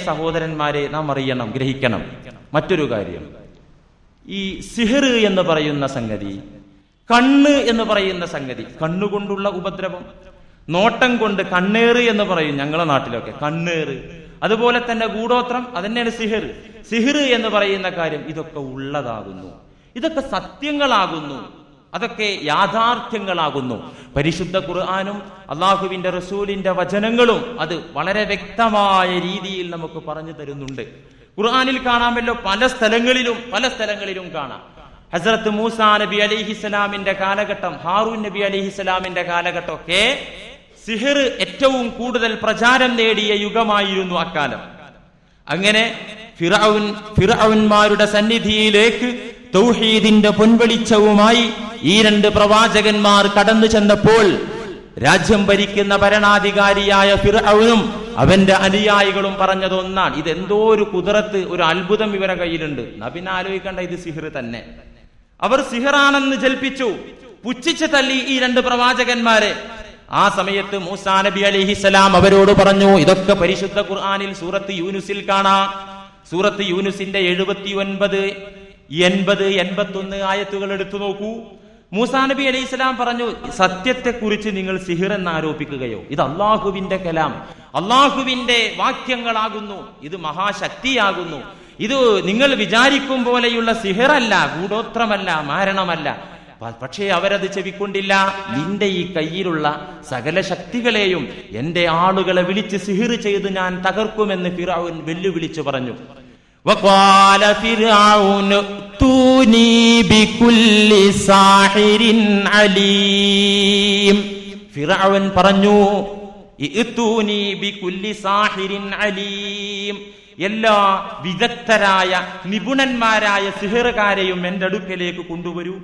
സഹോദരന്മാരെ നാം അറിയണം, ഗ്രഹിക്കണം മറ്റൊരു കാര്യം. ഈ സിഹർ എന്ന് പറയുന്ന സംഗതി, കണ്ണ് എന്ന് പറയുന്ന സംഗതി, കണ്ണുകൊണ്ടുള്ള ഉപദ്രവം, നോട്ടം കൊണ്ട് കണ്ണേറ് എന്ന് പറയും ഞങ്ങളുടെ നാട്ടിലൊക്കെ, കണ്ണേറ്. അതുപോലെ തന്നെ ഗൂഢോത്രം, അതന്നെയാണ് സിഹർ. സിഹർ എന്ന് പറയുന്ന കാര്യം ഇതൊക്കെ ഉള്ളതാകുന്നു, ഇതൊക്കെ സത്യങ്ങളാകുന്നു, അതൊക്കെ യാഥാർത്ഥ്യങ്ങളാകുന്നു. പരിശുദ്ധ ഖുർആനും അള്ളാഹുവിന്റെ റസൂലിന്റെ വചനങ്ങളും അത് വളരെ വ്യക്തമായ രീതിയിൽ നമുക്ക് പറഞ്ഞു തരുന്നുണ്ട്. ഖുർആനിൽ കാണാമല്ലോ, പല സ്ഥലങ്ങളിലും കാണാം. ഹസ്രത്ത് മൂസാ നബി അലൈഹിസ്സലാമിന്റെ കാലഘട്ടം, ഹാറൂൻ നബി അലൈഹിസ്സലാമിന്റെ കാലഘട്ടമൊക്കെ സിഹർ ഏറ്റവും കൂടുതൽ പ്രചാരം നേടിയ യുഗമായിരുന്നു അക്കാലം. അങ്ങനെ ഫിർഔൻമാരുടെ സന്നിധിയിലേക്ക് തൗഹീദിന്റെ പൊൻവെളിച്ചവുമായി ഈ രണ്ട് പ്രവാചകന്മാർ കടന്നു ചെന്നപ്പോൾ രാജ്യം ഭരിക്കുന്ന ഭരണാധികാരിയായ ഫിർഔനും അവന്റെ അനുയായികളും പറഞ്ഞതൊന്നാണ്, ഇതെന്തോ ഒരു കുദറത്ത്, ഒരു അത്ഭുതം ഇവരുടെ കയ്യിലുണ്ട്. പിന്നെ ആലോചിക്കേണ്ട, ഇത് സിഹർ തന്നെ. അവർ സിഹറാണെന്ന് ജൽപ്പിച്ചു, പുച്ഛിച്ച് തള്ളി ഈ രണ്ട് പ്രവാചകന്മാരെ. ആ സമയത്ത് മൂസാ നബി അലൈഹിസ്സലാം അവരോട് പറഞ്ഞു, ഇതൊക്കെ പരിശുദ്ധ ഖുർആനിൽ സൂറത്ത് യൂനുസിൽ കാണാം. സൂറത്ത് യൂനുസിന്റെ 79, 80, 81 ആയത്തുകൾ എടുത്തു നോക്കൂ. മൂസാ നബി അലൈഹിസ്സലാം പറഞ്ഞു, സത്യത്തെക്കുറിച്ച് നിങ്ങൾ സിഹിർ എന്ന് ആരോപിക്കുകയോ? ഇത് അള്ളാഹുവിന്റെ കലാം, അള്ളാഹുവിന്റെ വാക്യങ്ങളാകുന്നു, ഇത് മഹാശക്തിയാകുന്നു. ഇത് നിങ്ങൾ വിചാരിക്കും പോലെയുള്ള സിഹിറല്ല, ഗൂഢോത്രമല്ല, മാരണമല്ല. പക്ഷേ അവരത് ചെവിക്കൊണ്ടില്ല. നിന്റെ ഈ കയ്യിലുള്ള സകല ശക്തികളെയും എന്റെ ആളുകളെ വിളിച്ച് സിഹിർ ചെയ്ത് ഞാൻ തകർക്കുമെന്ന് ഫിർഔൻ വെല്ലുവിളിച്ചു പറഞ്ഞു. വഖാല ഫിർഔൻ തൂനി ബികുല്ലി സാഹിരിൻ അലീം. ഫിർഔൻ പറഞ്ഞു, ഇഅ്തൂനി ബികുല്ലി സാഹിരിൻ അലീം, എല്ലാ വിദഗ്ധരായ നിപുണന്മാരായ സിഹിറുകാരെയും എന്റെ അടുക്കലേക്ക് കൊണ്ടുവരൂ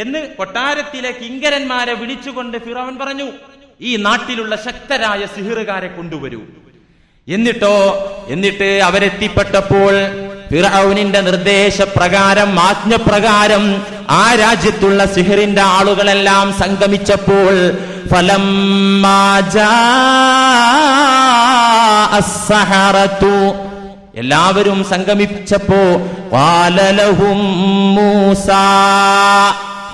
എന്ന് കൊട്ടാരത്തിലെ കിങ്കരന്മാരെ വിളിച്ചുകൊണ്ട് ഫിർഔൻ പറഞ്ഞു. ഈ നാട്ടിലുള്ള ശക്തരായ സിഹിറുകാരെ കൊണ്ടുവരൂ. എന്നിട്ട് അവരെത്തിപ്പെട്ടപ്പോൾ ഫിർഔനിന്റെ നിർദ്ദേശപ്രകാരം, ആജ്ഞപ്രകാരം ആ രാജ്യത്തുള്ള സിഹിറിന്റെ ആളുകളെല്ലാം സംഗമിച്ചപ്പോൾ ഫലമ്മാ ജാഅ അസ്സഹറതു, എല്ലാവരും സംഗമിച്ചപ്പോ ഖാല ലഹും മൂസാ,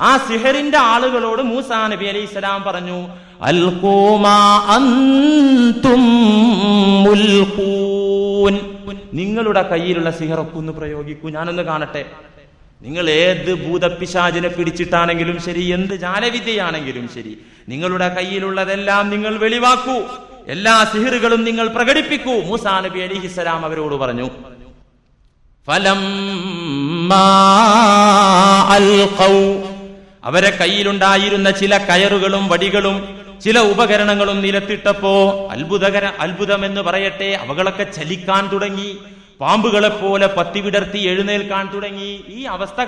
ആ സിഹറിന്റെ ആളുകളോട് മൂസാ നബി അലൈഹിസ്സലാം പറഞ്ഞു, അൽഖൂ മാ അൻതും മുൽഖൂൻ, നിങ്ങളുടെ കയ്യിലുള്ള സിഹറൊക്കെ ഒന്ന് പ്രയോഗിക്കൂ, ഞാനൊന്ന് കാണട്ടെ. നിങ്ങൾ ഏത് ഭൂതപ്പിശാചിനെ പിടിച്ചിട്ടാണെങ്കിലും ശരി, എന്ത് ജാലവിദ്യയാണെങ്കിലും ശരി, നിങ്ങളുടെ കയ്യിലുള്ളതെല്ലാം നിങ്ങൾ വെളിവാക്കൂ, എല്ലാ സിഹിറുകളും നിങ്ങൾ പ്രകടിപ്പിക്കൂ. മൂസാ നബി അലൈഹിസ്സലാം അവരോട് പറഞ്ഞു. ഫലമ്മാ അൽഖൗ, അവരെ കയ്യിലുണ്ടായിരുന്ന ചില കയറുകളും വടികളും ചില ഉപകരണങ്ങളും നിലത്തിട്ടപ്പോ അത്ഭുതമെന്ന് പറയട്ടെ, അവകളൊക്കെ ചലിക്കാൻ തുടങ്ങി, പാമ്പുകളെ പോലെ പത്തി വിടർത്തി എഴുന്നേൽക്കാൻ തുടങ്ങി. ഈ അവസ്ഥ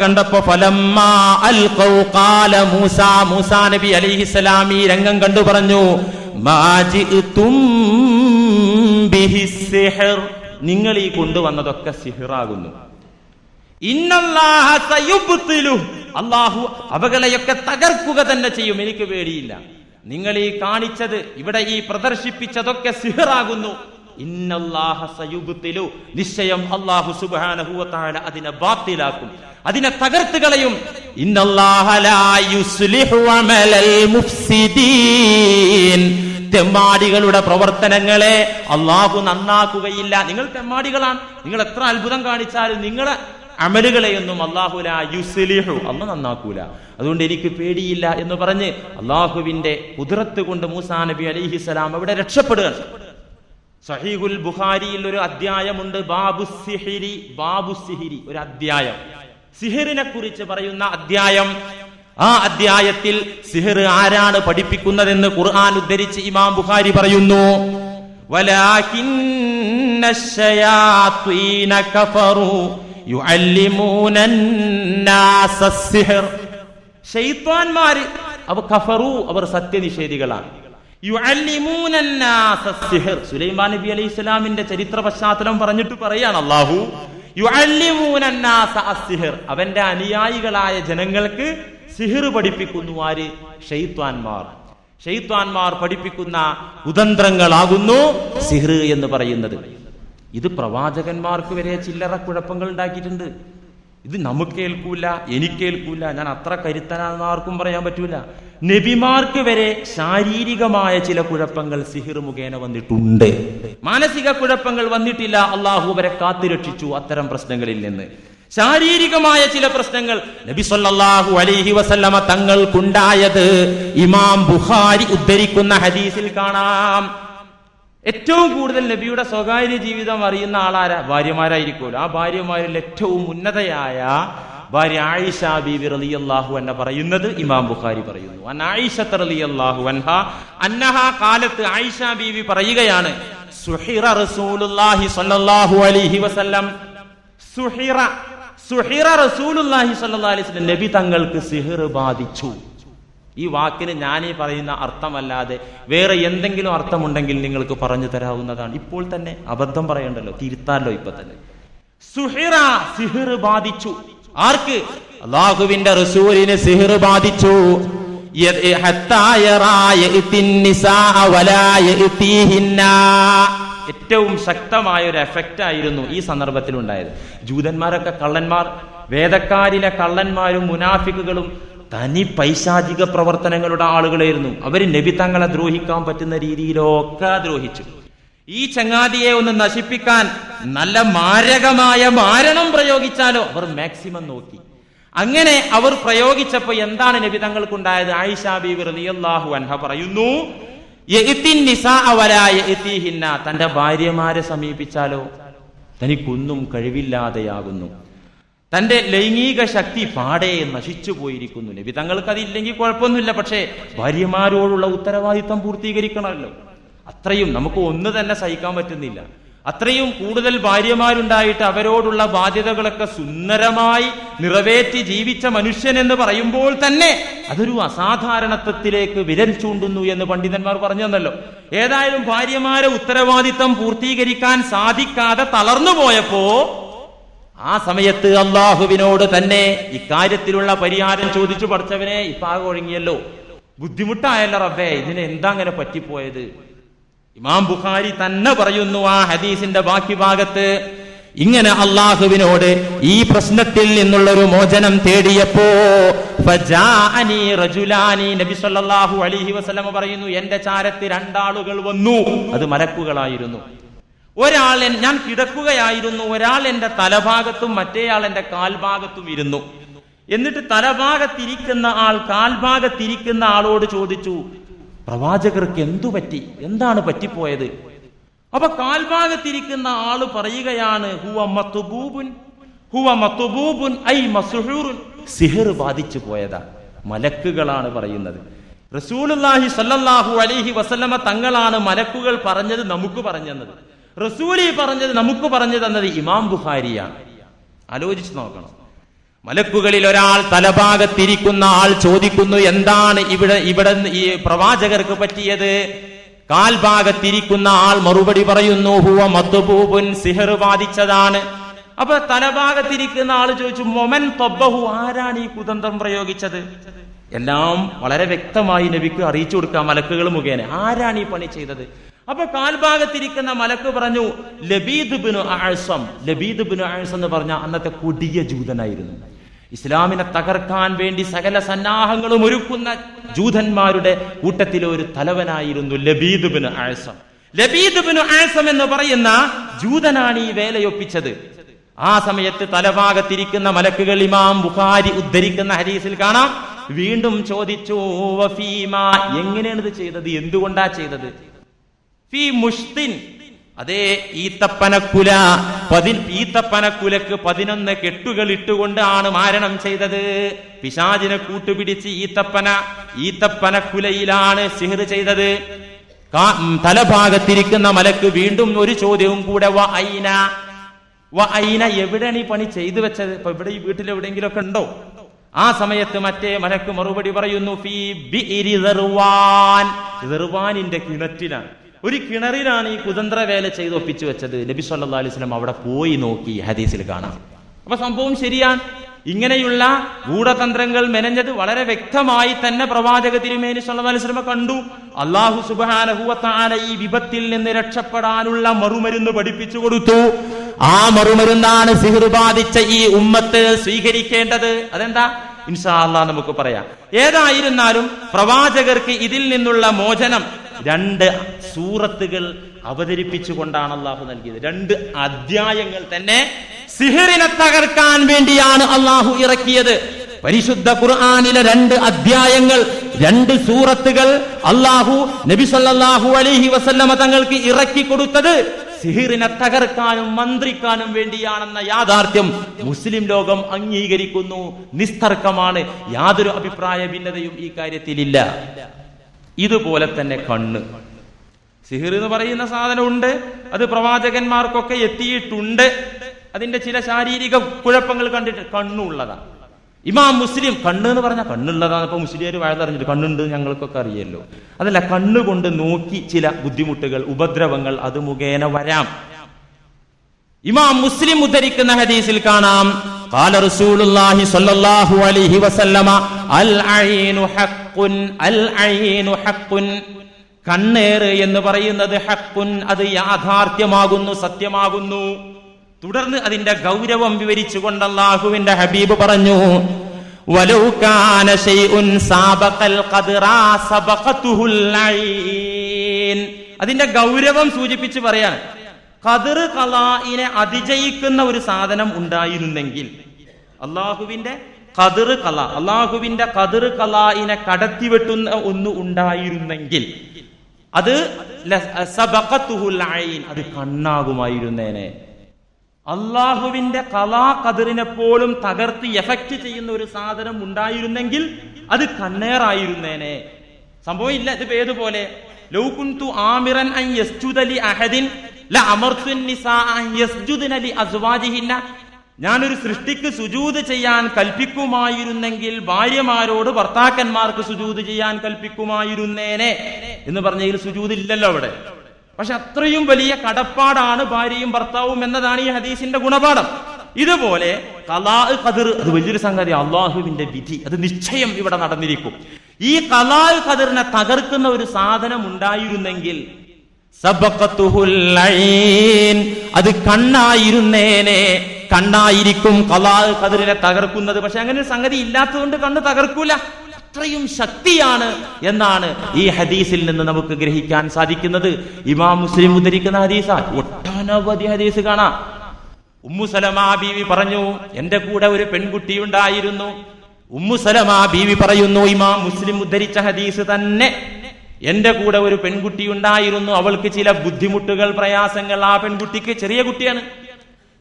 കണ്ടപ്പോ ഫലമ്മാ അൽഖൗ ഖാല മൂസാ, മൂസാ നബി അലൈഹിസ്സലാം ഈ രംഗം കണ്ടു പറഞ്ഞു, മാ ജിഅ്തും ബിഹിസ്സിഹ്ർ, നിങ്ങൾ ഈ കൊണ്ടുവന്നതൊക്കെ സിഹിറാകുന്നു. ഇന്നല്ലാഹ സയുബ്തിലു, അല്ലാഹു അവകളെയൊക്കെ തകർക്കുക തന്നെ ചെയ്യും, എനിക്ക് പേടിയില്ല. നിങ്ങൾ ഈ കാണിച്ചത്, ഇവിടെ ഈ പ്രദർശിപ്പിച്ചതൊക്കെ സിഹിറാകുന്നു. ഇന്നല്ലാഹ സയുബ്തിലു, നിശ്ചയം അല്ലാഹു സുബ്ഹാനഹു വ തആല അതിനെ ബാത്തിലാക്കും, അതിനെ തകർത്ത് കളയും. ഇന്നല്ലാഹ ലാ യുസ്ലിഹു അമലൽ മുഫ്സിദീൻ, തെമ്മാടികളുടെ പ്രവർത്തനങ്ങളെ അല്ലാഹു നന്നാക്കുകയില്ല. നിങ്ങൾ തെമ്മാടികളാണ്, നിങ്ങൾ എത്ര അത്ഭുതം കാണിച്ചാലും നിങ്ങളെ അമലുകളെയൊന്നും അല്ലാഹു ലാ യുസ്ലിഹു, അല്ലാഹു നന്നാക്കൂല. അതുകൊണ്ട് എനിക്ക് പേടിയില്ല എന്ന് പറഞ്ഞ് അല്ലാഹുവിന്റെ ഖുദ്റത്ത് കൊണ്ട് മൂസാ നബി അലൈഹിസ്സലാം അവിടെ രക്ഷപ്പെടുകയാണ്. സഹീഹുൽ ബുഖാരിയിൽ ഒരു അധ്യായമുണ്ട്, ബാബുസ്സിഹിരി, ഒരു അധ്യായം, സിഹിറിനെ കുറിച്ച് പറയുന്ന അധ്യായം. ആ അധ്യായത്തിൽ സിഹിർ ആരാണ് പഠിപ്പിക്കുന്നതെന്ന് ഖുർആൻ ഉദ്ധരിച്ച് ഇമാം ബുഖാരി പറയുന്നു. വലാകിന്നശ്ശയാത്വീന കഫറു യുഅല്ലിമൂന അന്നാസ അസ്സിഹ്ർ, ശൈത്വാൻമാർ അവർ സത്യനിഷേധികളാണ്. യുഅല്ലിമൂന അന്നാസ അസ്സിഹ്ർ, സുലൈമാൻ നബി അലൈഹിസ്സലാമിന്റെ ചരിത്ര പശ്ചാത്തലം പറഞ്ഞിട്ട് പറയാണ് അല്ലാഹു, യുഅല്ലിമൂന അന്നാസ അസ്സിഹ്ർ, അവന്റെ അനുയായികളായ ജനങ്ങൾക്ക് സിഹിർ പഠിപ്പിക്കുന്നു. ആര്? ശൈത്വാൻമാർ. ശൈത്വാന്മാർ പഠിപ്പിക്കുന്ന കുതന്ത്രങ്ങളാകുന്നു സിഹ്ർ എന്ന് പറയുന്നത്. ഇത് പ്രവാചകന്മാർക്ക് വരെ ചില്ലറ കുഴപ്പങ്ങൾ ഉണ്ടാക്കിയിട്ടുണ്ട്. ഇത് നമുക്ക് കേൾക്കൂല, എനിക്ക് കേൾക്കൂല, ഞാൻ അത്ര കരുത്തനാണെന്ന് ആർക്കും പറയാൻ പറ്റൂല. നബിമാർക്ക് വരെ ശാരീരികമായ ചില കുഴപ്പങ്ങൾ സിഹിർ മുഖേന വന്നിട്ടുണ്ട്. മാനസിക കുഴപ്പങ്ങൾ വന്നിട്ടില്ല. അള്ളാഹു അവരെ കാത്തുരക്ഷിച്ചു അത്തരം പ്രശ്നങ്ങളിൽ നിന്ന്. ശാരീരികമായ ചില പ്രശ്നങ്ങൾ നബി സല്ലല്ലാഹു അലൈഹി വസല്ലമ തങ്ങൾക്കുണ്ടായത് ഇമാം ബുഖാരി ഉദ്ധരിക്കുന്ന ഹദീസിൽ കാണാം. ഏറ്റവും കൂടുതൽ നബിയുടെ സ്വകാര്യ ജീവിതം അറിയുന്ന ആളാരാ? ഭാര്യമാരായിരിക്കുമല്ലോ. ആ ഭാര്യമാരിൽ ഏറ്റവും ഉന്നതയായ ഭാര്യ ആയിഷ ബീവി റളിയല്ലാഹു അൻഹ പറയുന്നത് ഇമാം ബുഖാരി പറയുന്നു. അൻ ആയിഷ റളിയല്ലാഹു അൻഹ അന്നഹ ഖാലത്ത്, ആയിഷ ബീവി പറയുകയാണ്, സുഹിറ റസൂലുള്ളാഹി സ്വല്ലല്ലാഹു അലൈഹി വസല്ലം, സുഹിറ റസൂലുള്ളാഹി സ്വല്ലല്ലാഹു അലൈഹി വസല്ലം, നബി തങ്ങൾക്ക് സിഹിർ ബാധിച്ചു. ഈ വാക്കിന് ഞാനീ പറയുന്ന അർത്ഥമല്ലാതെ വേറെ എന്തെങ്കിലും അർത്ഥമുണ്ടെങ്കിൽ നിങ്ങൾക്ക് പറഞ്ഞു തരാവുന്നതാണ്. ഇപ്പോൾ തന്നെ അബദ്ധം പറയണ്ടല്ലോ, തിരുത്താലോ ഇപ്പൊ തന്നെ. സുഹിറ, സിഹിർ ബാധിച്ചു. ആർക്ക്? അല്ലാഹുവിന്റെ റസൂലിന് സിഹിർ ബാധിച്ചു. ഏറ്റവും ശക്തമായ ഒരു എഫക്റ്റ് ആയിരുന്നു ഈ സന്ദർഭത്തിൽ ഉണ്ടായത്. ജൂതന്മാരൊക്കെ കള്ളന്മാർ, വേദക്കാരിലെ കള്ളന്മാരും മുനാഫിക്കുകളും തനി പൈശാചിക പ്രവർത്തനങ്ങളുടെ ആളുകളായിരുന്നു. അവര് നബി തങ്ങളെ ദ്രോഹിക്കാൻ പറ്റുന്ന രീതിയിലൊക്കെ ദ്രോഹിച്ചു. ഈ ചങ്ങാതിയെ ഒന്ന് നശിപ്പിക്കാൻ നല്ല മാരകമായ മാരണം പ്രയോഗിച്ചാലോ അവർ മാക്സിമം നോക്കി. അങ്ങനെ അവർ പ്രയോഗിച്ചപ്പോ എന്താണ് നബി തങ്ങൾക്കുണ്ടായത്? ആയിഷ ബീവി റളിയല്ലാഹു അൻഹ പറയുന്നു, തന്റെ ഭാര്യമാരെ സമീപിച്ചാലോ തനിക്കൊന്നും കഴിവില്ലാതെയാകുന്നു. തന്റെ ലൈംഗിക ശക്തി പാടെ നശിച്ചു പോയിരിക്കുന്നു. നബി തങ്ങൾക്ക് അതില്ലെങ്കിൽ കുഴപ്പമൊന്നുമില്ല, പക്ഷേ ഭാര്യമാരോടുള്ള ഉത്തരവാദിത്തം പൂർത്തീകരിക്കണമല്ലോ. അത്രയും നമുക്ക് ഒന്ന് തന്നെ സഹിക്കാൻ പറ്റുന്നില്ല. അത്രയും കൂടുതൽ ഭാര്യമാരുണ്ടായിട്ട് അവരോടുള്ള ബാധ്യതകളൊക്കെ സുന്ദരമായി നിറവേറ്റി ജീവിച്ച മനുഷ്യൻ എന്ന് പറയുമ്പോൾ തന്നെ അതൊരു അസാധാരണത്വത്തിലേക്ക് വിരൽ ചൂണ്ടുന്നു എന്ന് പണ്ഡിതന്മാർ പറഞ്ഞു തന്നല്ലോ. ഏതായാലും ഭാര്യമാരെ ഉത്തരവാദിത്തം പൂർത്തീകരിക്കാൻ സാധിക്കാതെ തളർന്നു പോയപ്പോ ആ സമയത്ത് അള്ളാഹുവിനോട് തന്നെ ഇക്കാര്യത്തിലുള്ള പരിഹാരം ചോദിച്ചു, പഠിച്ചവനെ ഇപ്പൊ ആകെ ഒഴുങ്ങിയല്ലോ, ബുദ്ധിമുട്ടായല്ലോ റബ്ബേ, ഇതിന് എന്താ അങ്ങനെ പറ്റിപ്പോയത്? ഇമാം ബുഖാരി തന്നെ പറയുന്നു ആ ഹദീസിന്റെ ബാക്കി ഭാഗത്ത്, ഇങ്ങനെ അള്ളാഹുവിനോട് ഈ പ്രശ്നത്തിൽ നിന്നുള്ളൊരു മോചനം തേടിയപ്പോ ഫജാഅനി റജുലാനി, നബി സല്ലല്ലാഹു അലൈഹി വസല്ലം പറയുന്നു, എന്റെ ചാരത്ത് രണ്ടാളുകൾ വന്നു. അത് മലക്കുകളായിരുന്നു. ഒരാൾ, ഞാൻ കിടക്കുകയായിരുന്നു, ഒരാൾ എന്റെ തലഭാഗത്തും മറ്റേയാൾ എന്റെ കാൽഭാഗത്തും ഇരുന്നു. എന്നിട്ട് തലഭാഗത്തിരിക്കുന്ന ആൾ കാൽഭാഗത്തിരിക്കുന്ന ആളോട് ചോദിച്ചു, പ്രവാചകർക്ക് എന്തു പറ്റി, എന്താണ് പറ്റിപ്പോയത്? അപ്പൊ കാൽഭാഗത്തിരിക്കുന്ന ആള് പറയുകയാണ്, ഹുവ മത്ബൂബുൻ ഐ മസ്ഹൂറുൻ, സിഹർ ബാധിച്ചു പോയതാ. മലക്കുകളാണ് പറയുന്നത്. റസൂലുള്ളാഹി സ്വല്ലല്ലാഹു അലൈഹി വസല്ലമ തങ്ങളാണ് മലക്കുകൾ പറഞ്ഞത് നമുക്ക് പറഞ്ഞു തന്നത്. റസൂലി പറഞ്ഞത് നമുക്ക് പറഞ്ഞു തന്നത് ഇമാം ബുഖാരിയാണ്. ആലോചിച്ച് നോക്കണം. മലക്കുകളിൽ ഒരാൾ തലഭാഗത്തിരിക്കുന്ന ആൾ ചോദിക്കുന്നു, എന്താണ് ഇവിടെ ഈ പ്രവാചകർക്ക് പറ്റിയത്? കാൽഭാഗത്തിരിക്കുന്ന ആൾ മറുപടി പറയുന്നു, ഹുവ മത്ബൂബുൻ, സിഹർ ബാധിച്ചതാണ്. അപ്പൊ തലഭാഗത്തിരിക്കുന്ന ആൾ ചോദിച്ചു, മൊമൻ തൊബ്ബഹു, ആരാണ് ഈ കുതന്ത്രം പ്രയോഗിച്ചത്? എല്ലാം വളരെ വ്യക്തമായി നബിക്ക് അറിയിച്ചു കൊടുക്കാം മലക്കുകൾ മുഖേന, ആരാണ് ഈ പണി ചെയ്തത്? അപ്പൊ കാൽഭാഗത്തിരിക്കുന്ന മലക്ക് പറഞ്ഞു, ലബീദ് ബിനു അഅ്സം. ലബീദ് ബിനു അഅ്സം എന്ന് പറഞ്ഞ അന്നത്തെ കൊടിയ ജൂതനായിരുന്നു. ഇസ്ലാമിനെ തകർക്കാൻ വേണ്ടി സകല സന്നാഹങ്ങളും ഒരുക്കുന്ന ജൂതന്മാരുടെ കൂട്ടത്തിലെ ഒരു തലവനായിരുന്നു ലബീദ് ബിനു അഅ്സം. ലബീദ് ബിനു അഅ്സം എന്ന് പറയുന്ന ജൂതനാണ് ഈ വേലയൊപ്പിച്ചത്. ആ സമയത്ത് തലഭാഗത്തിരിക്കുന്ന മലക്കുകൾ ഇമാം ബുഖാരി ഉദ്ധരിക്കുന്ന ഹദീസിൽ കാണാം, വീണ്ടും ചോദിച്ചു, വഫീമാ, എങ്ങനെയാണ് ഇത് ചെയ്തത്, എന്തുകൊണ്ടാ ചെയ്തത്? ഫീ മുഷ്തിൻ, അതേ ഈത്തപ്പനക്കുല, ഈത്തപ്പനക്കുലക്ക് 11 കെട്ടുകൾ ഇട്ടുകൊണ്ടാണ് മാരണം ചെയ്തത്. പിശാചിനെ കൂട്ടുപിടിച്ച് ഈത്തപ്പനക്കുലയിലാണ് സിഹർ ചെയ്തത്. തലഭാഗത്തിരിക്കുന്ന മലക്ക് വീണ്ടും ഒരു ചോദ്യവും കൂടെ, വ ഐന, എവിടെയാണ് ഈ പണി ചെയ്തു വെച്ചത്? ഇപ്പൊ ഇവിടെ ഈ വീട്ടിൽ എവിടെയെങ്കിലും ഒക്കെ ഉണ്ടോ? ആ സമയത്ത് മറ്റേ മലക്ക് മറുപടി പറയുന്നു, ഫീ ബിഇരി ദർവാൻ, ദർവാനിന്റെ കിണറ്റിലാണ്. ഒരു കിണറിലാണ് ഈ കുതന്ത്ര വേല ചെയ്ത് ഒപ്പിച്ചു വെച്ചത്. നബി സല്ലല്ലാഹു അലൈഹി വസല്ലം അവിടെ പോയി നോക്കി, ഹദീസിൽ കാണാം. അപ്പൊ സംഭവം ശരിയാണ്. ഇങ്ങനെയുള്ള ഗൂഢതന്ത്രങ്ങൾ മെനഞ്ഞത് വളരെ വ്യക്തമായി തന്നെ പ്രവാചക തിരുമേനി സല്ലല്ലാഹു അലൈഹി വസല്ലം കണ്ടു. അല്ലാഹു സുബ്ഹാനഹു വ തആല ഈ വിപത്തിൽ നിന്ന് രക്ഷപ്പെടാനുള്ള മറുമരുന്ന് പഠിപ്പിച്ചു കൊടുത്തു. ആ മറുമരുന്നാണ് സിഹ്ർ ബാധിച്ച ഈ ഉമ്മത്ത് സ്വീകരിക്കേണ്ടത്. അതെന്താ? ഇൻഷാ അല്ലാഹ് നമുക്ക് പറയാം. ഏതായിരുന്നാലും പ്രവാചകർക്ക് ഇതിൽ നിന്നുള്ള മോചനം 2 സൂറത്തുകൾ അവതരിപ്പിച്ചുകൊണ്ടാണ് അള്ളാഹു നൽകിയത്. 2 അധ്യായങ്ങൾ തന്നെ സിഹറിനെ തകർക്കാൻ വേണ്ടിയാണ് അള്ളാഹു ഇറക്കിയത്. പരിശുദ്ധ ഖുർആനിലെ 2 അധ്യായങ്ങൾ, 2 സൂറത്തുകൾ അള്ളാഹു നബി സല്ലല്ലാഹു അലൈഹി വസല്ലമ തങ്ങൾക്ക് ഇറക്കി കൊടുത്തത് സിഹിറിനെ തകർക്കാനും മന്ത്രിക്കാനും വേണ്ടിയാണെന്ന യാഥാർത്ഥ്യം മുസ്ലിം ലോകം അംഗീകരിക്കുന്നു. നിസ്തർക്കമാണ്. യാതൊരു അഭിപ്രായ ഭിന്നതയും ഈ കാര്യത്തിലില്ല. ഇതുപോലെ തന്നെ കണ്ണ്, സിഹിർ എന്ന് പറയുന്ന സാധനമുണ്ട്. അത് പ്രവാചകന്മാർക്കൊക്കെ എത്തിയിട്ടുണ്ട്. അതിന്റെ ചില ശാരീരിക കുഴപ്പങ്ങൾ കണ്ടിട്ട് കണ്ണുള്ളതാണ്. ഇമാം മുസ്ലിം കണ്ണ് എന്ന് പറഞ്ഞാൽ കണ്ണുള്ളതാണ്. ഇപ്പൊ മുസ്ലിം വഴതറിഞ്ഞിട്ട് കണ്ണുണ്ട് ഞങ്ങൾക്കൊക്കെ അറിയല്ലോ. അതല്ല, കണ്ണുകൊണ്ട് നോക്കി ചില ബുദ്ധിമുട്ടുകൾ, ഉപദ്രവങ്ങൾ അത് മുഖേന വരാം. ഇമാം മുസ്ലിം ഉദ്ധരിക്കുന്ന ഹദീസിൽ കാണാം, ഖാല റസൂലുള്ളാഹി സ്വല്ലല്ലാഹു അലൈഹി വസല്ലമ അൽ ഐനു ഹഖ്ഖുൻ, അൽ ഐനു ഹഖ്ഖുൻ, കണ്ണേറ് എന്ന് പറയുന്നത് ഹഖ്ഖുൻ, അത് യാഥാർത്ഥ്യമാകുന്നു, സത്യമാകുന്നു. തുടർന്ന് അതിന്റെ ഗൗരവം വിവരിച്ചുകൊണ്ട് അല്ലാഹുവിന്റെ ഹബീബ് പറഞ്ഞു, വലൗ കാന ശൈഉൻ സാബഖൽ ഖദ്റാ സബഖതുഹുൽ ഐൻ. അതിന്റെ ഗൗരവം സൂചിപ്പിച്ച് പറയാണ്, ഖദർ ഖലാഇനെ അതിജയിക്കുന്ന ഒരു സാധനം ഉണ്ടായിരുന്നെങ്കിൽ, അല്ലാഹുവിന്റെ ഖദർ ഖലാ, അല്ലാഹുവിന്റെ ഖദർ ഖലാഇനെ കടത്തിവെട്ടുന്ന ഒന്ന് ഉണ്ടായിരുന്നെങ്കിൽ അത് സബഖതുഹുൽ ഐൻ, അത് കണ്ണാകുമായിരുന്നേനെ. അള്ളാഹുവിന്റെ ഖലാ ഖദറിനെ പോലും തകർത്ത് എഫക്ട് ചെയ്യുന്ന ഒരു സാധനം ഉണ്ടായിരുന്നെങ്കിൽ അത് കണ്ണേറായിരുന്നേനെ. സംഭവം ഇല്ല. ഇത് ഏതുപോലെ, ലൗ കുന്തു ആമിറൻ അൻ യസ്ജുദ ലി അഹദിൻ ലഅമർതു നിസാ അൻ യസ്ജുദന ലി അസ്വാജിഹിന്ന. ഞാനൊരു സൃഷ്ടിക്ക് സുജൂദ് ചെയ്യാൻ കൽപ്പിക്കുമായിരുന്നെങ്കിൽ ഭാര്യമാരോട് ഭർത്താക്കന്മാർക്ക് സുജൂദ് ചെയ്യാൻ കൽപ്പിക്കുമായിരുന്നേനെ എന്ന് പറഞ്ഞതിൽ സുജൂദ് ഇല്ലല്ലോ അവിടെ. പക്ഷെ അത്രയും വലിയ കടപ്പാടാണ് ഭാര്യയും ഭർത്താവും എന്നതാണ് ഈ ഹദീസിന്റെ ഗുണപാഠം. ഇതുപോലെ ഖലാ ഖദർ അത് വലിയൊരു സംഗതി, അള്ളാഹുവിന്റെ വിധി, അത് നിശ്ചയം ഇവിടെ നടന്നിരിക്കും. ഈ ഖലാ ഖദറിനെ തകർക്കുന്ന ഒരു സാധനം ഉണ്ടായിരുന്നെങ്കിൽ സബഖതുഹുൽ ഐൻ, അത് കണ്ണായിരുന്നേനെ. കണ്ണായിരിക്കും ഖലാ ഖദറിനെ തകർക്കുന്നത്. പക്ഷെ അങ്ങനെ ഒരു സംഗതി ഇല്ലാത്തതുകൊണ്ട് കണ്ണ് തകർക്കൂല. അത്രയും ശക്തിയാണ് എന്നാണ് ഈ ഹദീസിൽ നിന്ന് നമുക്ക് ഗ്രഹിക്കാൻ സാധിക്കുന്നത്. ഇമാം മുസ്ലിം ഉദ്ധരിക്കുന്ന ഹദീസാ, ഒട്ടനവധി ഹദീസ് കാണാം. ഉമ്മു സലമാ ബീവി പറഞ്ഞു, എന്റെ കൂടെ ഒരു പെൺകുട്ടി ഉണ്ടായിരുന്നു. ഉമ്മു സലമാ ബീവി പറയുന്നു, ഇമാം മുസ്ലിം ഉദ്ധരിച്ച ഹദീസ് തന്നെ, എന്റെ കൂടെ ഒരു പെൺകുട്ടി ഉണ്ടായിരുന്നു. അവൾക്ക് ചില ബുദ്ധിമുട്ടുകൾ, പ്രയാസങ്ങൾ. ആ പെൺകുട്ടിക്ക്, ചെറിയ കുട്ടിയാണ്,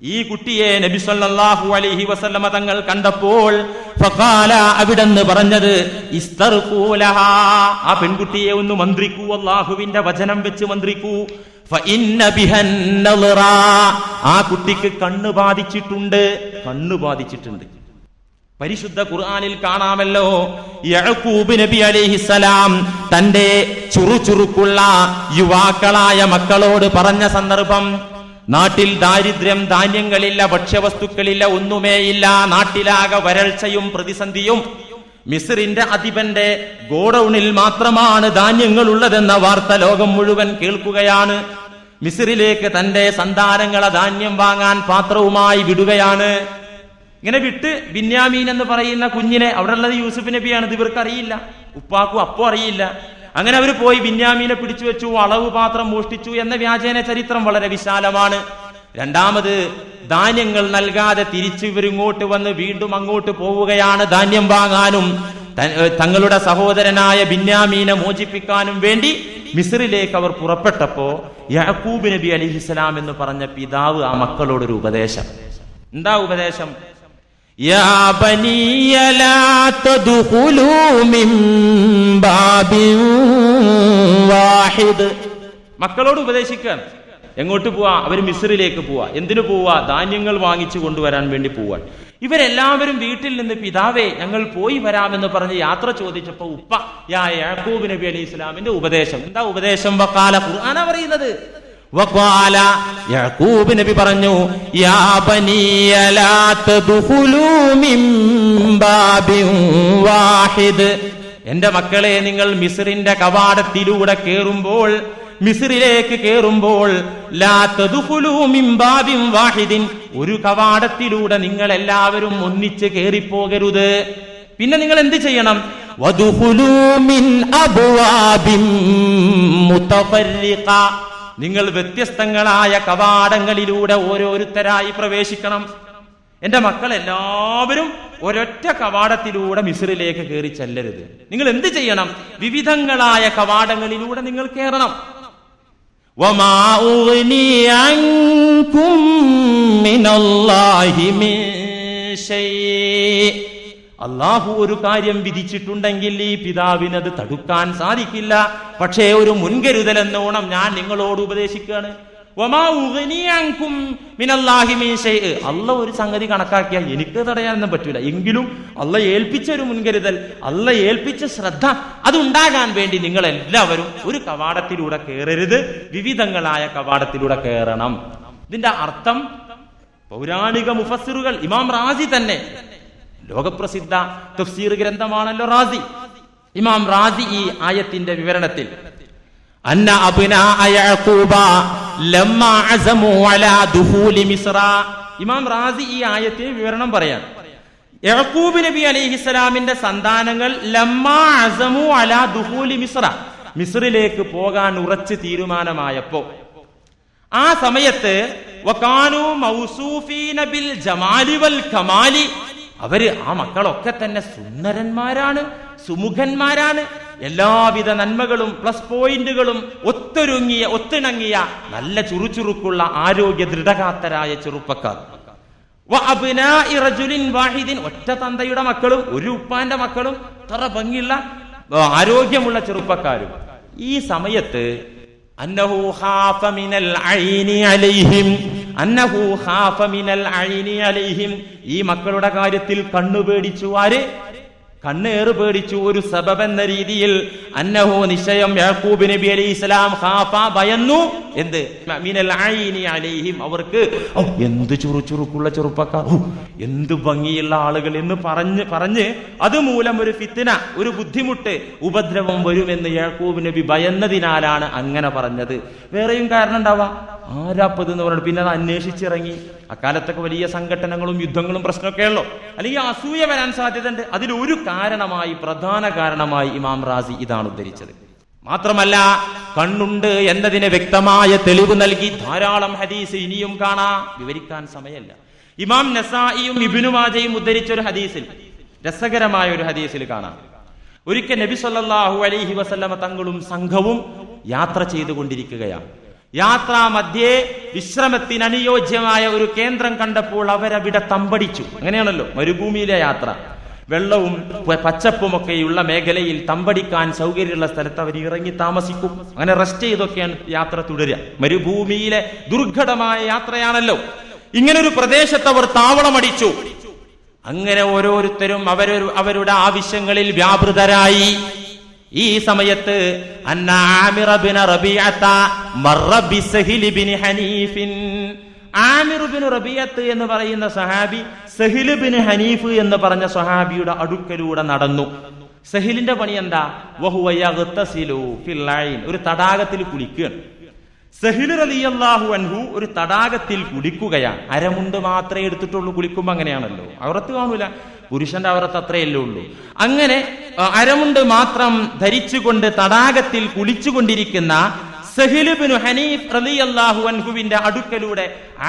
ഈ കുട്ടിയെ നബി സല്ലല്ലാഹു അലൈഹി വസല്ലമ തങ്ങൾ കണ്ടപ്പോൾ ഫഖാല, അവിടെന്ന് പറഞ്ഞത്, ഇസ്തർഖൂ ലഹാ, ആ പെൺകുട്ടിയെ ഒന്ന് മന്ത്രിക്കൂ, അല്ലാഹുവിന്റെ വചനം വെച്ച് മന്ത്രിക്കൂ. ഫഇന്ന ബിഹൻ നളറ, ആ കുട്ടിക്ക് കണ്ണ് ബാധിച്ചിട്ടുണ്ട്, കണ്ണ് ബാധിച്ചിട്ടുണ്ട്. പരിശുദ്ധ ഖുർആനിൽ കാണാമല്ലോ, യഅഖൂബ് നബി അലൈഹിസ്സലാം തന്റെ ചുറുചുറുക്കുള്ള യുവാക്കളായ മക്കളോട് പറഞ്ഞ സന്ദർഭം, നാട്ടിൽ ദാരിദ്ര്യം, ധാന്യങ്ങളില്ല, ഭക്ഷ്യവസ്തുക്കളില്ല, ഒന്നുമേയില്ല. നാട്ടിലാകെ വരൾച്ചയും പ്രതിസന്ധിയും. മിസ്രിന്റെ അധിപന്റെ ഗോഡൌണിൽ മാത്രമാണ് ധാന്യങ്ങൾ ഉള്ളതെന്ന വാർത്ത ലോകം മുഴുവൻ കേൾക്കുകയാണ്. മിസ്രിലേക്ക് തന്റെ സന്താനങ്ങളെ ധാന്യം വാങ്ങാൻ പാത്രവുമായി വിടുകയാണ്. ഇങ്ങനെ വിട്ട് ബിന്യാമീൻ എന്ന് പറയുന്ന കുഞ്ഞിനെ, അവിടെ ഉള്ളത് യൂസുഫ് നബിയാണ്, ഇത് ഇവർക്ക് അറിയില്ല, ഉപ്പാക്കും അപ്പോ അറിയില്ല. അങ്ങനെ അവർ പോയി ബിന്യാമീനെ പിടിച്ചു വെച്ചു, അളവ് പാത്രം മോഷ്ടിച്ചു എന്ന വ്യാജേന ചരിത്രം വളരെ വിശാലമാണ്. രണ്ടാമത് ധാന്യങ്ങൾ നൽകാതെ തിരിച്ചു ഇവരിങ്ങോട്ട് വന്ന് വീണ്ടും അങ്ങോട്ട് പോവുകയാണ് ധാന്യം വാങ്ങാനും തങ്ങളുടെ സഹോദരനായ ബിന്യാമീനെ മോചിപ്പിക്കാനും വേണ്ടി മിസ്രിലേക്ക് അവർ പുറപ്പെട്ടപ്പോ യാക്കൂബ് നബി അലൈഹിസ്സലാം എന്ന് പറഞ്ഞ പിതാവ് ആ മക്കളോടൊരു ഉപദേശം. എന്താ ഉപദേശം? യാ ബനിയ ലാ തദ്ഖുലൂ മിൻ ബാബിൻ വാഹിദ്. മക്കളോട് ഉപദേശിക്കാൻ. എങ്ങോട്ട് പോവാ? അവർ മിസ്രിലേക്ക് പോവാ. എന്തിനു പോവാ? ധാന്യങ്ങൾ വാങ്ങിച്ചു കൊണ്ടുവരാൻ വേണ്ടി പോവാൻ. ഇവരെല്ലാവരും വീട്ടിൽ നിന്ന്, പിതാവേ ഞങ്ങൾ പോയി വരാമെന്ന് പറഞ്ഞ് യാത്ര ചോദിച്ചപ്പോ ഉപ്പ യാക്കൂബ് നബി അലൈഹി ഇസ്ലാമിന്റെ ഉപദേശം. എന്താ ഉപദേശം? വഖാല, ഖുർആനാ പറയുന്നത്, വഖാല യാക്കൂബ് നബി പറഞ്ഞു യാ ബനിയ ലാ തദ്ഖുലൂ മിൻ ബാബിൻ വാഹിദ്, എന്റെ മക്കളെ നിങ്ങൾ മിസ്റിന്റെ കവാടത്തിലൂടെ കേറുമ്പോൾ, മിസ്റിലേക്ക് കേറുമ്പോൾ ലാ തദ്ഖുലൂ മിൻ ബാബിൻ വാഹിദിൻ, ഒരു കവാടത്തിലൂടെ നിങ്ങൾ എല്ലാവരും ഒന്നിച്ച് കേറിപ്പോകരുത്. പിന്നെ നിങ്ങൾ എന്ത് ചെയ്യണം? വദ്ഖുലൂ മിൻ അബ്വാബിൻ മുതഫർരിഖ, നിങ്ങൾ വ്യത്യസ്തങ്ങളായ കവാടങ്ങളിലൂടെ ഓരോരുത്തരായി പ്രവേശിക്കണം. എന്റെ മക്കൾ എല്ലാവരും ഒരൊറ്റ കവാടത്തിലൂടെ മിസ്റിലേക്ക് കയറി ചെല്ലരുത്. നിങ്ങൾ എന്ത് ചെയ്യണം? വിവിധങ്ങളായ കവാടങ്ങളിലൂടെ നിങ്ങൾ കയറണം. വമാ ഉഗ്നി അൻകും മിനല്ലാഹി മിൻ ശൈഇ, അല്ലാഹു ഒരു കാര്യം വിധിച്ചിട്ടുണ്ടെങ്കിൽ ഈ പിതാവിനത് തടുക്കാൻ സാധിക്കില്ല. പക്ഷേ ഒരു മുൻകരുതൽ എന്നോണം ഞാൻ നിങ്ങളോട് ഉപദേശിക്കുകയാണ്. വമാ ഉഗ്നി അൻകും മിനല്ലാഹി മിൻ ശൈഇ, അല്ലാഹു ഒരു സംഗതി കണക്കാക്കിയാൽ എനിക്ക് തടയാനൊന്നും പറ്റൂല. എങ്കിലും അല്ലാഹു ഏൽപ്പിച്ച ഒരു മുൻകരുതൽ, അല്ലാഹു ഏൽപ്പിച്ച ശ്രദ്ധ അതുണ്ടാകാൻ വേണ്ടി നിങ്ങൾ എല്ലാവരും ഒരു കവാടത്തിലൂടെ കയറരുത്, വിവിധങ്ങളായ കവാടത്തിലൂടെ കയറണം. ഇതിന്റെ അർത്ഥം പൗരാണിക മുഫസ്സിറുകൾ, ഇമാം റാസി തന്നെ, ലോകപ്രസിദ്ധ തഫ്സീർ ഗ്രന്ഥമാണല്ലോ റാസി, ഇമാം റാസി ഈ ആയത്തിന്റെ വിവരണത്തിൽ അന്ന അബ്നാഅ യഅഖൂബ ലമ്മാ അസമു അലാ ദുഖൂലി മിസ്റ, ഇമാം റാസി ഈ ആയത്തിന്റെ വിവരണം പറയാൻ, യഅഖൂബ് നബി അലൈഹിസ്സലാമിന്റെ സന്താനങ്ങൾ ലമ്മാ അസമു അലാ ദുഖൂലി മിസ്റ, മിസ്റിലേക്ക് പോകാൻ ഉറച്ചു തീരുമാനമായപ്പോ, ആ സമയത്ത് വകാനു മൗസൂഫീന ബിൽ ജമാലി വൽ കമാലി, അവര് ആ മക്കളൊക്കെ തന്നെ സുന്ദരന്മാരാണ്, സുമുഖന്മാരാണ്, എല്ലാവിധ നന്മകളും പ്ലസ് പോയിന്റുകളും ഒത്തിണങ്ങിയ നല്ല ചുറുചുറുക്കുള്ള ആരോഗ്യ ദൃഢഗാത്തരായ ചെറുപ്പക്കാർ. വഅബ്നാഇ റജുലിൻ വാഹിദിൻ, ഒറ്റ തന്തയുടെ മക്കളും ഒരു ഉപ്പാന്റെ മക്കളും അത്ര ഭംഗിയുള്ള ആരോഗ്യമുള്ള ചെറുപ്പക്കാരും. ഈ സമയത്ത് അന്നഹു ഖാഫ മിനൽ ഐനി അലൈഹിം, അന്നഹു ഖാഫ മിനൽ ഐനി അലൈഹിം, ഈ മക്കളുടെ കാര്യത്തിൽ കണ്ണു പേടിച്ചു. ആര്? കണ്ണേറ് പേടിച്ചു. ഒരു സബബ് എന്ന രീതിയിൽ അന്നഹു, നിശ്ചയം യാക്കൂബ് നബി അലൈഹിസ്സലാം ഖാഫ, ഭയന്നു. എന്ത്? മിനൽ ഐനി അലൈഹിം, അവർക്ക് എന്ത് ചുറുചുറുക്കുള്ള ചെറുപ്പക്കാർ, എന്ത് ഭംഗിയുള്ള ആളുകൾ എന്ന് പറഞ്ഞ് അതുമൂലം ഒരു ഫിത്ന, ഒരു ബുദ്ധിമുട്ട്, ഉപദ്രവം വരുമെന്ന് യാക്കൂബ് നബി ഭയന്നതിനാലാണ് അങ്ങനെ പറഞ്ഞത്. വേറെയും കാരണം ഉണ്ടാവാം. ആരാപ്പത് എന്ന് പറഞ്ഞു പിന്നെ അത് അന്വേഷിച്ചിറങ്ങി. അക്കാലത്തൊക്കെ വലിയ സംഘടനകളും യുദ്ധങ്ങളും പ്രശ്നമൊക്കെ ഉള്ളോ, അല്ലെങ്കിൽ അസൂയ വരാൻ സാധ്യതയുണ്ട്. അതിലൊരു പ്രധാന കാരണമായി ഇമാം റാസി ഇതാണ് ഉദ്ധരിച്ചത്. മാത്രമല്ല കണ്ണുണ്ട് എന്നതിന് വ്യക്തമായ തെളിവ് നൽകി ധാരാളം ഹദീസ് ഇനിയും കാണാം, വിവരിക്കാൻ സമയമല്ല. ഇമാം നസായിയും ഇബ്നു മാജയും ഉദ്ധരിച്ച ഒരു ഹദീസിൽ, രസകരമായ ഒരു ഹദീസിൽ കാണാം, ഒരിക്കൽ നബി സല്ലല്ലാഹു അലൈഹി വസല്ലമ തങ്ങളും സംഘവും യാത്ര ചെയ്തുകൊണ്ടിരിക്കുകയാണ്. യാത്രാ മധ്യേ വിശ്രമത്തിന് അനുയോജ്യമായ ഒരു കേന്ദ്രം കണ്ടപ്പോൾ അവരവിടെ തമ്പടിച്ചു. അങ്ങനെയാണല്ലോ മരുഭൂമിയിലെ യാത്ര, വെള്ളവും പച്ചപ്പുമൊക്കെയുള്ള മേഖലയിൽ തമ്പടിക്കാൻ സൗകര്യമുള്ള സ്ഥലത്ത് അവർ ഇറങ്ങി താമസിക്കും. അങ്ങനെ റെസ്റ്റ് ചെയ്തൊക്കെയാണ് യാത്ര തുടരുക. മരുഭൂമിയിലെ ദുർഘടമായ യാത്രയാണല്ലോ. ഇങ്ങനൊരു പ്രദേശത്ത് അവർ താവളമടിച്ചു. അങ്ങനെ ഓരോരുത്തരും അവരുടെ ആവശ്യങ്ങളിൽ വ്യാപൃതരായി. ഈ സമയത്ത് അന്ന ആമിർ ബിൻ റബീഅത മർറ ബിസഹിൽ ബിൻ ഹനീഫിൻ, ആമിർ ബിൻ റബീഅത്ത് എന്ന് പറയുന്ന സഹാബി സഹിൽ ബിൻ ഹനീഫ് എന്ന് പറഞ്ഞ സഹാബിയുടെ അടുക്കലൂടെ നടന്നു. സഹിലിന്റെ പണി എന്താ? വഹുവ യഗ്തസിലു ഫിൽ ഐൻ, ഒരു തടാകത്തിൽ കുളിക്കുകയാണ്. സഹിൽ റളിയല്ലാഹു അൻഹു ഒരു തടാകത്തിൽ കുളിക്കുകയാണ്. അരമുണ്ട് മാത്രമേ എടുത്തിട്ടുള്ളൂ. കുളിക്കുമ്പോ അങ്ങനെയാണല്ലോ, അവറത്ത് കാണൂല, പുരുഷന്റെ അവറത്ത് അത്രയല്ലേ ഉള്ളൂ. അങ്ങനെ അരമുണ്ട് മാത്രം ധരിച്ചുകൊണ്ട് തടാകത്തിൽ കുളിച്ചുകൊണ്ടിരിക്കുന്ന സഹിൽ ബിൻ ഹനീഫ് റളിയല്ലാഹു അൻഹുവിന്റെ അടുക്കലൂടെ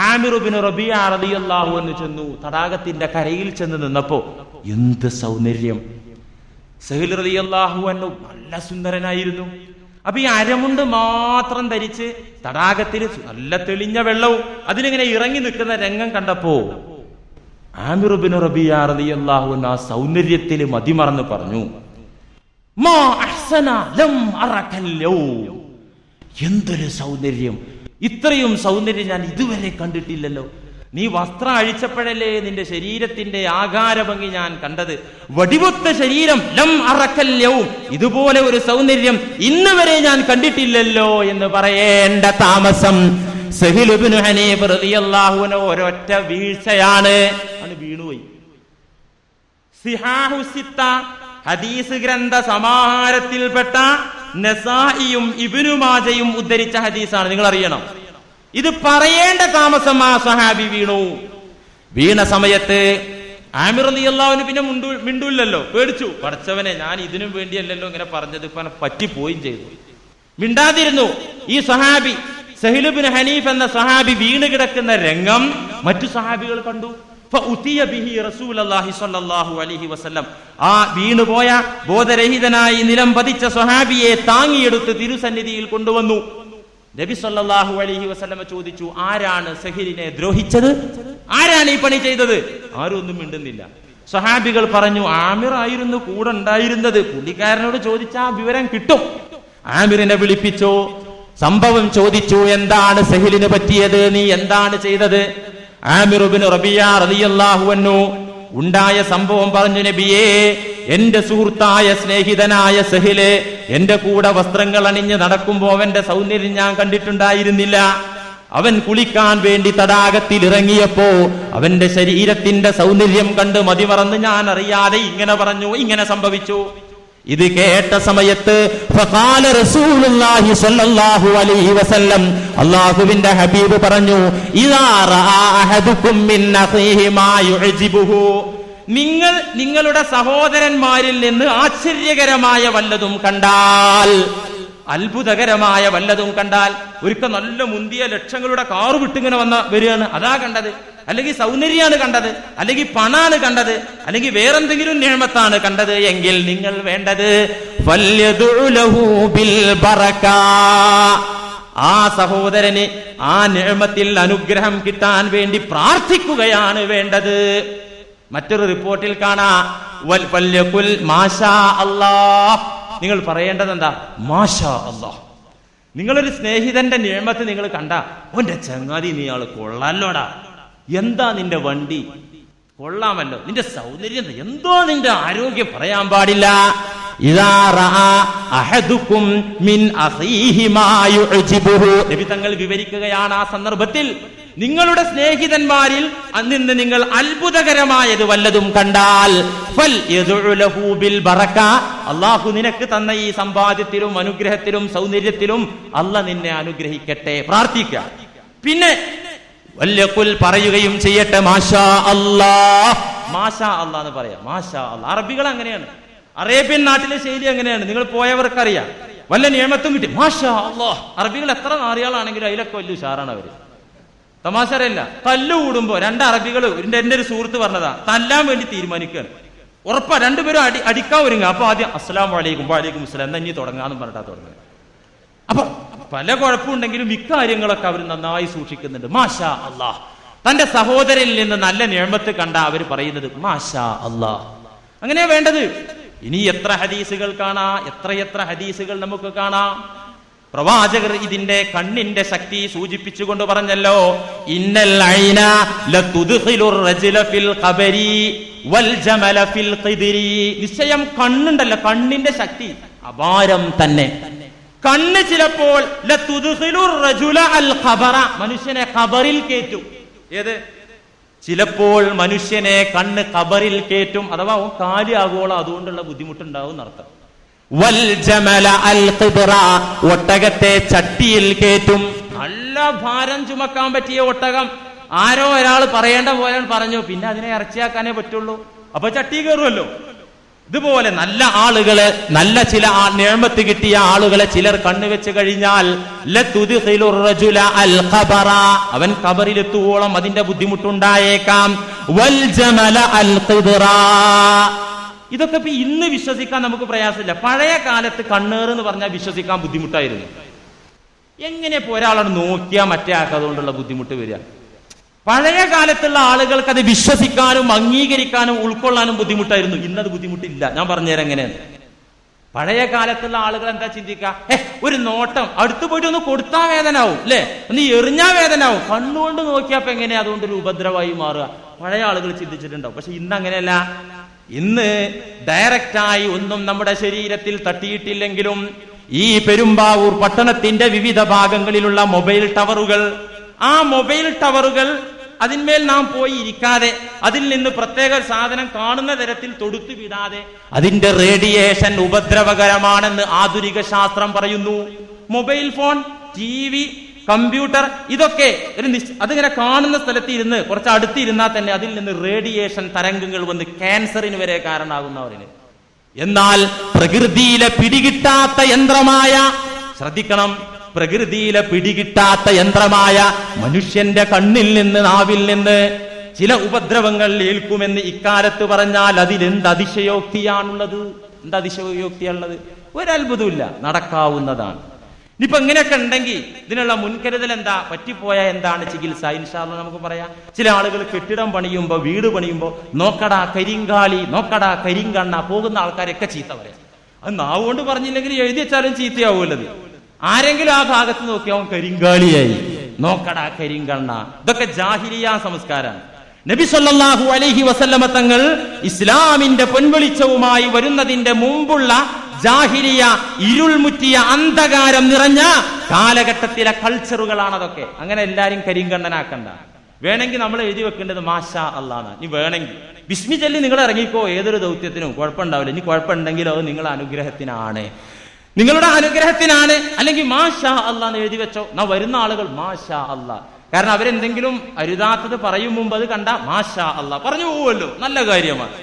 ആമിർ ബിൻ റബീഅ റളിയല്ലാഹു അൻഹു ചെന്നു. തടാകത്തിന്റെ കരയിൽ ചെന്ന് നിന്നപ്പോ എന്ത് സൗന്ദര്യം! സഹിൽ റളിയല്ലാഹു അൻഹു നല്ല സുന്ദരനായിരുന്നു. അപ്പൊ ഈ അരമുണ്ട് മാത്രം ധരിച്ച് തടാകത്തിൽ നല്ല തെളിഞ്ഞ വെള്ളവും അതിലിങ്ങനെ ഇറങ്ങി നിൽക്കുന്ന രംഗം കണ്ടപ്പോ ആമിർ ബിൻ റബീഅ റളിയല്ലാഹു അൻഹു ആ സൗന്ദര്യത്തിൽ മതിമറന്ന് പറഞ്ഞു, മാ അഹ്സന ലം അറകൽ യൗം, എന്തൊരു സൗന്ദര്യം! ഇത്രയും സൗന്ദര്യം ഞാൻ ഇതുവരെ കണ്ടിട്ടില്ലല്ലോ. നീ വസ്ത്രം അഴിച്ചപ്പോഴല്ലേ നിന്റെ ശരീരത്തിന്റെ ആകാരഭംഗി ഞാൻ കണ്ടത്. വടിവൊത്ത ശരീരം, ലം അറകൽ യൗം, ഇതുപോലെ ഒരു സൗന്ദര്യം ഇന്ന് വരെ ഞാൻ കണ്ടിട്ടില്ലല്ലോ എന്ന് പറയേണ്ട താമസം സഹീൽ ഇബ്നു ഹനീഫ് റളിയല്ലാഹു അൻഹു ഒരൊറ്റ വീഴ്ചയാണ്, വീണുപോയി. സിഹാഹു സിത്ത ഹദീസ് ഗ്രന്ഥ സമാഹാരത്തിൽപ്പെട്ട നസായിയും ഇബ്നു മാജയും ഉദ്ധരിച്ച ഹദീസാണ്. നിങ്ങൾ അറിയണം, ഇത് പറയേണ്ട താമസം ആ സഹാബി വീണ സമയത്ത് ആമിർ റളിയല്ലാഹു അൻഹു പിന്നെ മിണ്ടൂല്ലല്ലോ, പേടിച്ചു. പടച്ചവനെ, ഞാൻ ഇതിനും വേണ്ടിയല്ലല്ലോ ഇങ്ങനെ പറഞ്ഞത്, ഇപ്പൊ പറ്റിപ്പോയും ചെയ്തു. മിണ്ടാതിരുന്നു. ഈ സഹാബി സഹീൽ ഇബ്നു ഹനീഫ് എന്ന സഹാബി വീണ് കിടക്കുന്ന രംഗം മറ്റു സഹാബികൾ കണ്ടു. ആ വീണുപോയ ബോധരഹിതനായി നിലം പതിച്ച സ്വഹാബിയെ താങ്ങിയെടുത്ത് തിരുസന്നിധിയിൽ കൊണ്ടുവന്നു. നബി സല്ലല്ലാഹു അലൈഹി വസല്ലമ ചോദിച്ചു, ആരാണ് സഹീലിനെ ദ്രോഹിച്ചത്? ആരാണ് ഈ പണി ചെയ്തത്? ആരും ഒന്നും മിണ്ടുന്നില്ല. സ്വഹാബികൾ പറഞ്ഞു, ആമിർ ആയിരുന്നു കൂടെ ഉണ്ടായിരുന്നത്. പുള്ളിക്കാരനോട് ചോദിച്ചാൽ വിവരം കിട്ടും. ആമിറിനെ വിളിപ്പിച്ചു, സംഭവം ചോദിച്ചു, എന്താണ് സഹീലിന് പറ്റിയത്, നീ എന്താണ് ചെയ്തത്? ആമിർ ഇബ്നു റബിയ റളിയല്ലാഹു അൻഹു ഉണ്ടായ സംഭവം പറഞ്ഞു, നബിയേ, എന്റെ സുഹൃത്തായ സ്നേഹിതനായ സഹീല് എന്റെ കൂടെ വസ്ത്രങ്ങൾ അണിഞ്ഞ് നടക്കുമ്പോ അവന്റെ സൗന്ദര്യം ഞാൻ കണ്ടിട്ടുണ്ടായിരുന്നില്ല. അവൻ കുളിക്കാൻ വേണ്ടി തടാകത്തിൽ ഇറങ്ങിയപ്പോ അവന്റെ ശരീരത്തിന്റെ സൗന്ദര്യം കണ്ട് മതിമറന്ന് ഞാൻ അറിയാതെ ഇങ്ങനെ പറഞ്ഞു, ഇങ്ങനെ സംഭവിച്ചു. ഇത് കേട്ട സമയത്ത് ഫഖാല റസൂലുള്ളാഹി സ്വല്ലല്ലാഹു അലൈഹി വസല്ലം, അല്ലാഹുവിന്റെ ഹബീബ് പറഞ്ഞു, ഇദാ റആ അഹദുകും മിൻ അഖീഹി മാ യുഅജിബുഹു, നിങ്ങൾ നിങ്ങളുടെ സഹോദരന്മാരിൽ നിന്ന് ആശ്ചര്യകരമായ വല്ലതും കണ്ടാൽ, അത്ഭുതകരമായ വല്ലതും കണ്ടാൽ, ഒരിക്കൽ നല്ല മുന്തിയ ലക്ഷങ്ങളുടെ കാറ് വിട്ടിങ്ങനെ വരികയാണ്, അതാ കണ്ടത്, അല്ലെങ്കിൽ സൗന്ദര്യമാണ് കണ്ടത്, അല്ലെങ്കിൽ പണാണ് കണ്ടത്, അല്ലെങ്കിൽ വേറെന്തെങ്കിലും നിഅമത്താണ് കണ്ടത് എങ്കിൽ നിങ്ങൾ വേണ്ടത് ഫല്യദഉ ലഹു ബിൽ ബറക, ആ സഹോദരന് ആ നിഅമത്തിൽ അനുഗ്രഹം കിട്ടാൻ വേണ്ടി പ്രാർത്ഥിക്കുകയാണ് വേണ്ടത്. മറ്റൊരു റിപ്പോർട്ടിൽ കാണാം, വൽയഖുൽ മാഷാ അല്ലാഹ്, നിങ്ങൾ പറയേണ്ടത് എന്താ? മാഷാ അല്ലാഹ്. നിങ്ങളൊരു സ്നേഹിതന്റെ നിഅമത്ത് നിങ്ങൾ കണ്ട, ഓന്റെ ചങ്ങാതി നീ ആള് കൊള്ളാലോടാ, എന്താ നിന്റെ വണ്ടി കൊള്ളാമല്ലോ, നിന്റെ സൗന്ദര്യം, എന്തോ നിന്റെ ആരോഗ്യം പറയാൻ പാടില്ല. ഇദാ റആ അഹദുകും മിൻ അഖീഹി മാ യുഅജിബുഹു, നബി തങ്ങൾ വിവരിക്കുകയാണ്, ആ സന്ദർഭത്തിൽ നിങ്ങളുടെ സ്നേഹിതന്മാരിൽ നിന്ന് നിങ്ങൾ അത്ഭുതകരമായത് വല്ലതും കണ്ടാൽ ഫൽയദഉ ലഹു ബിൽ ബറക, അല്ലാഹു നിനക്ക് തന്ന ഈ സമ്പാദ്യത്തിലും അനുഗ്രഹത്തിലും സൗന്ദര്യത്തിലും അല്ലാഹ് നിന്നെ അനുഗ്രഹിക്കട്ടെ, പ്രാർത്ഥിക്കുക. പിന്നെ വല്യഖുൽ പറയുകയും ചെയ്യട്ടെ, മാഷാ അല്ലാഹ്, മാഷാ അല്ലാഹ് എന്ന് പറയാം. മാഷാ അല്ലാഹ് അറബികൾ അങ്ങനെയാണ്, അറേബ്യൻ നാട്ടിലെ ശൈലി അങ്ങനെയാണ്, നിങ്ങൾ പോയവർക്കറിയാം. വല്ല നിയമത്തും കിട്ടി മാഷാ അല്ലാഹ്. അറബികൾ എത്ര നാറിയാളാണെങ്കിലും അതിലൊക്കെ വലിയ ഉഷാറാണ് അവര്, തമാശരല്ല. തല്ലു കൂടുമ്പോ രണ്ട് അറബികൾ, എന്റെ ഒരു സുഹൃത്ത് പറഞ്ഞതാ, തല്ലാൻ വേണ്ടി തീരുമാനിക്കുകയാണ്. ഉറപ്പാ രണ്ടുപേരും അടിക്കാൻ ഒരുങ്ങുക. അപ്പൊ ആദ്യം അസ്സലാമു അലൈക്കും, വഅലൈക്കും അസ്സലാം, എന്നാ ഇനി തുടങ്ങാന്നും പറഞ്ഞിട്ടാ തുടങ്ങുന്നത്. അപ്പൊ പല കുഴപ്പമുണ്ടെങ്കിലും ഇക്കാര്യങ്ങളൊക്കെ അവർ നന്നായി സൂക്ഷിക്കുന്നുണ്ട്. മാഷാ അല്ലാഹ്. തന്റെ സഹോദരനിൽ നിന്ന് നല്ല നിഅമത്ത് കണ്ട അവർ പറയുന്നത് മാഷാ അല്ലാഹ്. അങ്ങനെയാ വേണ്ടത്. ഇനി എത്ര ഹദീസുകൾ കാണാം, എത്രയെത്ര ഹദീസുകൾ നമുക്ക് കാണാം. പ്രവാചകർ ഇതിന്റെ കണ്ണിന്റെ ശക്തി സൂചിപ്പിച്ചുകൊണ്ട് പറഞ്ഞല്ലോ, ഇന്നൽ ഐന ലതുദ്ഖിലുർ റജുല ഫിൽ ഖബരി വൽ ജമല ഫിൽ ഖിദ്രി. നിശ്ചയം കണ്ണുണ്ടല്ലോ, കണ്ണിന്റെ ശക്തി അപാരം തന്നെ. കണ്ണ് ചിലപ്പോൾ ലതുദ്ഖിലുർ റജുല അൽ ഖബറ, മനുഷ്യനെ ഖബറിൽ കേറ്റും. ഏത്? ചിലപ്പോൾ മനുഷ്യനെ കണ്ണ് ഖബറിൽ കേറ്റും, അഥവാ അവൻ കാലിയാകോളം അതുകൊണ്ടുള്ള ബുദ്ധിമുട്ടുണ്ടാവും എന്നർത്ഥം. വൽ ജമല അൽ ഖിദ്റ, ഒട്ടകത്തെ ചട്ടിയിൽ കേറ്റും. നല്ല ഭാരം ചുമക്കാൻ പറ്റിയ ഒട്ടകം ആരോ ഒരാൾ പറയേണ്ട പോലെ പറഞ്ഞു, പിന്നെ അതിനെ ഇറച്ചിയാക്കാനേ പറ്റുള്ളൂ, അപ്പൊ ചട്ടി കയറുമല്ലോ. ഇതുപോലെ നല്ല ആളുകള്, നല്ല ചില നിഅമത്ത് കിട്ടിയ ആളുകളെ ചിലർ കണ്ണുവെച്ച് കഴിഞ്ഞാൽ ലതുദ്ഖിലുർ റജുല അൽ ഖബറ, അവൻ ഖബറിലെത്തുവോളം അതിന്റെ ബുദ്ധിമുട്ടുണ്ടായേക്കാം. വൽ ജമല അൽ ഖിദ്റ, ഇതൊക്കെ ഇപ്പൊ ഇന്ന് വിശ്വസിക്കാൻ നമുക്ക് പ്രയാസമില്ല. പഴയ കാലത്ത് കണ്ണേറ് എന്ന് പറഞ്ഞാൽ വിശ്വസിക്കാൻ ബുദ്ധിമുട്ടായിരുന്നു. എങ്ങനെ ഇപ്പൊ ഒരാളാണ് നോക്കിയാൽ മറ്റേ ആൾക്ക് അതുകൊണ്ടുള്ള ബുദ്ധിമുട്ട് വരിക? പഴയ കാലത്തുള്ള ആളുകൾക്ക് അത് വിശ്വസിക്കാനും അംഗീകരിക്കാനും ഉൾക്കൊള്ളാനും ബുദ്ധിമുട്ടായിരുന്നു. ഇന്നത് ബുദ്ധിമുട്ടില്ല. ഞാൻ പറഞ്ഞുതരാം എങ്ങനെയാണ്. പഴയ കാലത്തുള്ള ആളുകൾ എന്താ ചിന്തിക്കുക? ഒരു നോട്ടം അടുത്ത് പോയിട്ട് ഒന്ന് കൊടുത്താ വേദനാവും, അല്ലെ? ഒന്ന് എറിഞ്ഞാ വേദനാവും. കണ്ണുകൊണ്ട് നോക്കിയപ്പോ എങ്ങനെയാ അതുകൊണ്ടൊരു ഉപദ്രവമായി മാറുക? പഴയ ആളുകൾ ചിന്തിച്ചിട്ടുണ്ടാവും. പക്ഷെ ഇന്ന് അങ്ങനെയല്ല. ഇന്ന് ഡയറക്റ്റായി ഒന്നും നമ്മുടെ ശരീരത്തിൽ തട്ടിയിട്ടില്ലെങ്കിലും ഈ പെരുമ്പാവൂർ പട്ടണത്തിന്റെ വിവിധ ഭാഗങ്ങളിലുള്ള മൊബൈൽ ടവറുകൾ ആ മൊബൈൽ ടവറുകൾ അതിന്മേൽ നാം പോയി ഇരിക്കാതെ, അതിൽ നിന്ന് പ്രത്യേക സാധനം കാണുന്ന തരത്തിൽ തൊടുത്തു വിടാതെ, അതിന്റെ റേഡിയേഷൻ ഉപദ്രവകരമാണെന്ന് ആധുനിക ശാസ്ത്രം പറയുന്നു. മൊബൈൽ ഫോൺ, TV, കമ്പ്യൂട്ടർ, ഇതൊക്കെ അതിങ്ങനെ കാണുന്ന സ്ഥലത്ത് ഇരുന്ന് കുറച്ച് അടുത്തിരുന്നാൽ തന്നെ അതിൽ നിന്ന് റേഡിയേഷൻ തരംഗങ്ങൾ വന്ന് ക്യാൻസറിന് വരെ കാരണമാകുന്നവരിന്. എന്നാൽ പ്രകൃതിയിലെ പിടികിട്ടാത്ത യന്ത്രമായ, ശ്രദ്ധിക്കണം, പ്രകൃതിയിലെ പിടികിട്ടാത്ത യന്ത്രമായ മനുഷ്യന്റെ കണ്ണിൽ നിന്ന്, നാവിൽ നിന്ന് ചില ഉപദ്രവങ്ങൾ ഏൽക്കുമെന്ന് ഇക്കാലത്ത് പറഞ്ഞാൽ അതിലെന്ത് അതിശയോക്തിയാണുള്ളത്? എന്ത് അതിശയോക്തിയാണുള്ളത്? ഒരത്ഭുതമില്ല, നടക്കാവുന്നതാണ്. ഇനിയിപ്പോ ഇങ്ങനെയൊക്കെ ഉണ്ടെങ്കിൽ ഇതിനുള്ള മുൻകരുതൽ എന്താ? പറ്റിപ്പോയ എന്താണ് ചികിത്സ? ഇൻഷാ അല്ലാഹ് നമുക്ക് പറയാം. ചില ആളുകൾ കെട്ടിടം പണിയുമ്പോ, വീട് പണിയുമ്പോ നോക്കടാ കരിങ്കാളി, നോക്കടാ കരിങ്കണ്ണ, പോകുന്ന ആൾക്കാരൊക്കെ ചീത്ത പറയാം. അത് നാവുകൊണ്ട് പറഞ്ഞില്ലെങ്കിൽ എഴുതി വെച്ചാലും ചീത്തയാവൂല്ലത്. ആരെങ്കിലും ആ ഭാഗത്ത് നോക്കി അവൻ കരിങ്കാളിയായി, നോക്കടാ കരിങ്കണ്ണ. ഇതൊക്കെ ജാഹിലിയ സംസ്കാരമാണ്. നബി സല്ലല്ലാഹു അലൈഹി വസല്ലമ തങ്ങൾ ഇസ്ലാമിന്റെ പൊൻവെളിച്ചവുമായി വരുന്നതിന്റെ മുമ്പുള്ള ജാഹിലിയ, ഇരുൾമുറ്റിയ അന്ധകാരം നിറഞ്ഞ കാലഘട്ടത്തിലെ കൾച്ചറുകളാണ് അതൊക്കെ. അങ്ങനെ എല്ലാരും കരിങ്കണ്ണനാക്കണ്ട. വേണമെങ്കിൽ നമ്മൾ എഴുതി വെക്കേണ്ടത് മാഷാ അല്ലാഹ്. ഇനി വേണമെങ്കിൽ ബിസ്മി ചൊല്ലി നിങ്ങൾ ഇറങ്ങിക്കോ, ഏതൊരു ദൗത്യത്തിനും കുഴപ്പമുണ്ടാവില്ല. ഇനി കുഴപ്പമുണ്ടെങ്കിൽ അത് നിങ്ങളുടെ അനുഗ്രഹത്തിനാണ്, നിങ്ങളുടെ അനുഗ്രഹത്തിനാണ്. അല്ലെങ്കിൽ മാഷാ അല്ലാഹ് എന്ന് എഴുതി വെച്ചോ. നാ വരുന്ന ആളുകൾ മാഷാ അല്ലാഹ്, കാരണം അവരെന്തെങ്കിലും അരുതാത്തത് പറയും മുമ്പ് അത് കണ്ട മാഷാ അല്ലാഹ് പറഞ്ഞു പോവുമല്ലോ, നല്ല കാര്യമാണ്.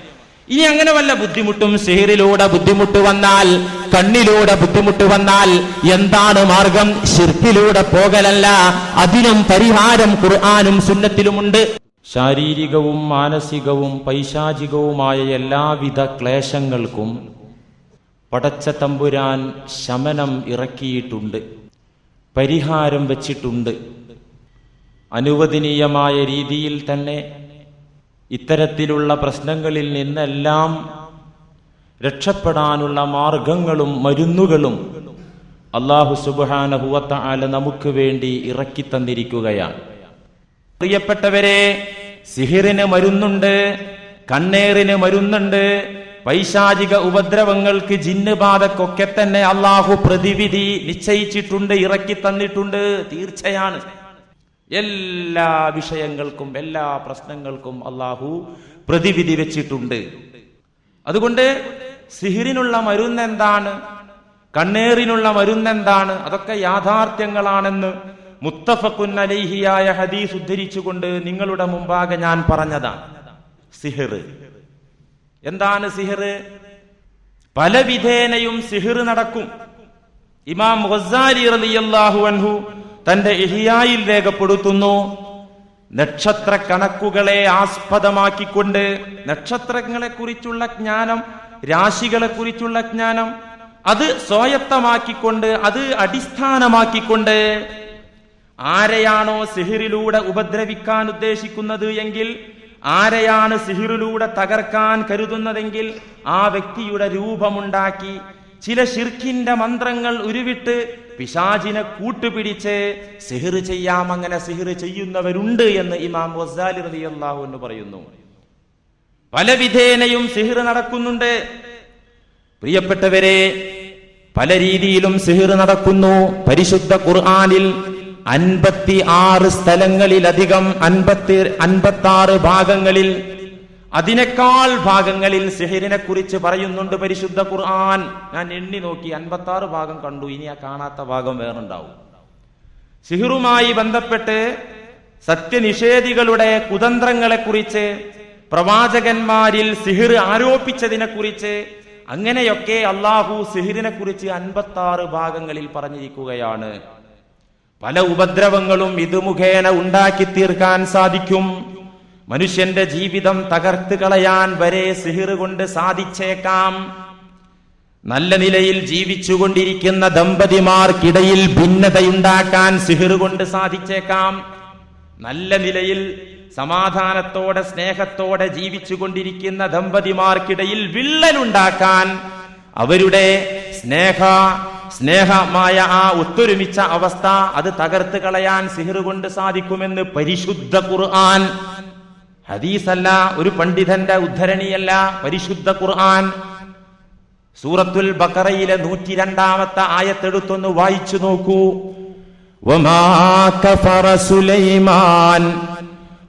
ഇനി അങ്ങനെ വല്ല ബുദ്ധിമുട്ടും, സിഹറിലൂടെ ബുദ്ധിമുട്ട് വന്നാൽ, കണ്ണിലൂടെ ബുദ്ധിമുട്ട് വന്നാൽ എന്താണ് മാർഗം? ശിർക്കിലൂടെ പോകലല്ല, അതിനും പരിഹാരം ഖുർആനും സുന്നത്തിലുമുണ്ട്. ശാരീരികവും മാനസികവും പൈശാചികവുമായ എല്ലാവിധ ക്ലേശങ്ങൾക്കും പടച്ച തമ്പുരാൻ ശമനം ഇറക്കിയിട്ടുണ്ട്, പരിഹാരം വച്ചിട്ടുണ്ട്. അനുവദനീയമായ രീതിയിൽ തന്നെ ഇത്തരത്തിലുള്ള പ്രശ്നങ്ങളിൽ നിന്നെല്ലാം രക്ഷപ്പെടാനുള്ള മാർഗങ്ങളും മരുന്നുകളും അല്ലാഹു സുബ്ഹാനഹു വ തആല നമുക്ക് വേണ്ടി ഇറക്കി തന്നിരിക്കുകയാണ്. പ്രിയപ്പെട്ടവരെ, സിഹിറിന് മരുന്നുണ്ട്, കണ്ണേറിന് മരുന്നുണ്ട്, പൈശാചിക ഉപദ്രവങ്ങൾക്ക്, ജിന്ന് ബാധക്കൊക്കെ തന്നെ അല്ലാഹു പ്രതിവിധി നിശ്ചയിച്ചിട്ടുണ്ട്, ഇറക്കി തന്നിട്ടുണ്ട്. തീർച്ചയാണ്. എല്ലാ വിഷയങ്ങൾക്കും, എല്ലാ പ്രശ്നങ്ങൾക്കും അല്ലാഹു പ്രതിവിധി വെച്ചിട്ടുണ്ട്. അതുകൊണ്ട് സിഹിറിനുള്ള മരുന്നെന്താണ്, കണ്ണേറിനുള്ള മരുന്നെന്താണ്, അതൊക്കെ യാഥാർത്ഥ്യങ്ങളാണെന്ന് മുത്തഫഖുൻ അലൈഹിയായ ഹദീസ് ഉദ്ധരിച്ചുകൊണ്ട് നിങ്ങളുടെ മുമ്പാകെ ഞാൻ പറഞ്ഞതാണ്. സിഹിർ എന്താണ്? സിഹിർ പല വിധേനയും സിഹിർ നടക്കും. ഇമാം ഗസ്സാലി റളിയല്ലാഹു അൻഹു തന്റെ ഇഹ്യായിൽ രേഖപ്പെടുത്തുന്നു, നക്ഷത്ര കണക്കുകളെ ആസ്പദമാക്കിക്കൊണ്ട്, നക്ഷത്രങ്ങളെ കുറിച്ചുള്ള ജ്ഞാനം, രാശികളെ കുറിച്ചുള്ള ജ്ഞാനം, അത് സ്വായത്തമാക്കിക്കൊണ്ട്, അത് അടിസ്ഥാനമാക്കിക്കൊണ്ട് ആരെയാണോ സിഹിറിലൂടെ ഉപദ്രവിക്കാൻ ഉദ്ദേശിക്കുന്നത് എങ്കിൽ, ആരെയാണ് സിഹിറിലൂടെ തകർക്കാൻ കരുതുന്നതെങ്കിൽ ആ വ്യക്തിയുടെ രൂപമുണ്ടാക്കി ചില ശിർക്കിന്റെ മന്ത്രങ്ങൾ ഉരുവിട്ട് പിശാചിനെ കൂട്ടുപിടിച്ച് സിഹിർ ചെയ്യാം. അങ്ങനെ സിഹിർ ചെയ്യുന്നവരുണ്ട് എന്ന് ഇമാം ഗസ്സാലി റളിയല്ലാഹു അൻഹു പറയുന്നു. പല വിധേനയും സിഹിർ നടക്കുന്നുണ്ട്. പ്രിയപ്പെട്ടവരെ, പല രീതിയിലും സിഹിർ നടക്കുന്നു. പരിശുദ്ധ ഖുർആനിൽ 56 സ്ഥലങ്ങളിലധികം, 56 ഭാഗങ്ങളിൽ, അതിനേക്കാൾ ഭാഗങ്ങളിൽ സിഹിറിനെ കുറിച്ച് പറയുന്നുണ്ട് പരിശുദ്ധ ഖുർആൻ. ഞാൻ എണ്ണി നോക്കി, 56 ഭാഗം കണ്ടു. ഇനി ആ കാണാത്ത ഭാഗം വേറുണ്ടാവും. സിഹിറുമായി ബന്ധപ്പെട്ട് സത്യനിഷേധികളുടെ കുതന്ത്രങ്ങളെ കുറിച്ച്, പ്രവാചകന്മാരിൽ സിഹിർ ആരോപിച്ചതിനെ കുറിച്ച്, അങ്ങനെയൊക്കെ അല്ലാഹു സിഹിറിനെ കുറിച്ച് 56 ഭാഗങ്ങളിൽ പറഞ്ഞിരിക്കുകയാണ്. പല ഉപദ്രവങ്ങളും ഇത് മുഖേന ഉണ്ടാക്കി തീർക്കാൻ സാധിക്കും. മനുഷ്യന്റെ ജീവിതം തകർത്ത് കളയാൻ വരെ സിഹിർ കൊണ്ട് സാധിച്ചേക്കാം. നല്ല നിലയിൽ ജീവിച്ചുകൊണ്ടിരിക്കുന്ന ദമ്പതിമാർക്കിടയിൽ ഭിന്നതയുണ്ടാക്കാൻ സിഹിർ കൊണ്ട് സാധിച്ചേക്കാം. നല്ല നിലയിൽ സമാധാനത്തോടെ സ്നേഹത്തോടെ ജീവിച്ചുകൊണ്ടിരിക്കുന്ന ദമ്പതിമാർക്കിടയിൽ വിള്ളലുണ്ടാക്കാൻ, അവരുടെ സ്നേഹമായ ആ ഒത്തൊരുമിച്ച അവസ്ഥ അത് തകർത്ത് കളയാൻ സിഹിർ കൊണ്ട് സാധിക്കുമെന്ന് പരിശുദ്ധ ഖുർആൻ. ഹദീസല്ല, ഒരു പണ്ഡിതന്റെ ഉദ്ധരണിയല്ല, പരിശുദ്ധ ഖുർആൻ. സൂറത്തുൽ ബഖറയിലെ 102-ാമത്തെ ആയത്തെടുത്തൊന്ന് വായിച്ചു നോക്കൂ. വമാ കഫറ സുലൈമാൻ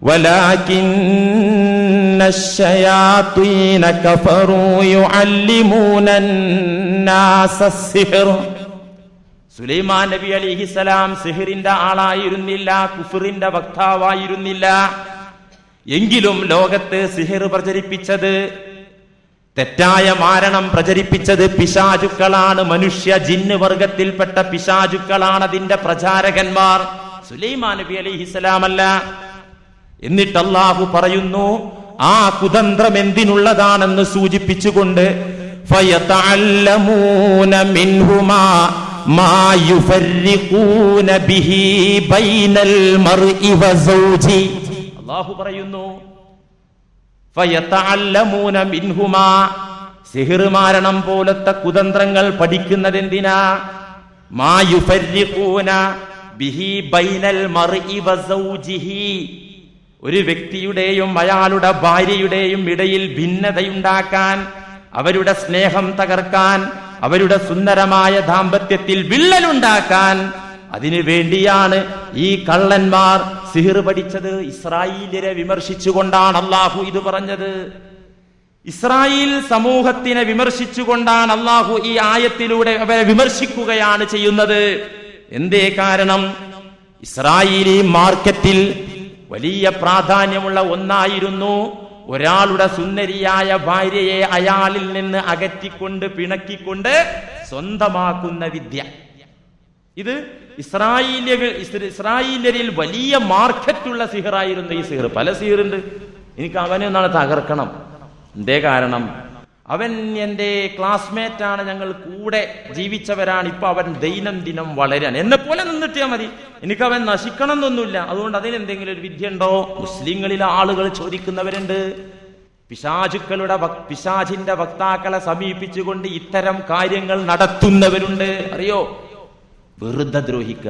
വലാകിന്ന അശ്ശയാതീന കഫറൂ യുഅല്ലിമൂന അന്നാസ അസ്സിഹ്ർ. സുലൈമാൻ നബി അലൈഹിസ്സലാം സിഹ്റിന്റെ ആളായിരുന്നില്ല, കുഫറിന്റെ വക്താവായിരുന്നില്ല. എങ്കിലും ലോകത്ത് സിഹ്ർ പ്രചരിപ്പിച്ചത്, തെറ്റായ മാരണം പ്രചരിപ്പിച്ചത് പിശാചുക്കളാണ്. മനുഷ്യ ജിന്ന് വർഗത്തിൽപ്പെട്ട പിശാചുക്കളാണ് അതിന്റെ പ്രചാരകന്മാർ, സുലൈമാൻ നബി അലൈഹിസ്സലാം അല്ല. എന്നിട്ട് അല്ലാഹു പറയുന്നു ആ കുതന്ത്രം എന്തിനുള്ളതാണെന്ന് സൂചിപ്പിച്ചുകൊണ്ട് ഫയതഅല്ലമൂന മിൻഹുമാ മാ യുഫർരിഖൂന ബിഹി ബൈനൽ മർഇ വസൗജി. അല്ലാഹു പറയുന്നു ഫയതഅല്ലമൂന മിൻഹുമാ, സിഹ്ർ മാരണം പോലത്തെ കുതന്ത്രങ്ങൾ പഠിക്കുന്നതെന്തിനാ? മാ യുഫർരിഖൂന ബിഹി ബൈനൽ മർഇ വസൗജിഹി, ഒരു വ്യക്തിയുടെയും അയാളുടെ ഭാര്യയുടെയും ഇടയിൽ ഭിന്നതയുണ്ടാക്കാൻ, അവരുടെ സ്നേഹം തകർക്കാൻ, അവരുടെ സുന്ദരമായ ദാമ്പത്യത്തിൽ വിള്ളലുണ്ടാക്കാൻ, അതിനു വേണ്ടിയാണ് ഈ കള്ളന്മാർ സിഹ്ർ പഠിച്ചത്. ഇസ്രായേലിനെ വിമർശിച്ചുകൊണ്ടാണ് അല്ലാഹു ഇത് പറഞ്ഞത്. ഇസ്രായേൽ സമൂഹത്തിനെ വിമർശിച്ചുകൊണ്ടാണ് അല്ലാഹു ഈ ആയത്തിലൂടെ അവരെ വിമർശിക്കുകയാണ് ചെയ്യുന്നത്. എന്തേ കാരണം? ഇസ്രായേലി മാർക്കറ്റിൽ വലിയ പ്രാധാന്യമുള്ള ഒന്നായിരുന്നു ഒരാളുടെ സുന്ദരിയായ ഭാര്യയെ അയാളിൽ നിന്ന് അകറ്റിക്കൊണ്ട് പിണക്കിക്കൊണ്ട് സ്വന്തമാക്കുന്ന വിദ്യ. ഇത് ഇസ്രായേലിൽ വലിയ മാർക്കറ്റുള്ള സിഹറായിരുന്നു ഈ സിഹർ. പല സിഹറുണ്ട്. എനിക്ക് അവനെ ഒന്നാണ് തകർക്കണം. എന്തേ കാരണം? അവൻ എൻ്റെ ക്ലാസ്മേറ്റ് ആണ്, ഞങ്ങൾ കൂടെ ജീവിച്ചവരാണ്. ഇപ്പൊ അവൻ ദൈനംദിനം വളരാൻ എന്നെ പോലെ നിന്നിട്ടാ മതി, എനിക്ക് അവൻ നശിക്കണം എന്നൊന്നുമില്ല. അതുകൊണ്ട് അതിനെന്തെങ്കിലും ഒരു വിദ്യ ഉണ്ടോ? മുസ്ലിങ്ങളിലെ ആളുകൾ ചോദിക്കുന്നവരുണ്ട്. പിശാചിന്റെ വക്താക്കളെ സമീപിച്ചുകൊണ്ട് ഇത്തരം കാര്യങ്ങൾ നടത്തുന്നവരുണ്ട്. അറിയോ? വെറുതെ ദ്രോഹിക്ക.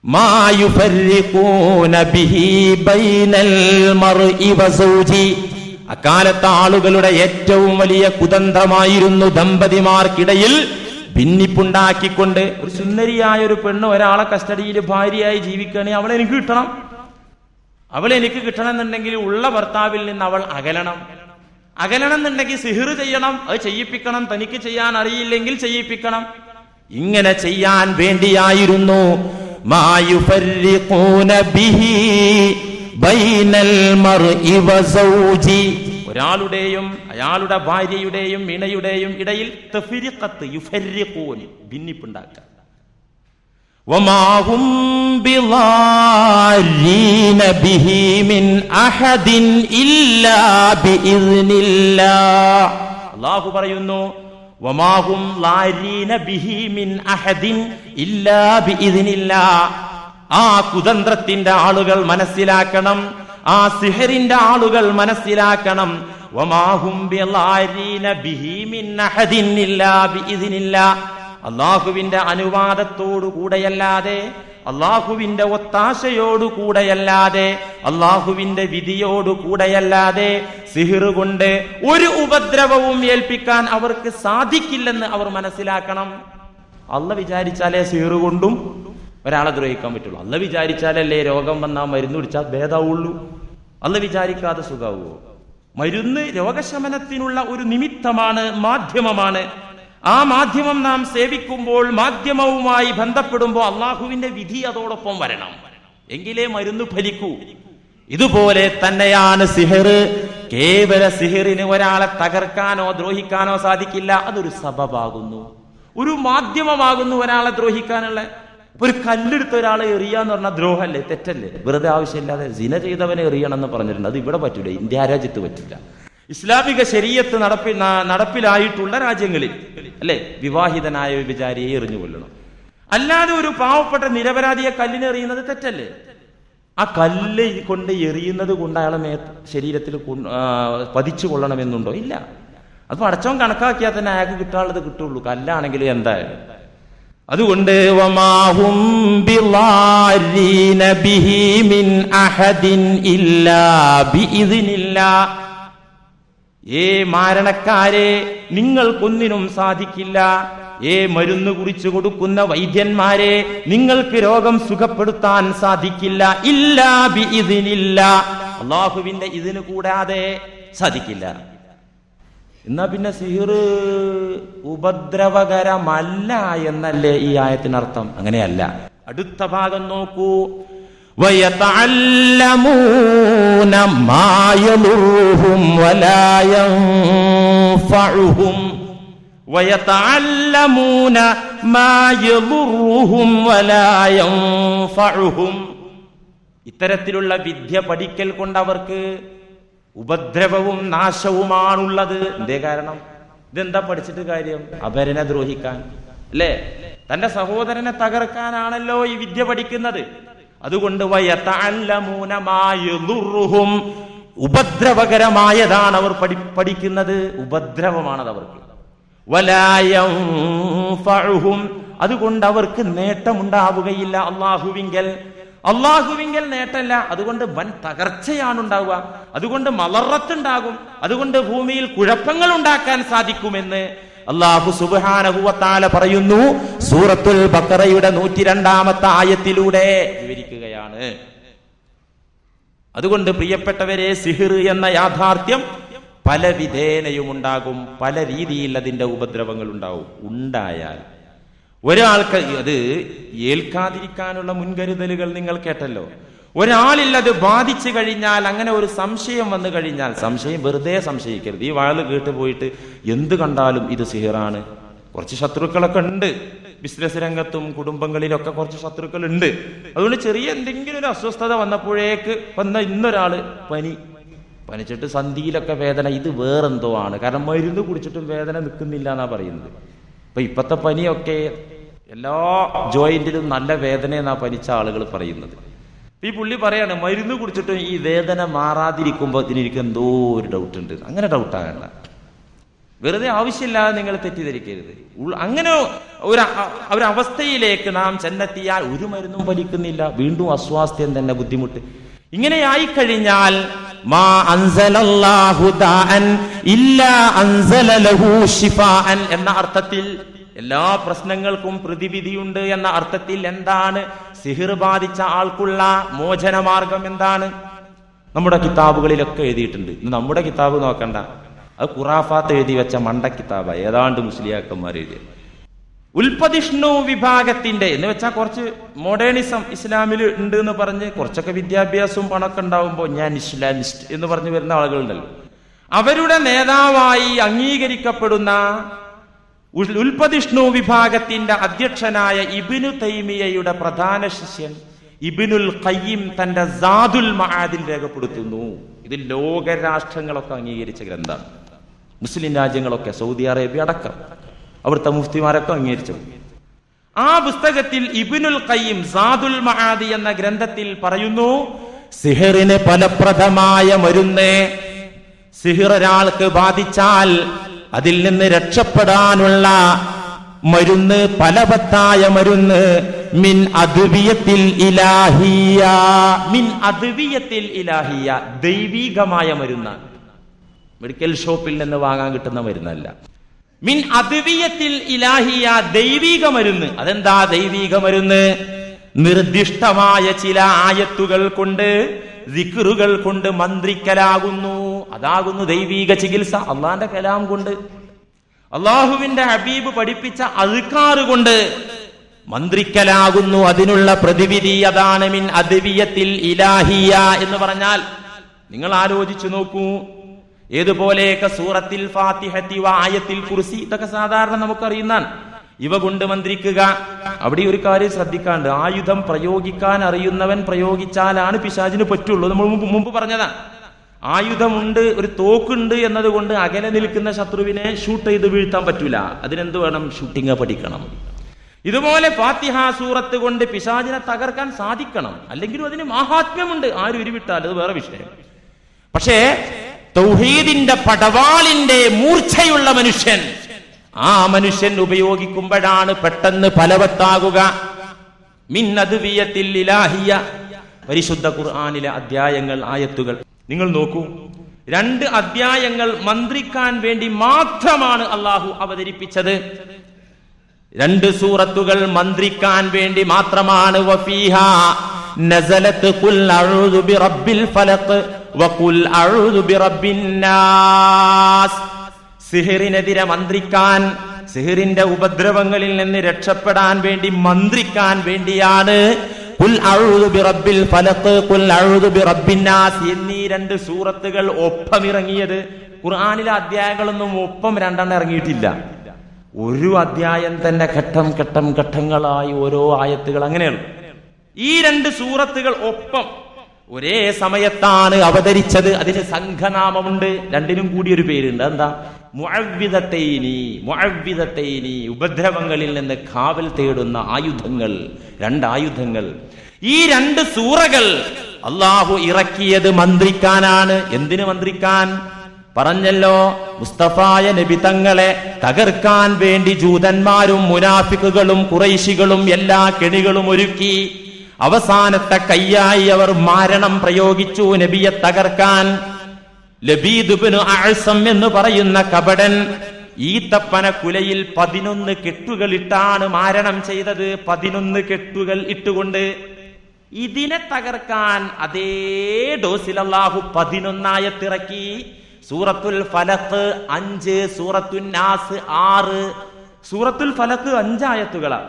മാ യുഫർരിഖൂന ബിഹി ബൈനൽ മർഇ വസൗജി. അക്കാലത്തെ ആളുകളുടെ ഏറ്റവും വലിയ കുതന്ത്രമായിരുന്നു ദമ്പതിമാർക്കിടയിൽ ഭിന്നിപ്പുണ്ടാക്കിക്കൊണ്ട്. ഒരു സുന്ദരിയായ ഒരു പെണ്ണ് ഒരാളെ കസ്റ്റഡിയിൽ ഭാര്യയായി ജീവിക്കുകയാണെങ്കിൽ അവളെ എനിക്ക് കിട്ടണം. അവളെ എനിക്ക് കിട്ടണം എന്നുണ്ടെങ്കിൽ ഉള്ള ഭർത്താവിൽ നിന്ന് അവൾ അകലണം. അകലണം എന്നുണ്ടെങ്കിൽ സിഹ്ർ ചെയ്യണം, അത് ചെയ്യിപ്പിക്കണം. തനിക്ക് ചെയ്യാൻ അറിയില്ലെങ്കിൽ ചെയ്യിപ്പിക്കണം. ഇങ്ങനെ ചെയ്യാൻ വേണ്ടിയായിരുന്നു മാ യുഫർരിഖൂന ബിഹി ബൈനൽ മർഇ വസൗജി, ഒരാളുടെയും അയാളുടെ ഭാര്യയുടെയും ഇണയുടെയും ഇടയിൽ തഫ്രീഖത്ത്, യുഫർരിഖൂൻ, ഭിന്നിപ്പുണ്ടാക്കുക. വമാ ഹും ബിളാരീന ബിഹി മിൻ അഹദിൻ ഇല്ലാ ബിഇദ്നില്ലാഹ്. അല്ലാഹു പറയുന്നു വമാ ഹും ലാരീന ബിഹി മിൻ അഹദിൻ ഇല്ലാ ബിഇദ്നില്ലാഹ്. ആ കുതന്ത്രത്തിന്റെ ആളുകൾ മനസ്സിലാക്കണം, ആ സിഹറിന്റെ ആളുകൾ മനസ്സിലാക്കണം. വമാ ഹും ബിളാരീന ബിഹി മിൻ അഹദിൻ ഇല്ലാ ബിഇദ്നില്ലാഹ്. അല്ലാഹുവിന്റെ അനുവാദത്തോടു കൂടെയല്ലാതെ, അല്ലാഹുവിന്റെ ഒത്താശയോടു കൂടെയല്ലാതെ, അല്ലാഹുവിന്റെ വിധിയോടു കൂടെയല്ലാതെ സിഹ്ർ കൊണ്ട് ഒരു ഉപദ്രവവും ഏൽപ്പിക്കാൻ അവർക്ക് സാധിക്കില്ലെന്ന് അവർ മനസ്സിലാക്കണം. അല്ലാഹു വിചാരിച്ചാലേ സിഹ്ർ കൊണ്ടും ഒരാളെ ദ്രോഹിക്കാൻ പറ്റുള്ളൂ. അല്ലാഹു വിചാരിച്ചാലല്ലേ രോഗം വന്നാൽ മരുന്ന് കുടിച്ചാൽ ഭേദാവുള്ളൂ. അല്ലാഹു വിചാരിക്കാതെ സുഖാവുമോ? മരുന്ന് രോഗശമനത്തിനുള്ള ഒരു നിമിത്തമാണ്, മാധ്യമമാണ്. ആ മാധ്യമം നാം സേവിക്കുമ്പോൾ, മാധ്യമവുമായി ബന്ധപ്പെടുമ്പോൾ അള്ളാഹുവിന്റെ വിധി അതോടൊപ്പം വരണം, എങ്കിലേ മരുന്ന് ഫലിക്കൂ. ഇതുപോലെ തന്നെയാണ് സിഹർ. കേവല സിഹറിന് ഒരാളെ തകർക്കാനോ ദ്രോഹിക്കാനോ സാധിക്കില്ല. അതൊരു സബബാകുന്നു, ഒരു മാധ്യമമാകുന്നു ഒരാളെ ദ്രോഹിക്കാനുള്ള. ഒരു കല്ലെടുത്ത ഒരാളെ എറിയാന്ന് പറഞ്ഞാൽ ദ്രോഹല്ലേ, തെറ്റല്ലേ? വെറുതെ ആവശ്യമില്ലാതെ സിന ചെയ്തവനെ എറിയണം എന്ന് പറഞ്ഞിട്ടുണ്ട്. അത് ഇവിടെ പറ്റൂല, ഇന്ത്യ രാജ്യത്ത് പറ്റില്ല. ഇസ്ലാമിക ശരീഅത്ത് നടപ്പിലായിട്ടുള്ള രാജ്യങ്ങളിൽ അല്ലെ വിവാഹിതനായ വ്യഭിചാരിയെ എറിഞ്ഞു കൊല്ലണം. അല്ലാതെ ഒരു പാവപ്പെട്ട നിരപരാധിയെ കല്ലിനെറിയുന്നത് തെറ്റല്ലേ? ആ കല്ല് കൊണ്ട് എറിയുന്നത് കൊണ്ട് അയാളെ ശരീരത്തിൽ പതിച്ചു കൊള്ളണമെന്നുണ്ടോ? ഇല്ല. അത് പടച്ചവൻ കണക്കാക്കിയാൽ തന്നെ അയാൾക്ക് കിട്ടാനുള്ളത് കിട്ടുള്ളൂ, കല്ലാണെങ്കിലും എന്തായാലും. അതുകൊണ്ട് വമാഹും ബിളാരീന ബിഹി മിൻ അഹദിൻ ഇല്ലാ ബിഇദ്നില്ലാഹ്. മാരണക്കാരെ, നിങ്ങൾക്കൊന്നിനും സാധിക്കില്ല മരുന്ന് കുറിച്ചു കൊടുക്കുന്ന വൈദ്യന്മാരെ, നിങ്ങൾക്ക് രോഗം സുഖപ്പെടുത്താൻ സാധിക്കില്ല. ഇല്ലാ ബിഇദ്നില്ലാ, അല്ലാഹുവിന്റെ ഇതിന് കൂടാതെ സാധിക്കില്ല. എന്നാ പിന്നെ സിഹിർ ഉപദ്രവകരമല്ല എന്നല്ലേ ഈ ആയത്തിനർത്ഥം? അങ്ങനെയല്ല. അടുത്ത ഭാഗം നോക്കൂ. വയതഅല്ലമൂന മാ യദുറുഹും വലാ യൻഫഉഹും വയതഅല്ലമൂന മാ യദുറുഹും വലാ യൻഫഉഹും. ഇത്തരത്തിലുള്ള വിദ്യ പഠിക്കൽ കൊണ്ട് അവർക്ക് ഉപദ്രവവും നാശവുമാണുള്ളത്. എന്തേ കാരണം? ഇതെന്താ പഠിച്ചിട്ട് കാര്യം? അപരനെ ദ്രോഹിക്കാൻ അല്ലേ? തന്റെ സഹോദരനെ തകർക്കാനാണല്ലോ ഈ വിദ്യ പഠിക്കുന്നത്. അതുകൊണ്ട് വയതഅല്ലമൂന മാ യദുറുഹും, ഉപദ്രവകരമായതാണ് അവർ പഠിക്കുന്നത്, ഉപദ്രവമാണത് അവർക്ക്. വലാ യൻഫഉഹും, അതുകൊണ്ട് അവർക്ക് നേട്ടമുണ്ടാവുകയില്ല. അള്ളാഹുവിങ്കൽ നേട്ടമല്ല, അതുകൊണ്ട് വൻ തകർച്ചയാണ് ഉണ്ടാവുക, അതുകൊണ്ട് മലറത്തുണ്ടാകും, അതുകൊണ്ട് ഭൂമിയിൽ കുഴപ്പങ്ങൾ ഉണ്ടാക്കാൻ സാധിക്കുമെന്ന് അല്ലാഹു സുബ്ഹാനഹു വ തആല പറയുന്നു. സൂറത്തുൽ ബഖറയുടെ 102-ാമത്തെ ആയത്തിലൂടെ വിവരിക്കുകയാണ്. അതുകൊണ്ട് പ്രിയപ്പെട്ടവരെ, സിഹിർ എന്ന യാഥാർത്ഥ്യം പല വിധേനയും ഉണ്ടാകും, പല രീതിയിൽ അതിന്റെ ഉപദ്രവങ്ങൾ ഉണ്ടായാൽ ഒരാൾക്ക് അത് ഏൽക്കാതിരിക്കാനുള്ള മുൻകരുതലുകൾ നിങ്ങൾ കേട്ടല്ലോ. ഒരാളിൽ അത് ബാധിച്ചു കഴിഞ്ഞാൽ, അങ്ങനെ ഒരു സംശയം വന്നു കഴിഞ്ഞാൽ, സംശയം വെറുതെ സംശയിക്കരുത്. ഈ വാള് കേട്ട് പോയിട്ട് എന്ത് കണ്ടാലും ഇത് സിഹിറാണ്. കുറച്ച് ശത്രുക്കളൊക്കെ ഉണ്ട്, ബിസിനസ് രംഗത്തും കുടുംബങ്ങളിലൊക്കെ കുറച്ച് ശത്രുക്കൾ ഉണ്ട്. അതുകൊണ്ട് ചെറിയ എന്തെങ്കിലും ഒരു അസ്വസ്ഥത വന്നപ്പോഴേക്ക് ഇന്നൊരാള് പനിച്ചിട്ട് സന്ധിയിലൊക്കെ വേദന, ഇത് വേറെന്തോ ആണ്. കാരണം മരുന്ന് കുടിച്ചിട്ടും വേദന നിൽക്കുന്നില്ല എന്നാ പറയുന്നത്. ഇപ്പത്തെ പനിയൊക്കെ എല്ലാ ജോയിന്റിലും നല്ല വേദന എന്നാ പനിച്ച ആളുകൾ പറയുന്നത്. ഈ പുള്ളി പറയാണ് മരുന്ന് കുടിച്ചിട്ടും ഈ വേദന മാറാതിരിക്കുമ്പോൾ എനിക്ക് എന്തോ ഒരു ഡൗട്ട് ഉണ്ട്. അങ്ങനെ ഡൗട്ടാകണ്ട, വെറുതെ ആവശ്യമില്ലാതെ നിങ്ങൾ തെറ്റിദ്ധരിക്കരുത്. അങ്ങനെ ഒരു അവസ്ഥയിലേക്ക് നാം ചെന്നെത്തിയാൽ ഒരു മരുന്നും ഫലിക്കുന്നില്ല, വീണ്ടും അസ്വാസ്ഥ്യം തന്നെ, ബുദ്ധിമുട്ട്. ഇങ്ങനെ ആയിക്കഴിഞ്ഞാൽ മാ അൻസലല്ലാഹു ദാഅൻ ഇല്ലാ അൻസല ലഹു ശിഫാഅൻ എന്ന അർത്ഥത്തിൽ, എല്ലാ പ്രശ്നങ്ങൾക്കും പ്രതിവിധിയുണ്ട് എന്ന അർത്ഥത്തിൽ എന്താണ് സിഹിർ ബാധിച്ച ആൾക്കുള്ള മോചനമാർഗം? എന്താണ്? നമ്മുടെ കിതാബുകളിലൊക്കെ എഴുതിയിട്ടുണ്ട്. നമ്മുടെ കിതാബ് നോക്കണ്ട, അത് ഖുറാഫാത്ത് എഴുതി വെച്ച മണ്ട കിതാബ, ഏതാണ്ട് മുസ്ലിയാക്കന്മാർ എഴുതിയ. ഉൽപ്പതിഷ്ണു വിഭാഗത്തിന്റെ എന്ന് വെച്ചാൽ കുറച്ച് മോഡേണിസം ഇസ്ലാമിൽ ഉണ്ട് എന്ന് പറഞ്ഞ് കുറച്ചൊക്കെ വിദ്യാഭ്യാസവും പണമൊക്കെ ഉണ്ടാവുമ്പോൾ ഞാൻ ഇസ്ലാമിസ്റ്റ് എന്ന് പറഞ്ഞു വരുന്ന ആളുകളുണ്ടല്ലോ. അവരുടെ നേതാവായി അംഗീകരിക്കപ്പെടുന്ന ഉൽപ്പതിഷ്ണു വിഭാഗത്തിന്റെ അധ്യക്ഷനായ ഇബ്നു തൈമിയയുടെ പ്രധാന ശിഷ്യൻ ഇബ്നുൽ ഖയ്യിം തന്റെ സാദുൽ മആദിൽ രേഖപ്പെടുത്തുന്നു. ഇത് ലോകരാഷ്ട്രങ്ങളൊക്കെ അംഗീകരിച്ച ഗ്രന്ഥമാണ്. മുസ്ലിം രാജ്യങ്ങളൊക്കെ, സൗദി അറേബ്യ അടക്കം അവിടുത്തെ മുഫ്തിമാരൊക്കെ അംഗീകരിച്ചു. ആ പുസ്തകത്തിൽ ഇബ്നുൽ ഖയ്യിം സാദുൽ മആദി എന്ന ഗ്രന്ഥത്തിൽ പറയുന്നു, സിഹിറിന് ഫലപ്രദമായ മരുന്ന്, സിഹിർ ഒരാൾക്ക് ബാധിച്ചാൽ അതിൽ നിന്ന് രക്ഷപ്പെടാനുള്ള മരുന്ന്, ഫലവത്തായ മരുന്ന്, മിൻ അദ്വിയത്തിൽ ഇലാഹിയ, മിൻ അദ്വിയത്തിൽ ഇലാഹിയ, ദൈവികമായ മരുന്നാണ്. മെഡിക്കൽ ഷോപ്പിൽ നിന്ന് വാങ്ങാൻ കിട്ടുന്ന മരുന്നല്ല. മിൻ അദ്വിയത്തിൽ ഇലാഹിയ, ദൈവിക മരുന്ന്. അതെന്താ ദൈവിക മരുന്ന്? നിർദ്ദിഷ്ടമായ ചില ആയത്തുകൾ കൊണ്ട്, ദിക്റുകൾ കൊണ്ട് മന്ത്രിക്കലാകുന്നു. അതാകുന്നു ദൈവിക ചികിത്സ. അള്ളാന്റെ കലാം കൊണ്ട്, അള്ളാഹുവിന്റെ ഹബീബ് പഠിപ്പിച്ച അദ്കാർ കൊണ്ട് മന്ത്രിക്കലാകുന്നു. അതിനുള്ള പ്രതിവിധി അതാണ് മിൻ അദ്വിയത്തിൽ ഇലാഹിയ എന്ന് പറഞ്ഞാൽ. നിങ്ങൾ ആലോചിച്ചു നോക്കൂ, ഏതുപോലെയൊക്കെ സൂറത്തിൽ ഫാത്തിഹത്തി വ ആയത്തിൽ കുർസി, ഇതൊക്കെ സാധാരണ നമുക്കറിയുന്നതാണ്. ഇവ കൊണ്ട് മന്ത്രിക്കുക. അവിടെ ഒരു കാര്യം ശ്രദ്ധിക്കാണ്ട്, ആയുധം പ്രയോഗിക്കാൻ അറിയുന്നവൻ പ്രയോഗിച്ചാലാണ് പിശാചിന് പറ്റുള്ളൂ. നമ്മൾ മുമ്പ് പറഞ്ഞതാണ്. ആയുധമുണ്ട്, ഒരു തോക്കുണ്ട് എന്നതുകൊണ്ട് അകലെ നിൽക്കുന്ന ശത്രുവിനെ ഷൂട്ട് ചെയ്ത് വീഴ്ത്താൻ പറ്റൂല. അതിനെന്ത് വേണം? ഷൂട്ടിങ് പഠിക്കണം. ഇതുപോലെ ഫാത്തിഹ സൂറത്ത് കൊണ്ട് പിശാചിനെ തകർക്കാൻ സാധിക്കണം. അല്ലെങ്കിലും അതിന് മഹാത്മ്യമുണ്ട്. ആരും ഉരുവിട്ടാൽ അത് വേറെ വിഷയം. പക്ഷേ തൗഹീദിന്റെ പടവാളിന്റെ മൂർച്ചയുള്ള മനുഷ്യൻ, ആ മനുഷ്യൻ ഉപയോഗിക്കുമ്പോഴാണ് പെട്ടെന്ന് ഫലവത്താകുക. മിൻ അദ്വിയത്തിൽ ഇലാഹിയ, പരിശുദ്ധ ഖുർആനിലെ അധ്യായങ്ങൾ, ആയത്തുകൾ നിങ്ങൾ നോക്കൂ. 2 അധ്യായങ്ങൾ മന്ത്രിക്കാൻ വേണ്ടി മാത്രമാണ് അള്ളാഹു അവതരിപ്പിച്ചത്. 2 സൂറത്തുകൾ മന്ത്രിക്കാൻ വേണ്ടി മാത്രമാണ്. വഫീഹാ നസലത്ത് ഖുൽ അഊദു ബിറബ്ബിൽ ഫലഖ് വഖുൽ അഊദു ബിറബ്ബിൻ നാസ്. സിഹറിനെതിരെ മന്ത്രിക്കാൻ, സിഹറിന്റെ ഉപദ്രവങ്ങളിൽ നിന്ന് രക്ഷപ്പെടാൻ വേണ്ടി മന്ത്രിക്കാൻ വേണ്ടിയാണ് ഖുൽ അഊദു ബിറബ്ബിൽ ഫലഖ് ഖുൽ അഊദു ബിറബ്ബിൻ നാസ് എന്നീ 2 സൂറത്തുകൾ ഒപ്പമിറങ്ങിയത്. ഖുർആനിലെ അധ്യായങ്ങളൊന്നും ഒപ്പം 2 ഇറങ്ങിയിട്ടില്ല. ഒരു അധ്യായം തന്നെ ഘട്ടങ്ങളായി ഓരോ ആയത്തുകൾ അങ്ങനെയാണ്. ഈ 2 സൂറത്തുകൾ ഒപ്പം ഒരേ സമയത്താണ് അവതരിച്ചത്. അതിന് സംഘനാമമുണ്ട്, 2നും കൂടി ഒരു പേരുണ്ട്. എന്താ? മുഅവ്വിദത്തൈനി, ഉപദ്രവങ്ങളിൽ നിന്ന് കാവൽ തേടുന്ന ആയുധങ്ങൾ, 2 ആയുധങ്ങൾ. ഈ 2 സൂറകൾ അള്ളാഹു ഇറക്കിയത് മന്ത്രിക്കാനാണ്. എന്തിനു മന്ത്രിക്കാൻ? പറഞ്ഞല്ലോ, മുസ്തഫായ നബി തങ്ങളെ തകർക്കാൻ വേണ്ടി ജൂതന്മാരും മുനാഫിക്കുകളും ഖുറൈശികളും എല്ലാ കെണികളും ഒരുക്കി. അവസാനത്തെ കയ്യായി അവർ മാരണം പ്രയോഗിച്ചു നബിയെ തകർക്കാൻ. ലബീദ് ഇബ്നു അഅ്സം എന്ന് പറയുന്ന കപടൻ ഈത്തപ്പന കുലയിൽ 11 കെട്ടുകളിട്ടാണ് മാരണം ചെയ്തത്. 11 കെട്ടുകൾ ഇട്ടുകൊണ്ട് ഇതിനെ തകർക്കാൻ അതേ ഡോസിൽ അല്ലാഹു 11 ആയത്തിറക്കി. സൂറത്തുൽ ഫലഖ് 5, സൂറത്തുൻ നാസ് 6. സൂറത്തുൽ ഫലഖ് 5 ആയത്തുകളാ,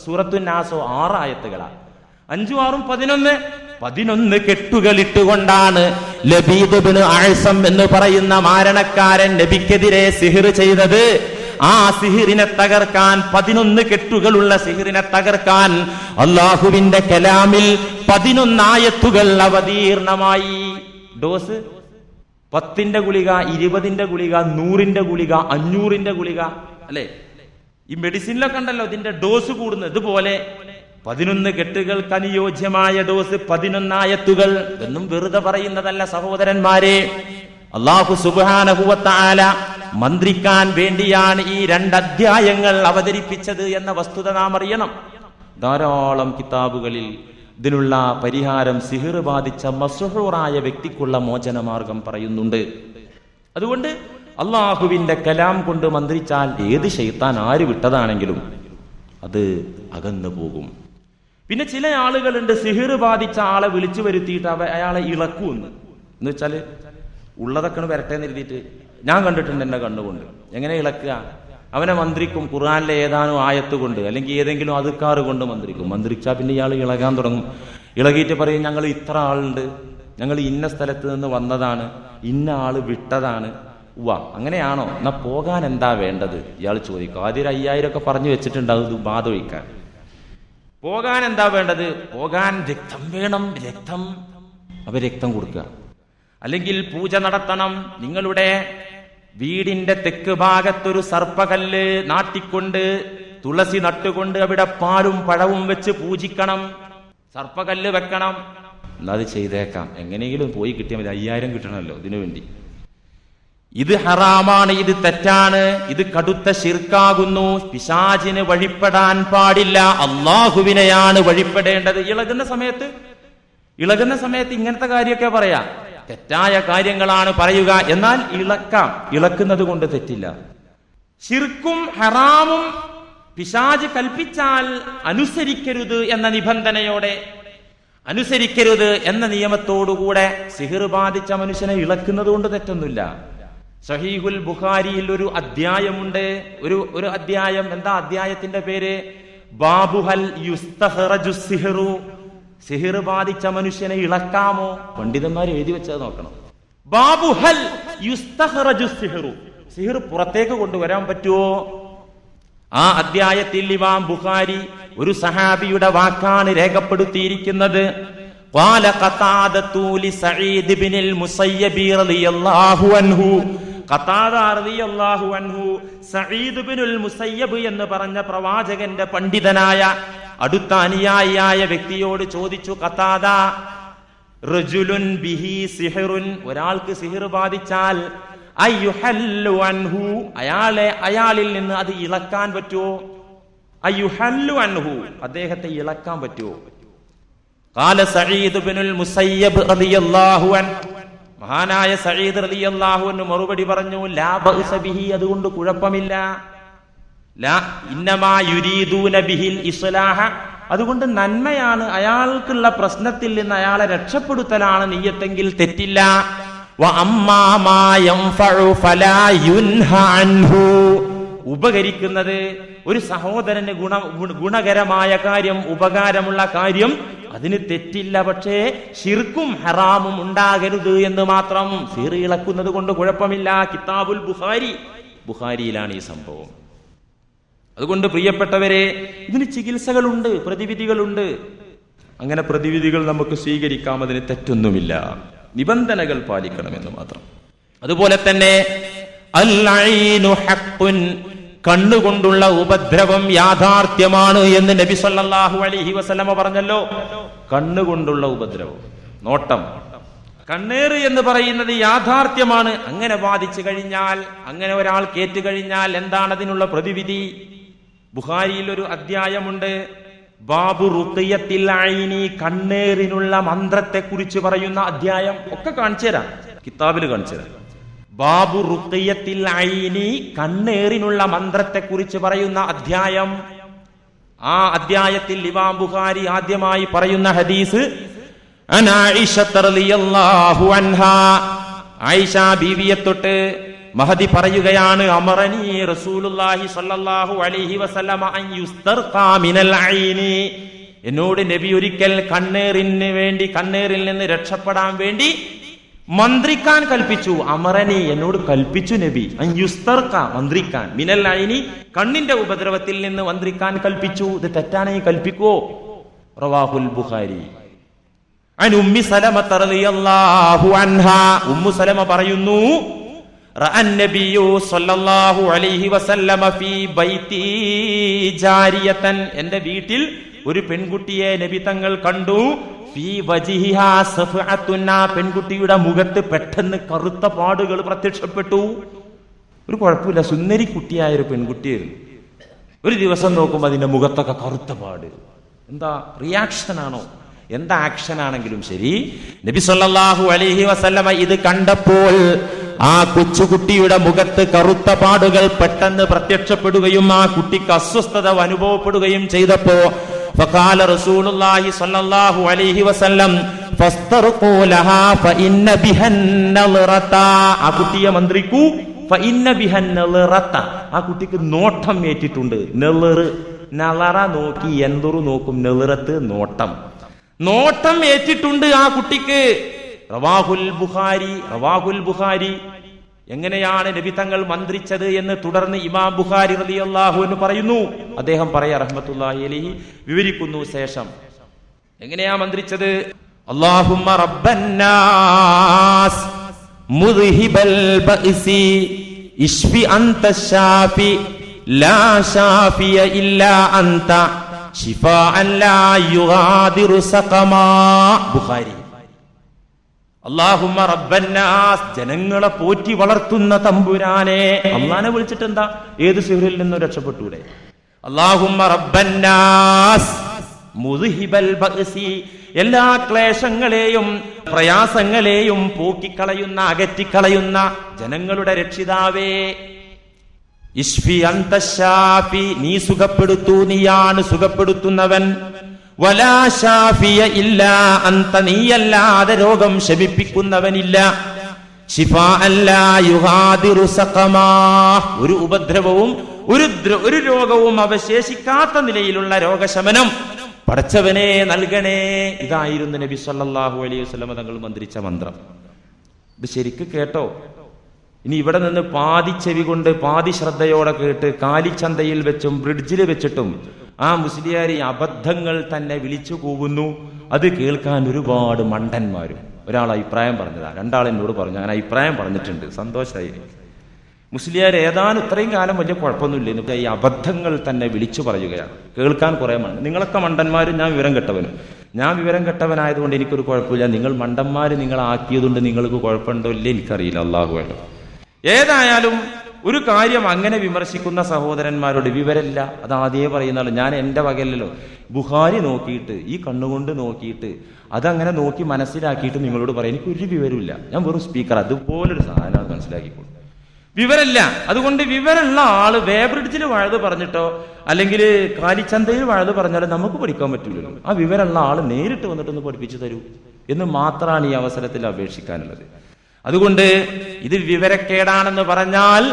സൂറത്തുൻ നാസ് 6 ആയത്തുകളാ. 5ഉം 6ഉം 11 കെട്ടുകൾ ഇട്ടുകൊണ്ടാണ് ലബീദ് ഇബ്നു അഅ്സം എന്ന് പറയുന്ന മാരണക്കാരൻ നബിക്കെതിരെ സിഹിർ ചെയ്തത്. ആ സിഹിറിനെ തകർക്കാൻ, 11 കെട്ടുകളുള്ള സിഹിറിനെ തകർക്കാൻ അള്ളാഹുവിന്റെ കലാമിൽ 11 ആയത്തുകൾ അവതീർണമായി. ഡോസ് 10ന്റെ ഗുളിക, 20ന്റെ ഗുളിക, 100ന്റെ ഗുളിക, 500ന്റെ ഗുളിക, അല്ലെ? ഈ മെഡിസിനിലൊക്കെ ഉണ്ടല്ലോ ഇതിന്റെ ഡോസ് കൂടുന്നത്. ഇതുപോലെ 11 കെട്ടുകൾക്ക് അനുയോജ്യമായ ഡോസ് 11 ആയത്തുകൾ എന്നും വെറുതെ പറയുന്നതല്ല സഹോദരന്മാരെ. അല്ലാഹു സുബ്ഹാനഹു വ തആല മന്ത്രിക്കാൻ വേണ്ടിയാണ് ഈ 2 അധ്യായങ്ങൾ അവതരിപ്പിച്ചത് എന്ന വസ്തുത നാം അറിയണം. ധാരാളം കിതാബുകളിൽ ഇതിനുള്ള പരിഹാരം സിഹിർ ബാധിച്ച മസ്ഹൂറായ വ്യക്തിക്കുള്ള മോചനമാർഗം പറയുന്നുണ്ട്. അതുകൊണ്ട് അള്ളാഹുവിന്റെ കലാം കൊണ്ട് മന്ത്രിച്ചാൽ ഏത് ശൈത്താൻ ആര് വിട്ടതാണെങ്കിലും അത് അകന്നു പോകും. പിന്നെ ചില ആളുകളുണ്ട് സിഹിർ ബാധിച്ച ആളെ വിളിച്ചു വരുത്തിയിട്ട് അയാളെ ഇളക്കുമെന്ന്. എന്ന് വെച്ചാല് ഉള്ളതൊക്കെ വരട്ടെ എന്ന് എഴുതിയിട്ട്, ഞാൻ കണ്ടിട്ടുണ്ട് എന്നെ കണ്ടുകൊണ്ട്. എങ്ങനെ ഇളക്കുക? അവനെ മന്ത്രിക്കും ഖുർആനിലെ ഏതാനും ആയത്ത് കൊണ്ട്, അല്ലെങ്കിൽ ഏതെങ്കിലും അതുക്കാറ് കൊണ്ട് മന്ത്രിക്കും. മന്ത്രിച്ചാൽ പിന്നെ ഇയാൾ ഇളകാൻ തുടങ്ങും. ഇളകിയിട്ട് പറയും, ഞങ്ങൾ ഇത്ര ആളുണ്ട്, ഞങ്ങൾ ഇന്ന സ്ഥലത്ത് നിന്ന് വന്നതാണ്, ഇന്ന ആള് വിട്ടതാണ്. അങ്ങനെയാണോ? എന്നാ പോകാൻ എന്താ വേണ്ടത്? ഇയാൾ ചോദിക്കും. ആദ്യം 5000 ഒക്കെ പറഞ്ഞു വെച്ചിട്ടുണ്ടാവും ഇത് ബാധ ഒഴിക്കാൻ. പോകാൻ എന്താ വേണ്ടത്? പോകാൻ രക്തം വേണം. രക്തം, അപ്പൊ രക്തം കൊടുക്കുക. അല്ലെങ്കിൽ പൂജ നടത്തണം. നിങ്ങളുടെ വീടിന്റെ തെക്ക് ഭാഗത്തൊരു സർപ്പകല്ല് നാട്ടിക്കൊണ്ട്, തുളസി നട്ടുകൊണ്ട് അവിടെ പാലും പഴവും വെച്ച് പൂജിക്കണം. സർപ്പകല്ല് വെക്കണം. അത് ചെയ്തേക്കാം, എങ്ങനെയെങ്കിലും പോയി കിട്ടിയാൽ മതി. 5000 കിട്ടണമല്ലോ ഇതിനു വേണ്ടി. ഇത് ഹറാമാണ്, ഇത് തെറ്റാണ്, ഇത് കടുത്ത ശിർക്കാകുന്നു. പിശാചിന് വഴിപ്പെടാൻ പാടില്ല, അള്ളാഹുവിനെയാണ് വഴിപ്പെടേണ്ടത്. ഇളകുന്ന സമയത്ത് ഇങ്ങനത്തെ കാര്യമൊക്കെ പറയാം. തെറ്റായ കാര്യങ്ങളാണ് പറയുക. എന്നാൽ ഇളക്കാം, ഇളക്കുന്നത് കൊണ്ട് തെറ്റില്ല. ശിർക്കും ഹറാമും പിശാച് കൽപ്പിച്ചാൽ അനുസരിക്കരുത് എന്ന നിബന്ധനയോടെ, അനുസരിക്കരുത് എന്ന നിയമത്തോടുകൂടെ സിഹിർ ബാധിച്ച മനുഷ്യനെ ഇളക്കുന്നത് കൊണ്ട് തെറ്റൊന്നുമില്ല. സഹീഹുൽ ബുഖാരിയിൽ ഒരു അധ്യായമുണ്ട്. ഒരു അധ്യായം. എന്താ അധ്യായത്തിന്റെ പേര്? ബാബുഹൽ യുസ്തഖറജു സിഹ്റു. സിഹിർ ബാധിച്ച മനുഷ്യനെ ഇളക്കാമോ? പണ്ഡിതന്മാർ എഴുതി വെച്ചത് നോക്കണം. ബാബുഹൽ യുസ്തഖറജു സിഹ്റു. സിഹിർ പുറത്തേക്ക് കൊണ്ടുവരാൻ പറ്റുമോ? ആ അധ്യായത്തിൽ ഇമാം ബുഖാരി ഒരു സഹാബിയുടെ വാക്കാണ് രേഖപ്പെടുത്തിയിരിക്കുന്നത്. ഖാല ഖതാദതു ലിസഈദ് ഇബ്നുൽ മുസയ്യിബ് റളിയല്ലാഹു അൻഹു. ഖതാദ റളിയല്ലാഹു അൻഹു സഈദ് ഇബ്നുൽ മുസയ്യിബ് എന്ന് പറഞ്ഞ പ്രവാചകന്റെ പണ്ഡിതനായ അടുത്ത അനുയായിയായ വ്യക്തിയോട് ചോദിച്ചു. ഖതാദ, റജുലുൻ ബിഹി സിഹ്റുൻ, ഒരാൾക്ക് സിഹിർ ബാധിച്ചാൽ അയ്യുഹല്ലു അൻഹു, അയാളിൽ നിന്ന് അത് ഇളക്കാൻ പറ്റുമോ? അയ്യുഹല്ലു അൻഹു, അദ്ദേഹത്തെ ഇളക്കാൻ പറ്റുമോ? ഖാല സഈദ് ഇബ്നുൽ മുസയ്യിബ് റളിയല്ലാഹു അൻഹു, മഹാനായ സഈദ് റളിയല്ലാഹു അൻഹു മറുപടി പറഞ്ഞു, ലാ ബഅസ ബിഹി, അതുകൊണ്ട് കുഴപ്പമില്ല. ലാ ഇന്നമാ യുരീദൂന ബിഹിൽ ഇസ്ലാഹ, അതുകൊണ്ട് നന്മയാണ്, അയാൾക്കുള്ള പ്രശ്നത്തിൽ നിന്ന് അയാളെ രക്ഷപ്പെടുത്തലാണ് നിയ്യത്തെങ്കിൽ തെറ്റില്ല. വഅമ്മാ മാ യൻഫഉ ഫലാ യുൻഹ അൻഹു, ഉപകരിക്കുന്നത് ഒരു സഹോദരന് ഗുണകരമായ കാര്യം, ഉപകാരമുള്ള കാര്യം, അതിന് തെറ്റില്ല. പക്ഷേ ശിർക്കും ഹറാമും ഉണ്ടാകരുത് എന്ന് മാത്രം. സീറി ഇളക്കുന്നത് കൊണ്ട് കുഴപ്പമില്ല. കിതാബുൽ ബുഖാരിയിലാണ് ഈ സംഭവം. അതുകൊണ്ട് പ്രിയപ്പെട്ടവരെ, ഇതിന് ചികിത്സകളുണ്ട്, പ്രതിവിധികളുണ്ട്. അങ്ങനെ പ്രതിവിധികൾ നമുക്ക് സ്വീകരിക്കാം, അതിന് തെറ്റൊന്നുമില്ല. നിബന്ധനകൾ പാലിക്കണമെന്ന് മാത്രം. അതുപോലെ തന്നെ അൽ-ഐനു ഹഖ്ഖുൻ, കണ്ണുകൊണ്ടുള്ള ഉപദ്രവം യാഥാർത്ഥ്യമാണ് എന്ന് നബി സല്ലല്ലാഹു അലൈഹി വസല്ലമ പറഞ്ഞല്ലോ. കണ്ണുകൊണ്ടുള്ള ഉപദ്രവം, നോട്ടം, കണ്ണേറ് എന്ന് പറയുന്നത് യാഥാർത്ഥ്യമാണ്. അങ്ങനെ ബാധിച്ചു കഴിഞ്ഞാൽ, അങ്ങനെ ഒരാൾ കേറ്റുകഴിഞ്ഞാൽ എന്താണ് അതിനുള്ള പ്രതിവിധി? ബുഖാരിയിൽ ഒരു അധ്യായമുണ്ട്, ബാബു റുഖിയത്തിൽ ഐനി, കണ്ണേറിനുള്ള മന്ത്രത്തെ കുറിച്ച് പറയുന്ന അധ്യായം. ഒക്കെ കാണിച്ചു തരാം, കിതാബിൽ കാണിച്ചു തരാം. ബാബു റുഖിയത്തിൽ ഐനി, കണ്ണേറിനുള്ള മന്ത്രത്തെ കുറിച്ച് പറയുന്ന അധ്യായം. ആ അധ്യായത്തിൽ ഇമാം ബുഖാരി ആദ്യമായി പറയുന്ന ഹദീസ് ആയിഷ റളിയല്ലാഹു അൻഹാ, ആയിഷ ബീവിയെ തൊട്ട് മഹദി പറയുകയാണ്, അമറനി റസൂലുള്ളാഹി സ്വല്ലല്ലാഹു അലൈഹി വസല്ലമ അൻ യുസ്തർഖാ മിനൽ ഐനി, എന്നോട് നബി ഒരിക്കൽ കണ്ണേറിന് വേണ്ടി, കണ്ണേറിൽ നിന്ന് രക്ഷപ്പെടാൻ വേണ്ടി മന്ത്രിക്കാൻ കൽപ്പിച്ചു. അമറനി, എന്നോട് കൽപ്പിച്ചു നബി, അൻ യുസ്തർഖ, മന്ത്രിക്കാൻ, മിനൽ ഐനി, കണ്ണിന്റെ ഉപദ്രവത്തിൽ നിന്ന് മന്ത്രിക്കാൻ കൽപ്പിച്ചു. ഇത് തെറ്റാണെങ്കിൽ കൽപ്പിക്കുവോ? റവാഹുൽ ബുഖാരി. അൻ ഉമ്മി സലമ റളിയല്ലാഹു അൻഹാ, ഉമ്മു സലമ പറയുന്നു, റഅൻ നബിയു സ്വല്ലല്ലാഹു അലൈഹി വസല്ലമ ഫീ ബൈതി ജാരിയതൻ, എന്റെ വീട്ടിൽ ഒരു പെൺകുട്ടിയെ നബി തങ്ങൾ കണ്ടു. ഫീ വജിഹിഹാ സഫഅത്തുൻ, പെൺകുട്ടിയുടെ മുഖത്ത് പെട്ടെന്ന് കറുത്ത പാടുകൾ പ്രത്യക്ഷപ്പെട്ടു. ഒരു കുഴപ്പമില്ല, സുന്ദരി കുട്ടിയായ ഒരു പെൺകുട്ടിയായിരുന്നു. ഒരു ദിവസം നോക്കുമ്പോൾ അതിന്റെ മുഖത്തൊക്കെ കറുത്ത പാട്. എന്താ റിയാക്ഷനാണോ, എന്താ ആക്ഷൻ ആണെങ്കിലും ശരി, നബി സല്ലല്ലാഹു അലൈഹി വസല്ലമ ഇത് കണ്ടപ്പോൾ ആ കൊച്ചുകുട്ടിയുടെ മുഖത്ത് കറുത്ത പാടുകൾ പെട്ടെന്ന് പ്രത്യക്ഷപ്പെടുകയും ആ കുട്ടിക്ക് അസ്വസ്ഥത അനുഭവപ്പെടുകയും ചെയ്തപ്പോ ഫഖാല റസൂലുള്ളാഹി സ്വല്ലല്ലാഹു അലൈഹി വസല്ലം ഫസ്തർഖൂ ലഹാ ഫഇന്ന ബിഹൻ നളറത, ആ കുട്ടിയെ മന്ത്രിക്കൂ. ഫഇന്ന ബിഹൻ നളറത, ആ കുട്ടിക്ക് നോട്ടം ഏറ്റിട്ടുണ്ട്. നളറ നോക്കി, എന്തൊരു നോക്കും, നെളിറത്ത് നോട്ടം, നോട്ടം ഏറ്റിട്ടുണ്ട് ആ കുട്ടിക്ക്. റവാഹുൽ ബുഖാരി. എങ്ങനെയാണ് നബി തങ്ങൾ മന്ത്രിച്ചത് എന്ന് തുടർന്ന് ഇമാം ബുഖാരി റളിയല്ലാഹു അൻഹു പറയുന്നു. അദ്ദേഹം പറയാ റഹ്മത്തുള്ളാഹി അലൈഹി വിവരിക്കുന്നു ശേഷം എങ്ങനെയാ മന്ത്രിച്ചത്. അല്ലാഹുമ്മ റബ്ബന്നാസ് മുദ്ഹിബൽ ബഅസി ഇശ്ഫി അൻത ശാഫി ലാ ശാഫിയ ഇല്ലാ അൻത ശിഫാഅൻ ലാ യുഗാദിറു സഖമാ. ബുഖാരി. അല്ലാഹുമ്മ റബ്ബന്നാസ്, ജനങ്ങളെ പോറ്റി വളർത്തുന്ന തമ്പുരാനെ. അള്ളാനെ വിളിച്ചിട്ട് എന്താ, ഏത് സിഹ്റിൽ നിന്നും രക്ഷപ്പെട്ടൂടെ. അല്ലാഹുമ്മ റബ്ബന്നാസ് മുദ്ഹിബൽ ബഅസി, എല്ലാ ക്ലേശങ്ങളെയും പ്രയാസങ്ങളെയും പോക്കിക്കളയുന്ന, അകറ്റിക്കളയുന്ന ജനങ്ങളുടെ രക്ഷിതാവേ. ഇശ്ഫി അൻത ശാഫി, നീ സുഖപ്പെടുത്തൂ, നീയാണ് സുഖപ്പെടുത്തുന്നവൻ. വലാ ശാഫിയ ഇല്ലാ അൻത, നീയല്ലാതെ രോഗം ശമിപ്പിക്കുന്നവനില്ല. ശിഫാഅൻ ലാ യുഗാദിറു സഖമാ, ഒരു ഉപദ്രവവും ഒരു രോഗവും അവശേഷിക്കാത്ത നിലയിലുള്ള രോഗശമനം പടച്ചവനെ നൽകണേ. ഇതായിരുന്നു നബി സല്ലല്ലാഹു അലൈഹി വസല്ലം തങ്ങൾ മന്ത്രിച്ച മന്ത്രം. ഇത് ശരിക്ക് കേട്ടോ. ഇനി ഇവിടെ നിന്ന് പാതി ചെവി കൊണ്ട് പാതി ശ്രദ്ധയോടെ കേട്ട് കാലിച്ചന്തയിൽ വെച്ചും ബ്രിഡ്ജിൽ വെച്ചിട്ടും ആ മുസ്ലിയാർ ഈ അബദ്ധങ്ങൾ തന്നെ വിളിച്ചു കൂവുന്നു. അത് കേൾക്കാൻ ഒരുപാട് മണ്ടന്മാരും. ഒരാൾ അഭിപ്രായം പറഞ്ഞതാ, രണ്ടാളെന്നോട് പറഞ്ഞു, അങ്ങനെ അഭിപ്രായം പറഞ്ഞിട്ടുണ്ട്, സന്തോഷമായി. മുസ്ലിയാർ ഏതാനും ഇത്രയും കാലം വലിയ കുഴപ്പമൊന്നുമില്ല, ഈ അബദ്ധങ്ങൾ തന്നെ വിളിച്ചു പറയുകയാണ്. കേൾക്കാൻ കുറെ നിങ്ങളൊക്കെ മണ്ടന്മാരും ഞാൻ വിവരം കെട്ടവനും. ഞാൻ വിവരം കെട്ടവനായതുകൊണ്ട് എനിക്കൊരു കുഴപ്പമില്ല, നിങ്ങൾ മണ്ടന്മാര് നിങ്ങളാക്കിയതുകൊണ്ട് നിങ്ങൾക്ക് കുഴപ്പമുണ്ടോ ഇല്ലേ എനിക്കറിയില്ല, അള്ളാഹു വേണം. ഏതായാലും ഒരു കാര്യം അങ്ങനെ വിമർശിക്കുന്ന സഹോദരന്മാരോട് വിവരമില്ല, അത് ആദ്യമേ പറയുന്നതാണ്. ഞാൻ എന്റെ വകയല്ലല്ലോ, ബുഖാരി നോക്കിയിട്ട്, ഈ കണ്ണുകൊണ്ട് നോക്കിയിട്ട്, അതങ്ങനെ നോക്കി മനസ്സിലാക്കിയിട്ട് നിങ്ങളോട് പറയാം എനിക്കൊരു വിവരമില്ല, ഞാൻ വെറും സ്പീക്കർ. അതുപോലൊരു സാധനം മനസ്സിലാക്കിക്കോളൂ. വിവരമില്ല. അതുകൊണ്ട് വിവരമുള്ള ആള് വേബ്രിഡ്ജിൽ വഴുത് പറഞ്ഞിട്ടോ അല്ലെങ്കിൽ കാലിച്ചന്തയിൽ വഴുത് പറഞ്ഞാലോ നമുക്ക് പഠിക്കാൻ പറ്റൂലല്ലോ. ആ വിവരമുള്ള ആള് നേരിട്ട് വന്നിട്ടൊന്ന് പഠിപ്പിച്ചു തരൂ എന്ന് മാത്രമാണ് ഈ അവസരത്തിൽ അപേക്ഷിക്കാനുള്ളത്. അതുകൊണ്ട് ഇത് വിവരക്കേടാണെന്ന് പറഞ്ഞാൽ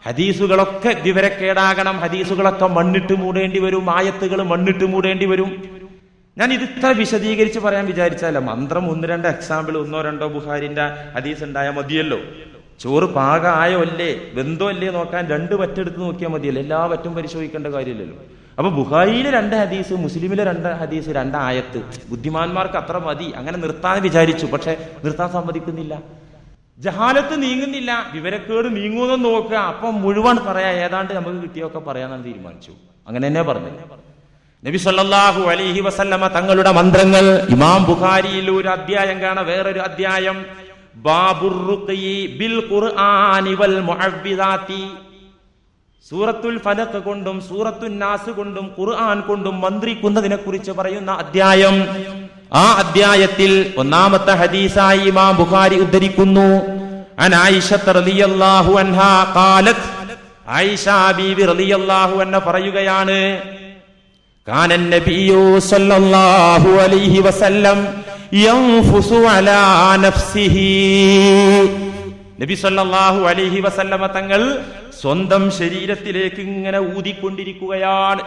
ഹദീസുകളൊക്കെ വിവരക്കേടാകണം. ഹദീസുകളൊക്കെ മണ്ണിട്ട് മൂടേണ്ടി വരും, ആയത്തുകൾ മണ്ണിട്ട് മൂടേണ്ടി വരും. ഞാൻ ഇത് ഇത്ര വിശദീകരിച്ച് പറയാൻ വിചാരിച്ചാലോ, മന്ത്രം 1-2 എക്സാമ്പിൾ 1-2 ബുഖാരിന്റെ ഹദീസ് ഉണ്ടായാൽ മതിയല്ലോ. ചോറ് പാകമായോ അല്ലേ വെന്തോ അല്ലേ നോക്കാൻ 2 വറ്റെടുത്ത് നോക്കിയാൽ മതിയല്ലോ, എല്ലാ വറ്റും പരിശോധിക്കേണ്ട കാര്യമില്ലല്ലോ. അപ്പൊ ബുഖാരിയിലെ 2 ഹദീസ്, മുസ്ലിമിലെ 2 ഹദീസ്, 2 ആയത്ത്, ബുദ്ധിമാന്മാർക്ക് അത്ര മതി. അങ്ങനെ നിർത്താൻ വിചാരിച്ചു, പക്ഷെ നിർത്താൻ സമ്മതിക്കുന്നില്ല. ജഹാലത്ത് നീങ്ങുന്നില്ല, വിവരക്കേട് നീങ്ങുമെന്ന് നോക്കുക. അപ്പം മുഴുവൻ പറയാ, ഏതാണ്ട് നമുക്ക് കിട്ടിയൊക്കെ പറയാനാണ് തീരുമാനിച്ചു. അങ്ങനെ തന്നെ പറഞ്ഞു. നബി സല്ലല്ലാഹു അലൈഹി വസല്ലമ തങ്ങളുടെ മന്ത്രങ്ങൾ ഇമാം ബുഖാരിയിൽ ഒരു അധ്യായം കാണാം, വേറൊരു അധ്യായം ബാബുർ റുഖ്യി ബിൽ ഖുർആനി വൽ മുഅവ്വിദാതി. സൂറത്തുൽ ഫലഖ് കൊണ്ടും സൂറത്തുൻ നാസ് കൊണ്ടും ഖുർആൻ കൊണ്ടും മന്ത്രിക്കുന്നതിനെ കുറിച്ച് പറയുന്ന അധ്യായം. ആ അധ്യായത്തിൽ 1-ാമത്തെ ഹദീസായി ഇമാം ബുഖാരി ഉദ്ധരിക്കുന്നു. അൻ ആയിഷ റളിയല്ലാഹു അൻഹാ ഖാലത്, ആയിഷ ബീവി റളിയല്ലാഹു അൻഹ പറയുകയാണ്, കാന നബിയു സല്ലല്ലാഹു അലൈഹി വസല്ലം യൻഫുസു അലാ നഫ്സിഹി. നബി സല്ലല്ലാഹു അലൈഹി വസല്ലമ തങ്ങൾ സ്വന്തം ശരീരത്തിലേക്ക് ഇങ്ങനെ ഊതിക്കൊണ്ടിരിക്കുകയാണ്.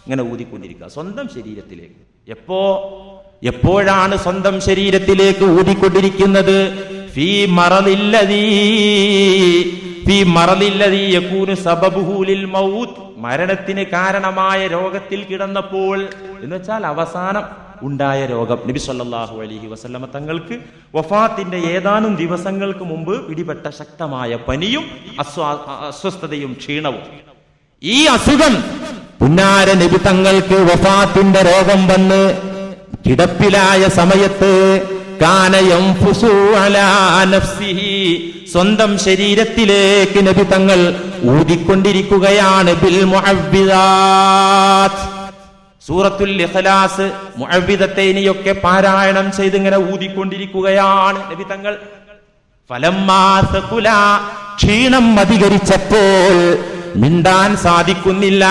ഇങ്ങനെ ഊതിക്കൊണ്ടിരിക്കുക സ്വന്തം ശരീരത്തിലേക്ക്. എപ്പോഴാണ് സ്വന്തം ശരീരത്തിലേക്ക് ഊതിക്കൊണ്ടിരിക്കുന്നത്? ഫീ മറദില്ലദീ യകൂനു സബബുഹു ലിൽ മൗത്ത്, മരണത്തിന് കാരണമായ രോഗത്തിൽ കിടന്നപ്പോൾ, എന്ന് വെച്ചാൽ അവസാനം ഉണ്ടായ രോഗം. നബി സല്ലല്ലാഹു അലൈഹി വസല്ലമ തങ്ങൾക്ക് വഫാത്തിന്റെ ഏതാനും ദിവസങ്ങൾക്ക് മുമ്പ് പിടിപെട്ട ശക്തമായ പനിയും അസ്വസ്ഥതയും ക്ഷീണവും. ഈ അസുഖം പുന്നാര നബി തങ്ങൾക്ക് വഫാത്തിന്റെ രോഗം വന്ന് കിടപ്പിലായ സമയത്ത് കാന യൻഫുസു അലാ നഫ്സിഹി, സ്വന്തം ശരീരത്തിലേക്ക് നബി തങ്ങൾ ഊതിക്കൊണ്ടിരിക്കുകയാണ്. ബിൽ മുഅവ്വിദാത്ത്, സൂറത്തുൽ ഇഖ്ലാസ് മുഅവ്വിദത്തൈനിയൊക്കെ പാരായണം ചെയ്ത് ഇങ്ങനെ ഊതിക്കൊണ്ടിരിക്കുകയാണ് നബി തങ്ങൾ. ഫലമ്മാ സഖുല, ക്ഷീണം അധികരിച്ചപ്പോൾ മിണ്ടാൻ സാധിക്കുന്നില്ല,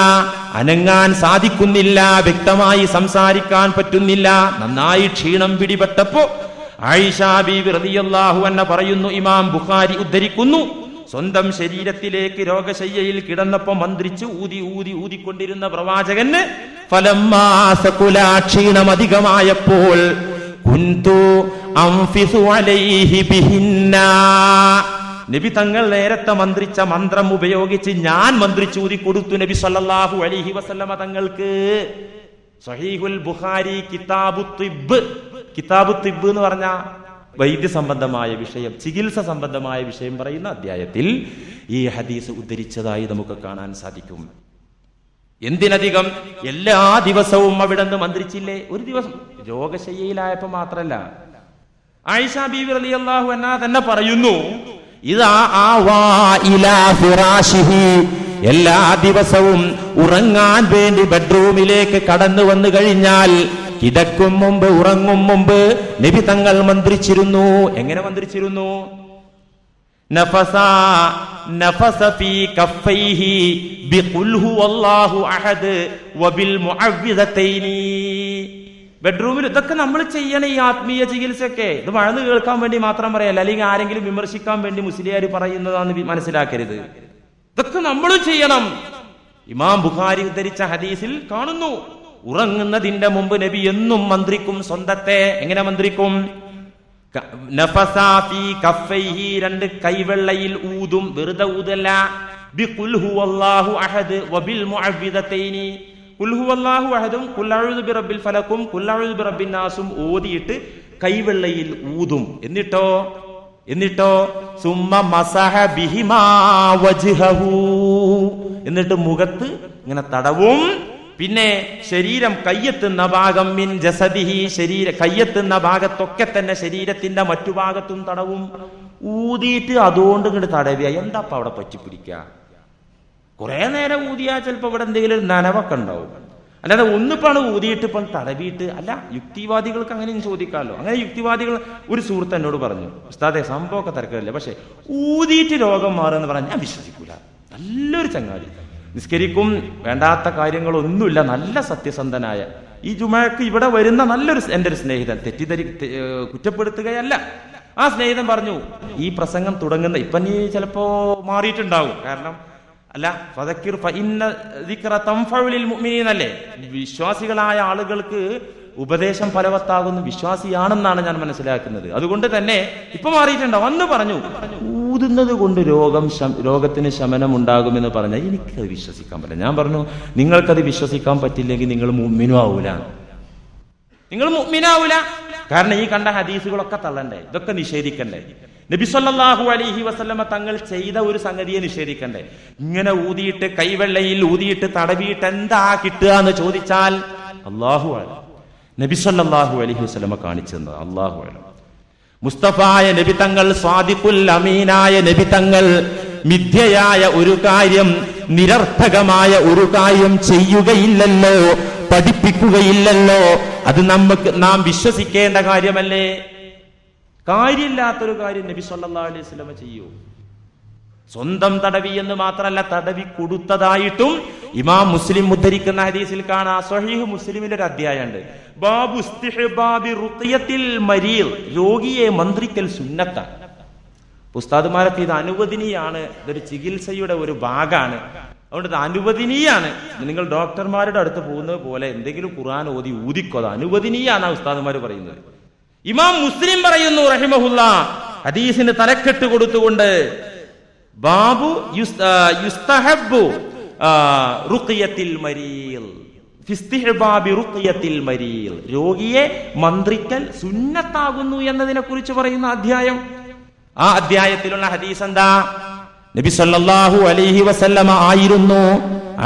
അനങ്ങാൻ സാധിക്കുന്നില്ല, വ്യക്തമായി സംസാരിക്കാൻ പറ്റുന്നില്ല. നന്നായി ക്ഷീണം പിടിപെട്ടപ്പോ ആയിഷ ബീവി റളിയല്ലാഹു അൻഹ പറയുന്നു, ഇമാം ബുഖാരി ഉദ്ധരിക്കുന്നു, സ്വന്തം ശരീരത്തിലേക്ക് രോഗശയ്യയിൽ കിടന്നപ്പോ മന്ത്രിച്ച് ഊതിക്കൊണ്ടിരുന്ന പ്രവാചകന് ഫലമ്മാ സഖുല, ക്ഷീണം അധികമായപ്പോൾ കുന്തു അൻഫിസു അലൈഹി ബിഹിന്ന, നബി തങ്ങൾ നേരത്തെ മന്ത്രിച്ച മന്ത്രം ഉപയോഗിച്ച് ഞാൻ മന്ത്രിച്ചൂതി കൊടുത്തു നബി സല്ലല്ലാഹു അലൈഹി വസല്ലമ തങ്ങൾക്ക്. സഹീഹുൽ ബുഖാരി കിതാബു തിബ്ബ് എന്ന് പറഞ്ഞ വൈദ്യ സംബന്ധമായ വിഷയം, ചികിത്സ സംബന്ധമായ വിഷയം പറയുന്ന അധ്യായത്തിൽ ഈ ഹദീസ് ഉദ്ധരിച്ചതായി നമുക്ക് കാണാൻ സാധിക്കും. എന്തിനധികം എല്ലാ ദിവസവും അവിടെ നിന്ന് മന്ത്രിച്ചില്ലേ? ഒരു ദിവസം രോഗശയ്യയിലായപ്പോ മാത്രല്ല, ആയിഷ ബീവി റളിയല്ലാഹു അൻഹ തന്നെ പറയുന്നു, എല്ലാ ദിവസവും ഉറങ്ങാൻ വേണ്ടി ബെഡ്റൂമിലേക്ക് കടന്നു വന്നു കഴിഞ്ഞാൽ കിടക്കും മുമ്പ് ഉറങ്ങും മുമ്പ് നബി തങ്ങൾ മന്ത്രിച്ചിരുന്നു. എങ്ങനെ മന്ത്രിച്ചിരുന്നു? നഫസ ഫീ കഫൈഹി ബിഖുൽ ഹുവല്ലാഹു അഹദ് വബിൽ മുഅവ്വിദതൈനി. ബെഡ്റൂമിൽ ഇതൊക്കെ നമ്മൾ ചെയ്യണം. ഈ ആത്മീയ ചികിത്സയൊക്കെ ഇത് വഴന്ന് കേൾക്കാൻ വേണ്ടി മാത്രം പറയല്ല, അല്ലെങ്കിൽ ആരെങ്കിലും വിമർശിക്കാൻ വേണ്ടി മുസ്ലിയാർ പറയുന്നതാണെന്ന് മനസ്സിലാക്കരുത്. ഇതൊക്കെ നമ്മൾ ചെയ്യണം. ഇമാം ബുഖാരി ഉദ്ധരിച്ച ഹദീസിൽ കാണുന്നു, ഉറങ്ങുന്നതിന്റെ മുമ്പ് നബി എന്നും മന്ത്രിക്കും സ്വന്തത്തെ. എങ്ങനെ മന്ത്രിക്കും? നഫസ ഫീ കഫൈഹി, 2 കൈവെള്ളയിൽ ഊതും, വെറുതെ ഊതല്ല. ബിഖുൽ ഹുവല്ലാഹു അഹദ് വബിൽ മുഅവ്വിദതൈനി, ഖുൽ ഹുവല്ലാഹു അഹദും ഖുൽ അഊദു ബിറബ്ബിൽ ഫലക്കും ഖുൽ അഊദു ബിറബ്ബിൻ നാസും ഓതിയിട്ട് കൈവെള്ളയിൽ ഊതും. എന്നിട്ടോ സുമ്മ മസഹ ബിഹിമാ വജ്ഹഹു, എന്നിട്ട് മുഖത്ത് ഇങ്ങനെ തടവും. പിന്നെ ശരീരം കയ്യെത്തുന്ന ഭാഗം മിൻ ജസദിഹി, കയ്യെത്തുന്ന ഭാഗത്തൊക്കെ തന്നെ ശരീരത്തിന്റെ മറ്റു ഭാഗത്തും തടവും. ഊതിയിട്ട് അതുകൊണ്ട് ഇങ്ങോട്ട് തടവിയ എന്താപ്പ അവിടെ പറ്റിപ്പിടിക്കുക? കുറെ നേരം ഊതിയാൽ ചിലപ്പോ ഇവിടെ എന്തെങ്കിലും ഒരു നനവൊക്കെ ഉണ്ടാവും. അല്ലാതെ ഒന്നിപ്പാണ് ഊതിയിട്ട് ഇപ്പം തടവിയിട്ട് അല്ല. യുക്തിവാദികൾക്ക് അങ്ങനെയും ചോദിക്കാമല്ലോ. അങ്ങനെ യുക്തിവാദികൾ ഒരു സുഹൃത്ത് എന്നോട് പറഞ്ഞു, ഉസ്താദെ സംഭവമൊക്കെ തിരക്കില്ല, പക്ഷെ ഊതിയിട്ട് രോഗം മാറുമെന്ന് പറഞ്ഞാൽ ഞാൻ വിശ്വസിക്കൂല. നല്ലൊരു ചങ്ങാതി, നിസ്കരിക്കും, വേണ്ടാത്ത കാര്യങ്ങളൊന്നുമില്ല, നല്ല സത്യസന്ധനായ, ഈ ജുമഅക്ക് ഇവിടെ വരുന്ന നല്ലൊരു എൻ്റെ ഒരു സ്നേഹിതൻ, കുറ്റപ്പെടുത്തുകയല്ല. ആ സ്നേഹിതൻ പറഞ്ഞു, ഈ പ്രസംഗം തുടങ്ങുന്ന ഇപ്പൊ നീ ചിലപ്പോ മാറിയിട്ടുണ്ടാവും, കാരണം അല്ല ഫദക്കിർ ഫഇന്ന ദിക്റ തൻഫഉലിൽ മുഅ്മിനീനല്ലേ, വിശ്വാസികളായ ആളുകൾക്ക് ഉപദേശം ഫലവത്താകുന്നു, വിശ്വാസിയാണെന്നാണ് ഞാൻ മനസ്സിലാക്കുന്നത്. അതുകൊണ്ട് തന്നെ ഇപ്പൊ മാറിയിട്ടുണ്ടാവും. അന്ന് പറഞ്ഞു ഊതുന്നത് കൊണ്ട് രോഗത്തിന് ശമനം ഉണ്ടാകുമെന്ന് പറഞ്ഞാൽ എനിക്കത് വിശ്വസിക്കാൻ പറ്റില്ല. ഞാൻ പറഞ്ഞു, നിങ്ങൾക്കത് വിശ്വസിക്കാൻ പറ്റില്ലെങ്കിൽ നിങ്ങൾ മുഅ്മിനും ആവൂല, നിങ്ങൾ മുഅ്മിനാവൂല. കാരണം ഈ കണ്ട ഹദീസുകളൊക്കെ തള്ളണ്ടേ, ഇതൊക്കെ നിഷേധിക്കണ്ടേ? നബി സല്ലല്ലാഹു അലൈഹി വസല്ലമ തങ്ങൾ ചെയ്ത ഒരു സംഗതിയെ നിഷേധിക്കണ്ടേ? ഇങ്ങനെ ഊതിയിട്ട് കൈവെള്ളയിൽ ഊതിയിട്ട് തടവിയിട്ട് എന്താ കിട്ടുക എന്ന് ചോദിച്ചാൽ അല്ലാഹു അഅലം. നബി സല്ലല്ലാഹു അലൈഹി വസല്ലമ കാണിച്ചെന്നത് അല്ലാഹു അഅലം. മുസ്തഫായ നബി തങ്ങൾ, സ്വാദിഖുൽ അമീനായ നബി തങ്ങൾ മിഥ്യയായ ഒരു കാര്യം, നിരർത്ഥകമായ ഒരു കാര്യം ചെയ്യുകയില്ലല്ലോ, പഠിപ്പിക്കുകയില്ലല്ലോ. അത് നാം വിശ്വസിക്കേണ്ട കാര്യമല്ലേ? കാര്യമില്ലാത്തൊരു കാര്യം നബി സല്ലല്ലാഹു അലൈഹി വസല്ലമ ചെയ്യൂ? സ്വന്തം തടവി എന്ന് മാത്രമല്ല, തടവി കൊടുത്തതായിട്ടും ഇമാം മുസ്ലിം ഉദ്ധരിക്കുന്ന ഹദീസിൽ കാണാം. സ്വഹീഹ് മുസ്ലിമിന്റെ ഒരു അധ്യായമുണ്ട്, ബാബു ഇസ്തിഹ്ബാബി റുഖിയത്തിൽ മരീൽ, രോഗിയെ മന്ത്രിക്കൽ സുന്നത്താണ്. ഉസ്താദുമാരൊക്കെ ഇത് അനുവദനീയാണ്, ഇതൊരു ചികിത്സയുടെ ഒരു ഭാഗമാണ്, അതുകൊണ്ട് ഇത് അനുവദനീയാണ്. നിങ്ങൾ ഡോക്ടർമാരുടെ അടുത്ത് പോകുന്നത് പോലെ എന്തെങ്കിലും ഖുർആൻ ഓതി ഊതിക്കോ, അത് അനുവദനീയാണ് ഉസ്താദുമാർ പറയുന്നത്. ഇമാം മുസ്ലിം പറയുന്നു റഹിമഹുല്ലാ, ഹദീസിന് തലക്കെട്ട് കൊടുത്തുകൊണ്ട്, ബാബു യുസ്തഹബ്ബു റുഖിയത്തിൽ മരീൽ, ഫിസ്തിഹ്ബാബി റുഖിയത്തിൽ മരീൽ, രോഗിയെ മന്ത്രിക്കൽ സുന്നത്താകുന്നു എന്നതിനെ കുറിച്ച് പറയുന്ന അധ്യായം. ആ അധ്യായത്തിലുള്ള ഹദീസ് എന്താ? നബി സല്ലല്ലാഹു അലൈഹി വസല്ലമ ആയിരുന്നു,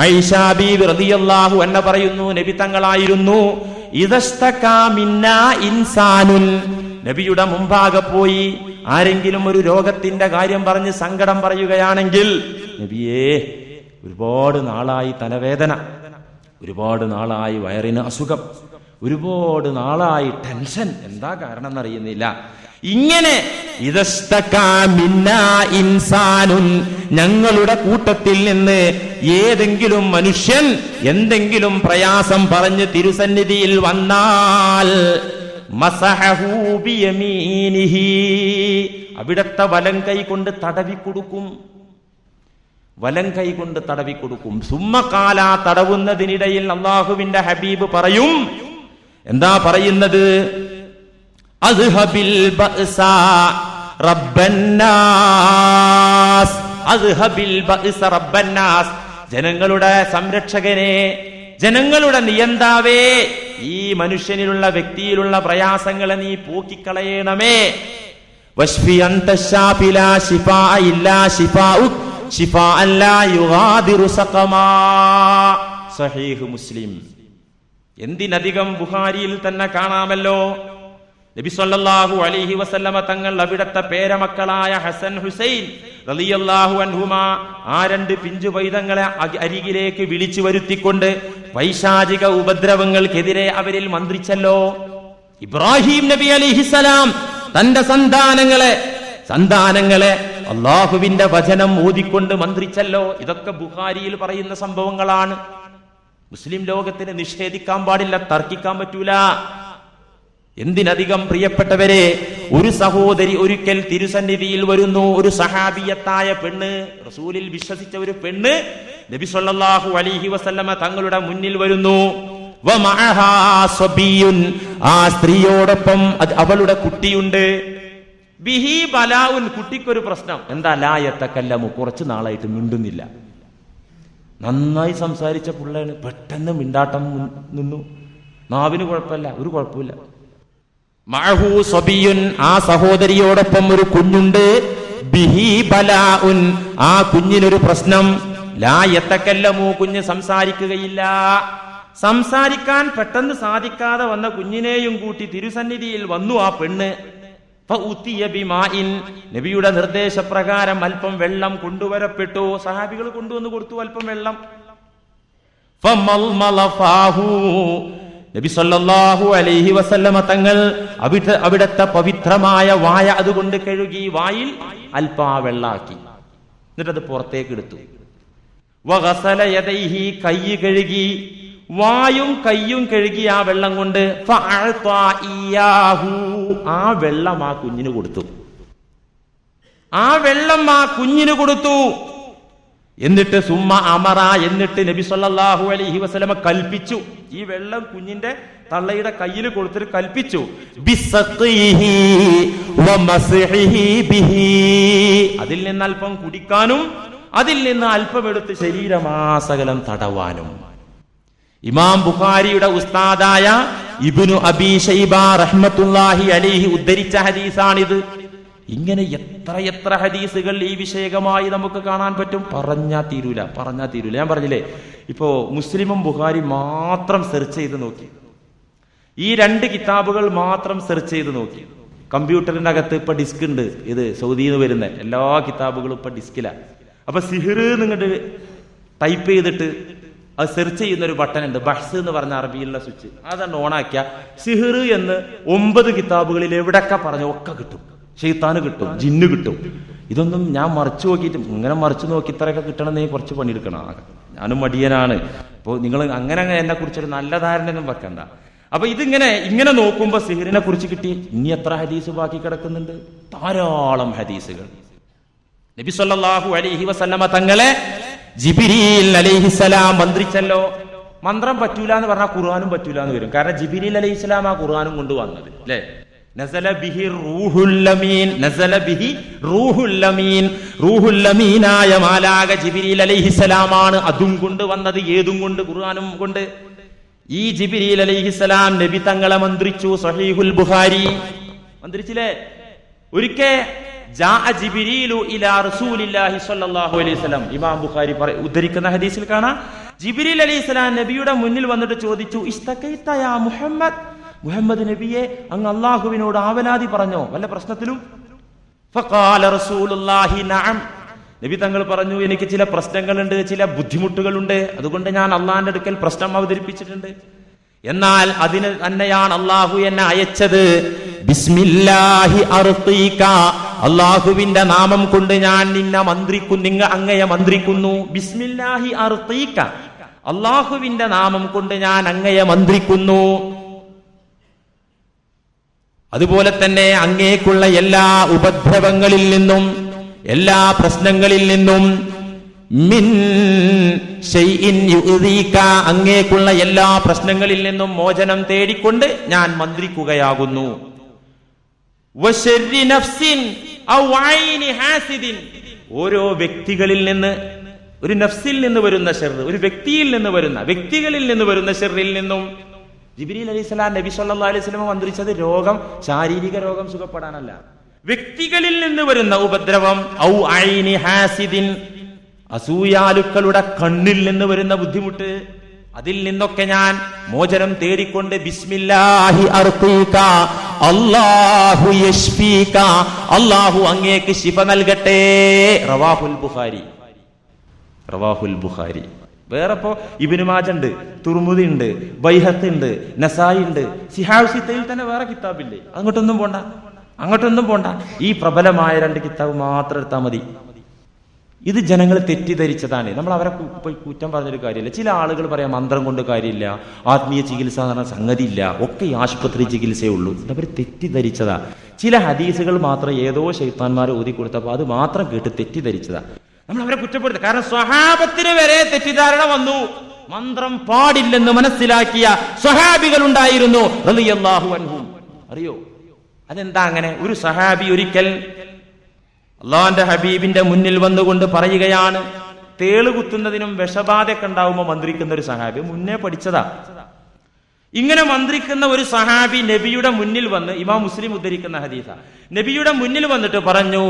ആയിഷ ബീവി റളിയല്ലാഹു അൻഹ പറയുന്നു, നബി തങ്ങളായിരുന്നു, ഇദസ്തകാ മിന്നാ ഇൻസാനുൻ, നബിയുടെ മുമ്പാകെ പോയി ആരെങ്കിലും ഒരു രോഗത്തിന്റെ കാര്യം പറഞ്ഞ് സങ്കടം പറയുകയാണെങ്കിൽ, നബിയേ ഒരുപാട് നാളായി തലവേദന, ഒരുപാട് നാളായി വയറിന് അസുഖം, ഒരുപാട് നാളായി ടെൻഷൻ, എന്താ കാരണം എന്നറിയുന്നില്ല, ഇങ്ങനെ ഇദസ്തകാ മിന്നാ ഇൻസാനുൻ, ഞങ്ങളുടെ കൂട്ടത്തിൽ നിന്ന് ഏതെങ്കിലും മനുഷ്യൻ എന്തെങ്കിലും പ്രയാസം പറഞ്ഞ് തിരുസന്നിധിയിൽ വന്നാൽ, മസഹഹു ബിയമീനിഹി, അവിടത്തെ വലം കൈ കൊണ്ട് തടവി കൊടുക്കും, വലം കൈ കൊണ്ട് തടവി കൊടുക്കും. സുമ്മകാല, തടവുന്നതിനിടയിൽ അല്ലാഹുവിന്റെ ഹബീബ് പറയും, എന്താ പറയുന്നത്? അദ്ഹബിൽ ബഅസ റബ്ബന്നാസ്, അദ്ഹബിൽ ബഅസ റബ്ബന്നാസ്, ജനങ്ങളുടെ സംരക്ഷകനെ, ജനങ്ങളുടെ നിയന്താവേ, ഈ മനുഷ്യനിലുള്ള വ്യക്തിയിലുള്ള പ്രയാസങ്ങളെ നീ പോക്കിക്കളയണമേ. വശ്ഫി അൻത ശാഫി ലാ ശിഫാ ഇല്ലാ ശിഫാഉക് ശിഫാഅൻ ലാ യുഗാദിറു സഖമാ. സഹീഹ് മുസ്ലിം. എന്തിനധികം ബുഖാരിയിൽ തന്നെ കാണാമല്ലോ, നബി സല്ലല്ലാഹു അലൈഹി വസല്ലമ തങ്ങൾ അവിടത്തെ പേരമക്കളായ ഹസൻ ഹുസൈൻ റളിയല്ലാഹു അൻഹുമാ, ആ രണ്ട് പിഞ്ചു പൈതങ്ങളെ അരികിലേക്ക് വിളിച്ചു വരുത്തിക്കൊണ്ട് പൈശാചിക ഉപദ്രവങ്ങൾക്കെതിരെ അവരിൽ മന്ത്രിച്ചല്ലോ. ഇബ്രാഹിം നബി അലൈഹിസ്സലാം തന്റെ സന്താനങ്ങളെ അള്ളാഹുവിന്റെ വചനം ഓതിക്കൊണ്ട് മന്ത്രിച്ചല്ലോ. ഇതൊക്കെ ബുഖാരിയിൽ പറയുന്ന സംഭവങ്ങളാണ്. മുസ്ലിം ലോകത്തിന് നിഷേധിക്കാൻ പാടില്ല, തർക്കിക്കാൻ പറ്റൂല. എന്തിനധികം പ്രിയപ്പെട്ടവരെ, ഒരു സഹോദരി ഒരിക്കൽ തിരുസന്നിധിയിൽ വരുന്നു. ഒരു സഹാബിയത്തായ പെണ്ണ്, റസൂലിൽ വിശ്വസിച്ച ഒരു പെണ്ണ് നബി സല്ലല്ലാഹു അലൈഹി വസല്ലമ തങ്ങളുടെ മുന്നിൽ വരുന്നു. വമഅഹാ സബിയുൻ, ആ സ്ത്രീയോടൊപ്പം അവളുടെ കുട്ടിയുണ്ട്. ബിഹി ബലാഉൻ, കുട്ടിക്കൊരു പ്രശ്നം. എന്താ? ലാ യതകല്ലമു, കുറച്ച് നാളായിട്ട് മിണ്ടുന്നില്ല. നന്നായി സംസാരിച്ച പിള്ളേന് പെട്ടെന്ന് മിണ്ടാട്ടം നിന്നു. നാവിന് കുഴപ്പമില്ല, ഒരു കുഴപ്പമില്ല. മഅഹു സബിയുൻ, ആ സഹോദരിയോടൊപ്പം ഒരു കുഞ്ഞുണ്ട്. ബിഹി ബലാഉൻ, ആ കുഞ്ഞിനൊരു പ്രശ്നം. ലാ യതകല്ലമു, കുഞ്ഞ് സംസാരിക്കുകയില്ല. സംസാരിക്കാൻ പെട്ടെന്ന് സാധിക്കാതെ വന്ന കുഞ്ഞിനെയും കൂട്ടി തിരുസന്നിധിയിൽ വന്നു ആ പെണ്ണ്. ഫഉതിയ ബിമാഇൻ, നബിയുടെ നിർദ്ദേശപ്രകാരം അല്പം വെള്ളം കൊണ്ടുവരപ്പെട്ടു. സഹാബികൾ കൊണ്ടുവന്ന് കൊടുത്തു അല്പം വെള്ളം. ഫമൽമല ഫാഹു, നബി സല്ലല്ലാഹു അലൈഹി വസല്ലമ തങ്ങൾ അവിടത്തെ പവിത്രമായ വായ അതുകൊണ്ട് കഴുകി, വായിൽ അല്പാ വെള്ളാക്കി, എന്നിട്ടത് പുറത്തേക്ക് എടുത്തു. വഗസല യദൈഹി, കൈ കഴുകി, വായും കയ്യും കഴുകി ആ വെള്ളം കൊണ്ട്. ഫഅഅതാ ഇയാഹു, ആ വെള്ളം ആ കുഞ്ഞിന് കൊടുത്തു, ആ വെള്ളം ആ കുഞ്ഞിന് കൊടുത്തു. എന്നിട്ട് സുമ്മ അമറ, എന്നിട്ട് നബി സല്ലല്ലാഹു അലൈഹി വസല്ലമ കൽപ്പിച്ചു, ഈ വെള്ളം കുഞ്ഞിന്റെ തള്ളയുടെ കയ്യിൽ കൊടുത്തിട്ട് കൽപ്പിച്ചു, ബിസ്സഖീഹി വമസ്ഹിഹി ബിഹി, അതിൽ നിന്ന് അല്പം കുടിക്കാനും അതിൽ നിന്ന് അല്പം എടുത്ത് ശരീരമാസകലം തടവാനും. ഇമാം ബുഖാരിയുടെ ഉസ്താദായ ഇബ്നു അബീ ശൈബ റഹ്മത്തുള്ളാഹി അലൈഹി ഉദ്ധരിച്ച ഹദീസാണിത്. ഇങ്ങനെ എത്ര ഹദീസുകൾ ഈ വിഷയകമായി നമുക്ക് കാണാൻ പറ്റും. പറഞ്ഞാ തീരൂല. ഞാൻ പറഞ്ഞില്ലേ, ഇപ്പോ മുസ്ലിമും ബുഖാരി മാത്രം സെർച്ച് ചെയ്ത് നോക്കി, ഈ 2 കിതാബുകൾ മാത്രം സെർച്ച് ചെയ്ത് നോക്കി. കമ്പ്യൂട്ടറിന്റെ അകത്ത് ഇപ്പൊ ഡിസ്ക് ഉണ്ട്, ഇത് സൗദിയിൽ നിന്ന് വരുന്ന എല്ലാ കിതാബുകളും ഇപ്പൊ ഡിസ്കിലാണ്. അപ്പൊ സിഹിർ നിങ്ങട്ട് ടൈപ്പ് ചെയ്തിട്ട് അത് സെർച്ച് ചെയ്യുന്ന ഒരു ബട്ടൺ ഉണ്ട്, ബഹ്സ് എന്ന് പറഞ്ഞ അറബിയിലുള്ള സ്വിച്ച്, അതാണ് ഓണാക്കിയ സിഹിർ എന്ന് 9 കിതാബുകളിൽ എവിടൊക്കെ പറഞ്ഞു ഒക്കെ കിട്ടും. ശൈത്താന് കിട്ടും, ജിന്ന് കിട്ടും. ഇതൊന്നും ഞാൻ മറിച്ചു നോക്കിയിട്ട്, ഇങ്ങനെ മറിച്ചു നോക്കി ഇത്രയൊക്കെ കിട്ടണമെന്ന് കുറച്ച് പണിയെടുക്കണം. ഞാനും മടിയനാണ്. അപ്പോൾ നിങ്ങൾ അങ്ങനെ എന്നെ കുറിച്ചൊരു നല്ല ധാരണയൊന്നും വെക്കണ്ട. അപ്പൊ ഇങ്ങനെ നോക്കുമ്പോ സിഹിറിനെ കുറിച്ച് കിട്ടി. ഇനി എത്ര ഹദീസ് ബാക്കി കിടക്കുന്നുണ്ട്? ധാരാളം ഹദീസുകൾ. നബി സല്ലല്ലാഹു അലൈഹി വസല്ലമ തങ്ങളെ ജിബ്രീൽ അലൈഹിസ്സലാം മന്ത്രിച്ചല്ലോ. മന്ത്രം പറ്റൂല എന്ന് പറഞ്ഞാൽ ഖുർആനും പറ്റൂല എന്ന് വരും. കാരണം ജിബ്രീൽ അലൈഹിസ്സലാം ആ ഖുർആനും കൊണ്ടുവന്നത് അല്ലേ. നസല ബിഹി റൂഹുൽ അമീൻ, നസല ബിഹി റൂഹുൽ അമീൻ, റൂഹുൽ അമീനായ മാലാക ജിബ്രീൽ അലൈഹിസ്സലാമാണ് അതും കൊണ്ടുവന്നത്. ഏതും കൊണ്ട്? ഖുർആനും കൊണ്ട്. ഈ ജിബ്രീൽ അലൈഹിസ്സലാം നബി തങ്ങളെ മന്ത്രിച്ചു. സ്വഹീഹുൽ ബുഖാരി മന്ത്രിച്ചില്ലേ. ഒരിക്കൽ ജാഅ ജിബ്രീലു ഇലാ റസൂലില്ലാഹി സ്വല്ലല്ലാഹു അലൈഹി വസല്ലം, ഇമാം ബുഖാരി ഉദ്ധരിക്കുന്ന ഹദീസിൽ കാണാം, ജിബ്രീൽ അലൈഹിസ്സലാം നബിയുടെ മുന്നിൽ വന്നിട്ട് ചോദിച്ചു, ഇസ്തഖൈത യാ മുഹമ്മദ്, മുഹമ്മദ് നബിയെ അങ്ങ് അല്ലാഹുവിനോട് ആവലാതി പറഞ്ഞോ വല്ല പ്രശ്നത്തിലും? ഫഖാല റസൂലുള്ളാഹി നഅം, നബി തങ്ങൾ പറഞ്ഞു, എനിക്ക് ചില പ്രശ്നങ്ങളുണ്ട്, ചില ബുദ്ധിമുട്ടുകളുണ്ട്, അതുകൊണ്ട് ഞാൻ അള്ളാഹിന്റെ അടുക്കൽ പ്രശ്നം അവതരിപ്പിച്ചിട്ടുണ്ട്. എന്നാൽ അതിന് തന്നെയാണ് അള്ളാഹു എന്നെ അയച്ചത്. ബിസ്മില്ലാഹി അർഖീക, അള്ളാഹുവിന്റെ നാമം കൊണ്ട് ഞാൻ നിന്നെ മന്ത്രിക്കുന്നു, അങ്ങയെ മന്ത്രിക്കുന്നു. ബിസ്മില്ലാഹി അർഖീക, അള്ളാഹുവിന്റെ നാമം കൊണ്ട് ഞാൻ അങ്ങയെ മന്ത്രിക്കുന്നു. അതുപോലെ തന്നെ അങ്ങേക്കുള്ള എല്ലാ ഉപദ്രവങ്ങളിൽ നിന്നും, എല്ലാ പ്രശ്നങ്ങളിൽ നിന്നും, മിൻ ശൈഇൻ യുഅദീക, അങ്ങേക്കുള്ള എല്ലാ പ്രശ്നങ്ങളിൽ നിന്നും മോചനം തേടിക്കൊണ്ട് ഞാൻ മന്ത്രിക്കുകയാകുന്നു. വശർരി നഫ്സിൻ ഔ ഐനി ഹാസിദിൻ, ഓരോ വ്യക്തികളിൽ നിന്ന്, ഒരു നഫ്സിൽ നിന്ന് വരുന്ന ഷർറ്, ഒരു വ്യക്തിയിൽ നിന്ന് വരുന്ന, വ്യക്തികളിൽ നിന്ന് വരുന്ന ഷർറിൽ നിന്നും. ജിബ്രീൽ അലൈഹിസ്സലാം നബി സല്ലല്ലാഹു അലൈഹി വസല്ലം മന്ത്രിച്ചത് രോഗം, ശാരീരിക രോഗം സുഖപ്പെടാനല്ല, വ്യക്തികളിൽ നിന്ന് വരുന്ന ഉപദ്രവം. ഔ ഐനി ഹാസിദിൻ, അസൂയാലുക്കളുടെ കണ്ണിൽ നിന്ന് വരുന്ന ബുദ്ധിമുട്ട്, അതിൽ നിന്നൊക്കെ ഞാൻ മോചനം തേടിക്കൊണ്ട് ബിസ്മില്ലാഹി അർഖീക, അല്ലാഹു യശ്ഫീക, അല്ലാഹു അങ്ങേക്ക് ശിഫ നൽകട്ടെ. റവാഹുൽ ബുഖാരി, റവാഹുൽ ബുഖാരി. വേറെ ഇപ്പോ ഇബ്നു മാജ ഉണ്ട്, തുർമുദി ഉണ്ട്, ബൈഹഖി ഉണ്ട്, നസായി ഉണ്ട്, സിഹാഹ് സിത്തയിൽ തന്നെ വേറെ കിതാബില്ലേ. അങ്ങോട്ടൊന്നും പോണ്ട. ഈ പ്രബലമായ 2 കിതാബ് മാത്രം എടുത്താൽ മതി. ഇത് ജനങ്ങൾ തെറ്റിദ്ധരിച്ചതാണ്. നമ്മൾ അവരെ പോയി കുറ്റം പറഞ്ഞൊരു കാര്യമില്ല. ചില ആളുകൾ പറയാം മന്ത്രം കൊണ്ട് കാര്യമില്ല, ആത്മീയ ചികിത്സ എന്ന് പറഞ്ഞ സംഗതി ഇല്ല, ഒക്കെ ഈ ആശുപത്രി ചികിത്സയേ ഉള്ളൂ. അവർ തെറ്റിദ്ധരിച്ചതാ. ചില ഹദീസുകൾ മാത്രം ഏതോ ശൈത്താന്മാർ ഓതി കൊടുത്തപ്പോൾ അത് മാത്രം കേട്ട് തെറ്റിദ്ധരിച്ചതാ. നമ്മൾ അവരെ കുറ്റപ്പെടുത്തുക. കാരണം സ്വഹാബത്തിന് വരെ തെറ്റിദ്ധാരണ വന്നു. മന്ത്രം പാടില്ലെന്ന് മനസ്സിലാക്കിയ സ്വഹാബികൾ ഉണ്ടായിരുന്നു റളിയല്ലാഹു അൻഹും. അറിയോ അതെന്താ അങ്ങനെ? ഒരു സഹാബി ഒരിക്കൽ അള്ളാന്റെ ഹബീബിന്റെ മുന്നിൽ വന്നുകൊണ്ട് പറയുകയാണ്, തേള് കുത്തുന്നതിനും വിഷബാധയൊക്കെ ഉണ്ടാവുമ്പോ മന്ത്രിക്കുന്ന ഒരു സഹാബി, മുന്നേ പഠിച്ചതാ. ഇങ്ങനെ മന്ത്രിക്കുന്ന ഒരു സഹാബി നബിയുടെ മുന്നിൽ വന്ന്, ഇമാം മുസ്ലിം ഉദ്ധരിക്കുന്ന ഹദീസ, നബിയുടെ മുന്നിൽ വന്നിട്ട് പറഞ്ഞു,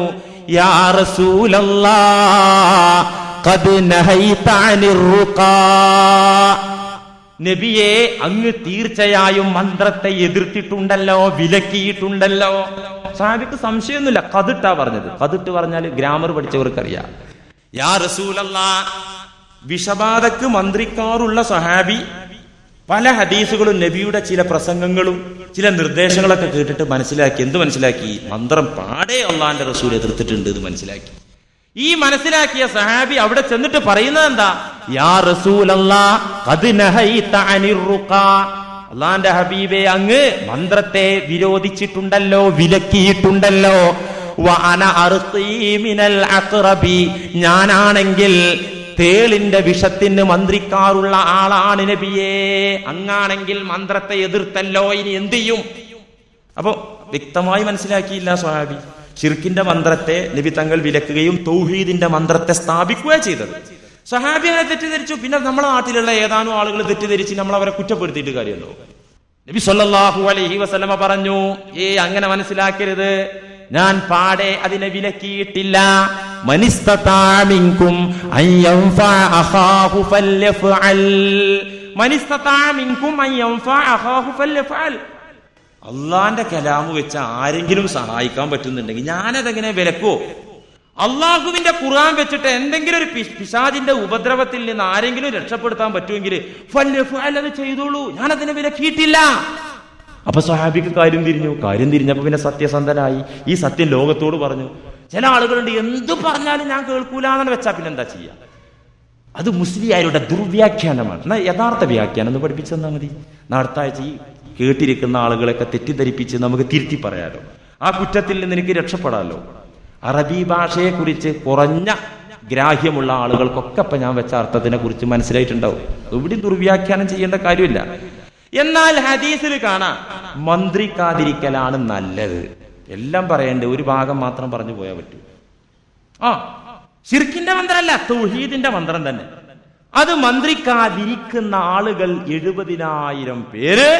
യാ റസൂലല്ലാഹ് ഖദ് നഹൈത അനിർ റുഖാ, നബിയെ അങ്ങ് തീർച്ചയായും മന്ത്രത്തെ എതിർത്തിട്ടുണ്ടല്ലോ, വിലക്കിയിട്ടുണ്ടല്ലോ. സഹാബിക്ക് സംശയമൊന്നുമില്ല, കതിട്ടാ പറഞ്ഞത്. കതിട്ട് പറഞ്ഞാൽ ഗ്രാമർ പഠിച്ചവർക്കറിയാം. യാ റസൂലല്ലാഹ്, വിഷബാധക്ക് മന്ത്രിക്കാറുള്ള സഹാബി പല ഹദീസുകളും നബിയുടെ ചില പ്രസംഗങ്ങളും ചില നിർദ്ദേശങ്ങളൊക്കെ കേട്ടിട്ട് മനസ്സിലാക്കി. എന്ത് മനസ്സിലാക്കി? മന്ത്രം പാടെ അള്ളാന്റെ റസൂൽ എതിർത്തിട്ടുണ്ട് എന്ന് മനസ്സിലാക്കി. ഈ മനസ്സിലാക്കിയ സഹാബി അവിടെ ചെന്നിട്ട് പറയുന്നത് എന്താ? യാ റസൂലല്ലാഹ് ഖദ് നഹൈത അനിർ റുഖാ, അള്ളാന്റെ ഹബീബെ അങ്ങ് മന്ത്രത്തെ വിരോധിച്ചിട്ടുണ്ടല്ലോ, വിലക്കിയിട്ടുണ്ടല്ലോ. വഅന അർഖീ മിനൽ അഖ്റബി, ഞാനാണെങ്കിൽ തേളിന്റെ വിഷത്തിന് മന്ത്രിക്കാറുള്ള ആളാണ് നബിയേ, അങ്ങാണെങ്കിൽ മന്ത്രത്തെ എതിർത്തല്ലോ, ഇനി എന്ത് ചെയ്യും? അപ്പോ വ്യക്തമായി മനസ്സിലാക്കിയില്ല സ്വഹാബി. ശിർക്കിന്റെ മന്ത്രത്തെ നബി തങ്ങൾ വിലക്കുകയും തൗഹീദിന്റെ മന്ത്രത്തെ സ്ഥാപിക്കുകയും ചെയ്തത്. സ്വഹാബി അങ്ങനെ തെറ്റിദ്ധരിച്ചു. പിന്നെ നമ്മുടെ നാട്ടിലുള്ള ഏതാനും ആളുകൾ തെറ്റിദ്ധരിച്ച് നമ്മൾ അവരെ കുറ്റപ്പെടുത്തിയിട്ട് കാര്യമുണ്ടോ? നബി സല്ലല്ലാഹു അലൈഹി വസല്ലമ പറഞ്ഞു, അങ്ങനെ മനസ്സിലാക്കരുത്, ഞാൻ പാടെ അതിനെ വിലക്കിയിട്ടില്ല. മനിസ്തതാ മിൻകും അൻ യൻഫഅ അഖാഹു ഫല്യഫഅൽ, മനിസ്തതാ മിൻകും അൻ യൻഫഅ അഖാഹു ഫല്യഫഅൽ. അള്ളാന്റെ കലാമു വെച്ച് ആരെങ്കിലും സഹായിക്കാൻ പറ്റുന്നുണ്ടെങ്കിൽ ഞാനതെങ്ങനെ വിലക്കോ? അള്ളാഹുവിന്റെ ഖുർആൻ വെച്ചിട്ട് എന്തെങ്കിലും ഒരു പിശാചിന്റെ ഉപദ്രവത്തിൽ നിന്ന് ആരെങ്കിലും രക്ഷപ്പെടുത്താൻ പറ്റുമെങ്കിൽ ഫല്യഫഅൽ, അത് ചെയ്തോളൂ, ഞാനതിനെ വിലക്കിയിട്ടില്ല. അപ്പൊ സ്വഹാബിക്ക് കാര്യം തിരിഞ്ഞപ്പോ പിന്നെ സത്യസന്ധനായി ഈ സത്യം ലോകത്തോട് പറഞ്ഞു. ചില ആളുകളുണ്ട് എന്തു പറഞ്ഞാലും ഞാൻ കേൾക്കൂലെന്ന് വെച്ചാ പിന്നെ എന്താ ചെയ്യാ? അത് മുസ്ലിയാരുടെ ദുർവ്യാഖ്യാനമാണ്. എന്നാൽ യഥാർത്ഥ വ്യാഖ്യാനം ഒന്ന് പഠിപ്പിച്ചു തന്നാൽ മതി. അടുത്താഴ്ച ഈ കേട്ടിരിക്കുന്ന ആളുകളൊക്കെ തെറ്റിദ്ധരിപ്പിച്ച് നമുക്ക് തിരുത്തി പറയാലോ, ആ കുറ്റത്തിൽ നിന്ന് എനിക്ക് രക്ഷപ്പെടാലോ. അറബി ഭാഷയെ കുറിച്ച് കുറഞ്ഞ ഗ്രാഹ്യമുള്ള ആളുകൾക്കൊക്കെ ഇപ്പൊ ഞാൻ വെച്ച അർത്ഥത്തിനെ കുറിച്ച് മനസ്സിലായിട്ടുണ്ടാവും. ഇവിടെ ദുർവ്യാഖ്യാനം ചെയ്യേണ്ട കാര്യമില്ല. എന്നാൽ ഹദീസിൽ കാണാം മന്ത്രിക്കാതിരിക്കലാണ് നല്ലത്. എല്ലാം പറയണ്ടേ, ഒരു ഭാഗം മാത്രം പറഞ്ഞു പോയാൽ പറ്റൂ. ശിർക്കിന്റെ മന്ത്രമല്ല, തൗഹീദിന്റെ മന്ത്രം തന്നെ. അത് മന്ത്രിക്കാതിരിക്കുന്ന ആളുകൾ 70,000 പേര്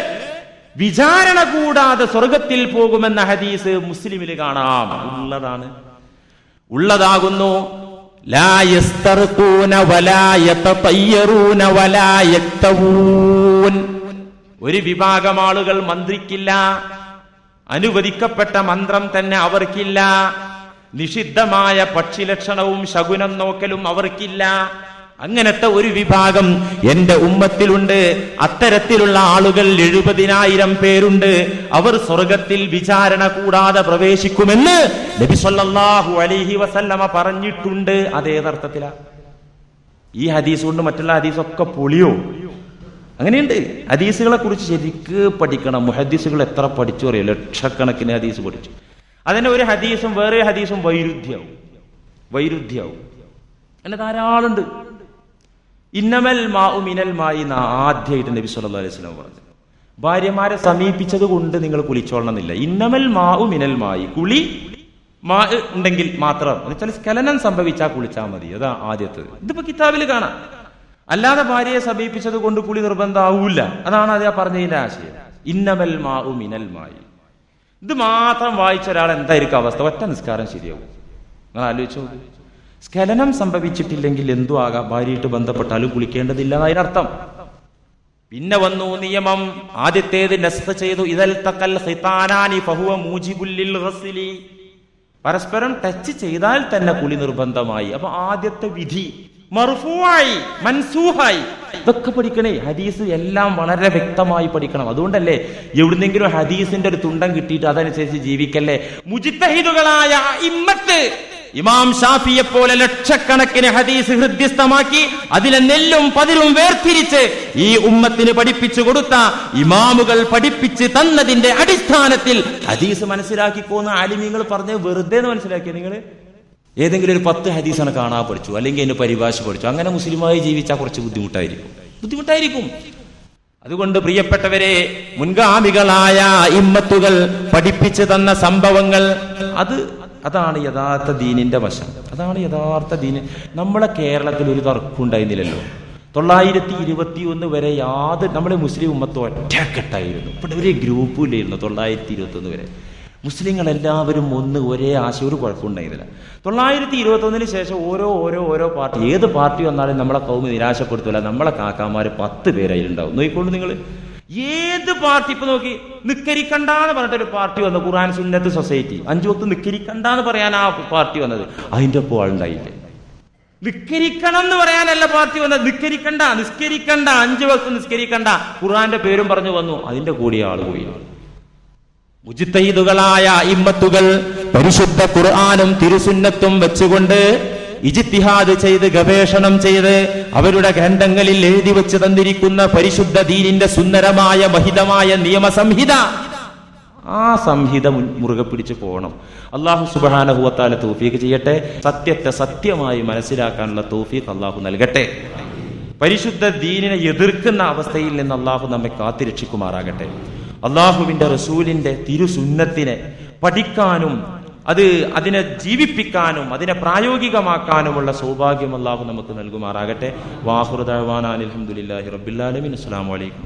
വിചാരണ കൂടാതെ സ്വർഗത്തിൽ പോകുമെന്ന ഹദീസ് മുസ്ലിമിൽ കാണാം. ഉള്ളതാകുന്നു. ലാ യസ്തർഖൂന വലാ യതതയ്യറൂന വലാ യക്തവൂൻ. ഒരു വിഭാഗം ആളുകൾ മന്ത്രിക്കില്ല, അനുവദിക്കപ്പെട്ട മന്ത്രം തന്നെ അവർക്കില്ല, നിഷിദ്ധമായ പക്ഷിലക്ഷണവും ശകുനം നോക്കലും അവർക്കില്ല. അങ്ങനത്തെ ഒരു വിഭാഗം എന്റെ ഉമ്മത്തിലുണ്ട്. അത്തരത്തിലുള്ള ആളുകൾ 70,000 പേരുണ്ട്. അവർ സ്വർഗത്തിൽ വിചാരണ കൂടാതെ പ്രവേശിക്കുമെന്ന് നബി സല്ലല്ലാഹു അലൈഹി വസല്ലമ പറഞ്ഞിട്ടുണ്ട്. അതേതർത്ഥത്തിലാ? ഈ ഹദീസ് കൊണ്ട് മറ്റുള്ള ഹദീസൊക്കെ പൊളിയോ? അങ്ങനെയുണ്ട്. ഹദീസുകളെ കുറിച്ച് ശരിക്ക് പഠിക്കണം. മുഹദ്ദിസുകൾ എത്ര പഠിച്ചു അറിയാം? ലക്ഷക്കണക്കിന് ഹദീസ് പഠിച്ചു. അതിന്റെ ഒരു ഹദീസും വേറെ ഹദീസും വൈരുദ്ധ്യാവും. അങ്ങനെ ധാരാളമുണ്ട്. ഇന്നമൽ മാഉ മിനൽ മായി എന്ന് ആദ്യമായിട്ട് നബി സല്ലല്ലാഹു അലൈഹി വസല്ലം പറഞ്ഞു. ഭാര്യമാരെ സമീപിച്ചത് കൊണ്ട് നിങ്ങൾ കുളിച്ചോളണമെന്നില്ല. ഇന്നമൽ മാഉ മിനൽ മായി, കുളി മാ ഉണ്ടെങ്കിൽ മാത്രം, എന്നുവെച്ചാൽ സ്ഖലനം സംഭവിച്ചാൽ കുളിച്ചാൽ മതി. അതാ ആദ്യത്തേത്. ഇതിപ്പോ കിതാബിൽ കാണാം. അല്ലാതെ ഭാര്യയെ സമീപിച്ചത് കൊണ്ട് കുളി നിർബന്ധമാവൂല. അതാണ് അത് പറഞ്ഞതിന്റെ ആശയം. ഇന്നമൽ മാഉ മിനൽ മായി. ഇത് മാത്രം വായിച്ച ഒരാൾ എന്തായിരിക്കും അവസ്ഥ? ഒറ്റ നിസ്കാരം ശരിയാവും. നിങ്ങൾ ആലോചിച്ചോ. സ്ഖലനം സംഭവിച്ചിട്ടില്ലെങ്കിൽ എന്തു ആകാം, ഭാര്യയായിട്ട് ബന്ധപ്പെട്ടാലും കുളിക്കേണ്ടതില്ല എന്നതിനർത്ഥം. പിന്നെ വന്നു നിയമം. ആദ്യത്തേത് നസ്ഖ് ചെയ്തു. ഇദൽ തഖൽ ഖിതാനാനി ഫഹുവ മൂജിബുൽ ലിൽ ഗസ്ലി. പരസ്പരം ടച്ച് ചെയ്താൽ തന്നെ കുളി നിർബന്ധമായി. അപ്പൊ ആദ്യത്തെ വിധി മർഫൂആയി, മൻസൂഹായി. ഇതൊക്കെ പഠിക്കണേ. ഹദീസ് എല്ലാം വളരെ വ്യക്തമായി പഠിക്കണം. അതുകൊണ്ടല്ലേ എവിടുന്നെങ്കിലും ഹദീസിന്റെ ഒരു തുണ്ടം കിട്ടിയിട്ട് അതനുസരിച്ച് ജീവിക്കല്ലേ. മുജ്തഹിദുകളായ ഇമ്മത്ത് ഇമാം ഷാഫിയെ പോലെ ലക്ഷക്കണക്കിന് ഹദീസ് ഹൃദ്യസ്ഥമാക്കി അതിലെ നെല്ലും പതിരും വേർതിരിച്ച് ഈ ഉമ്മത്തിന് പഠിപ്പിച്ചു കൊടുത്ത ഇമാമുകൾ പഠിപ്പിച്ച് തന്നതിന്റെ അടിസ്ഥാനത്തിൽ ഹദീസ് മനസ്സിലാക്കിക്കോന്ന് ആലിമീങ്ങൾ പറഞ്ഞ് വെറുതെ മനസ്സിലാക്കിയ നിങ്ങൾ ഏതെങ്കിലും ഒരു 10 ഹദീസാണ് കാണാൻ പഠിച്ചു, അല്ലെങ്കിൽ അതിന്റെ പരിഭാഷ പഠിച്ചു. അങ്ങനെ മുസ്ലിമായി ജീവിച്ചാൽ കുറച്ച് ബുദ്ധിമുട്ടായിരിക്കും. അതുകൊണ്ട് പ്രിയപ്പെട്ടവരെ, മുൻഗാമികളായ ഇമ്മത്തുകൾ പഠിപ്പിച്ചു തന്ന സംഭവങ്ങൾ അതാണ് യഥാർത്ഥ ദീനിന്റെ വശം. അതാണ് യഥാർത്ഥ ദീന്. നമ്മളെ കേരളത്തിൽ ഒരു തർക്കം ഉണ്ടായിരുന്നില്ലല്ലോ. 921 വരെ നമ്മളെ മുസ്ലിം ഉമ്മത്ത് ഒറ്റക്കെട്ടായിരുന്നു. ഇവിടെ ഒരു ഗ്രൂപ്പും ഇല്ലായിരുന്നു. 921 വരെ മുസ്ലിങ്ങളെല്ലാവരും ഒരേ ആശയം, ഒരു കുഴപ്പമുണ്ടായിരുന്നില്ല. 921 ശേഷം ഓരോ പാർട്ടി, ഏത് പാർട്ടി വന്നാലും നമ്മളെ കൗമി നിരാശപ്പെടുത്തില്ല. നമ്മളെ കാക്കാമാര് 10 പേരായിട്ടുണ്ടാവും. നോക്കിക്കൊണ്ട് നിങ്ങൾ ഏത് പാർട്ടി ഇപ്പൊ നോക്കി. നിക്കരിക്കണ്ടെന്ന് പറഞ്ഞിട്ടൊരു പാർട്ടി വന്നു, ഖുർആൻ സുന്നത്ത് സൊസൈറ്റി. 5 വക്ത് നിക്കരിക്കണ്ടെന്ന് പറയാൻ ആ പാർട്ടി വന്നത്. അതിന്റെ ഒപ്പം ആളുണ്ടായില്ലേ? നിസ്കരിക്കണം എന്ന് പറയാനല്ല പാർട്ടി വന്നത്. നിസ്കരിക്കണ്ട 5 വക്ത് നിസ്കരിക്കണ്ട, ഖുർആന്റെ പേരും പറഞ്ഞു വന്നു, അതിന്റെ കൂടി ആള് പോയി. മുജ്തഹിദുകളായ ഇമ്മത്തുകൾ പരിശുദ്ധ ഖുർആനും തിരുസുന്നത്തും വെച്ചുകൊണ്ട് ഇജ്തിഹാദ് ചെയ്ത് ഗവേഷണം ചെയ്ത് അവരുടെ ഗ്രന്ഥങ്ങളിൽ എഴുതി വെച്ച് തന്നിരിക്കുന്ന പരിശുദ്ധ ദീനിന്റെ സുന്ദരമായ മഹിതമായ നിയമസംഹിത, ആ സംഹിത മുറുകെ പിടിച്ചു പോകണം. അല്ലാഹു സുബ്ഹാനഹു വ തആല തൗഫീഖ് ചെയ്യട്ടെ. സത്യത്തെ സത്യമായി മനസ്സിലാക്കാനുള്ള തൗഫീഖ് അല്ലാഹു നൽകട്ടെ. പരിശുദ്ധ ദീനിനെ എതിർക്കുന്ന അവസ്ഥയിൽ നിന്ന് അല്ലാഹു നമ്മെ കാത്തിരക്ഷിക്കുമാറാകട്ടെ. അല്ലാഹുവിന്റെ റസൂലിന്റെ തിരുസുന്നത്തിനെ പഠിക്കാനും അതിനെ ജീവിപ്പിക്കാനും അതിനെ പ്രായോഗികമാക്കാനുമുള്ള സൗഭാഗ്യം അല്ലാഹു നമുക്ക് നൽകുമാറാകട്ടെ. വാഖിറു ദഅവാനാ അൽഹംദുലില്ലാഹി റബ്ബിൽ ആലമീൻ. അസ്സലാമു അലൈക്കും.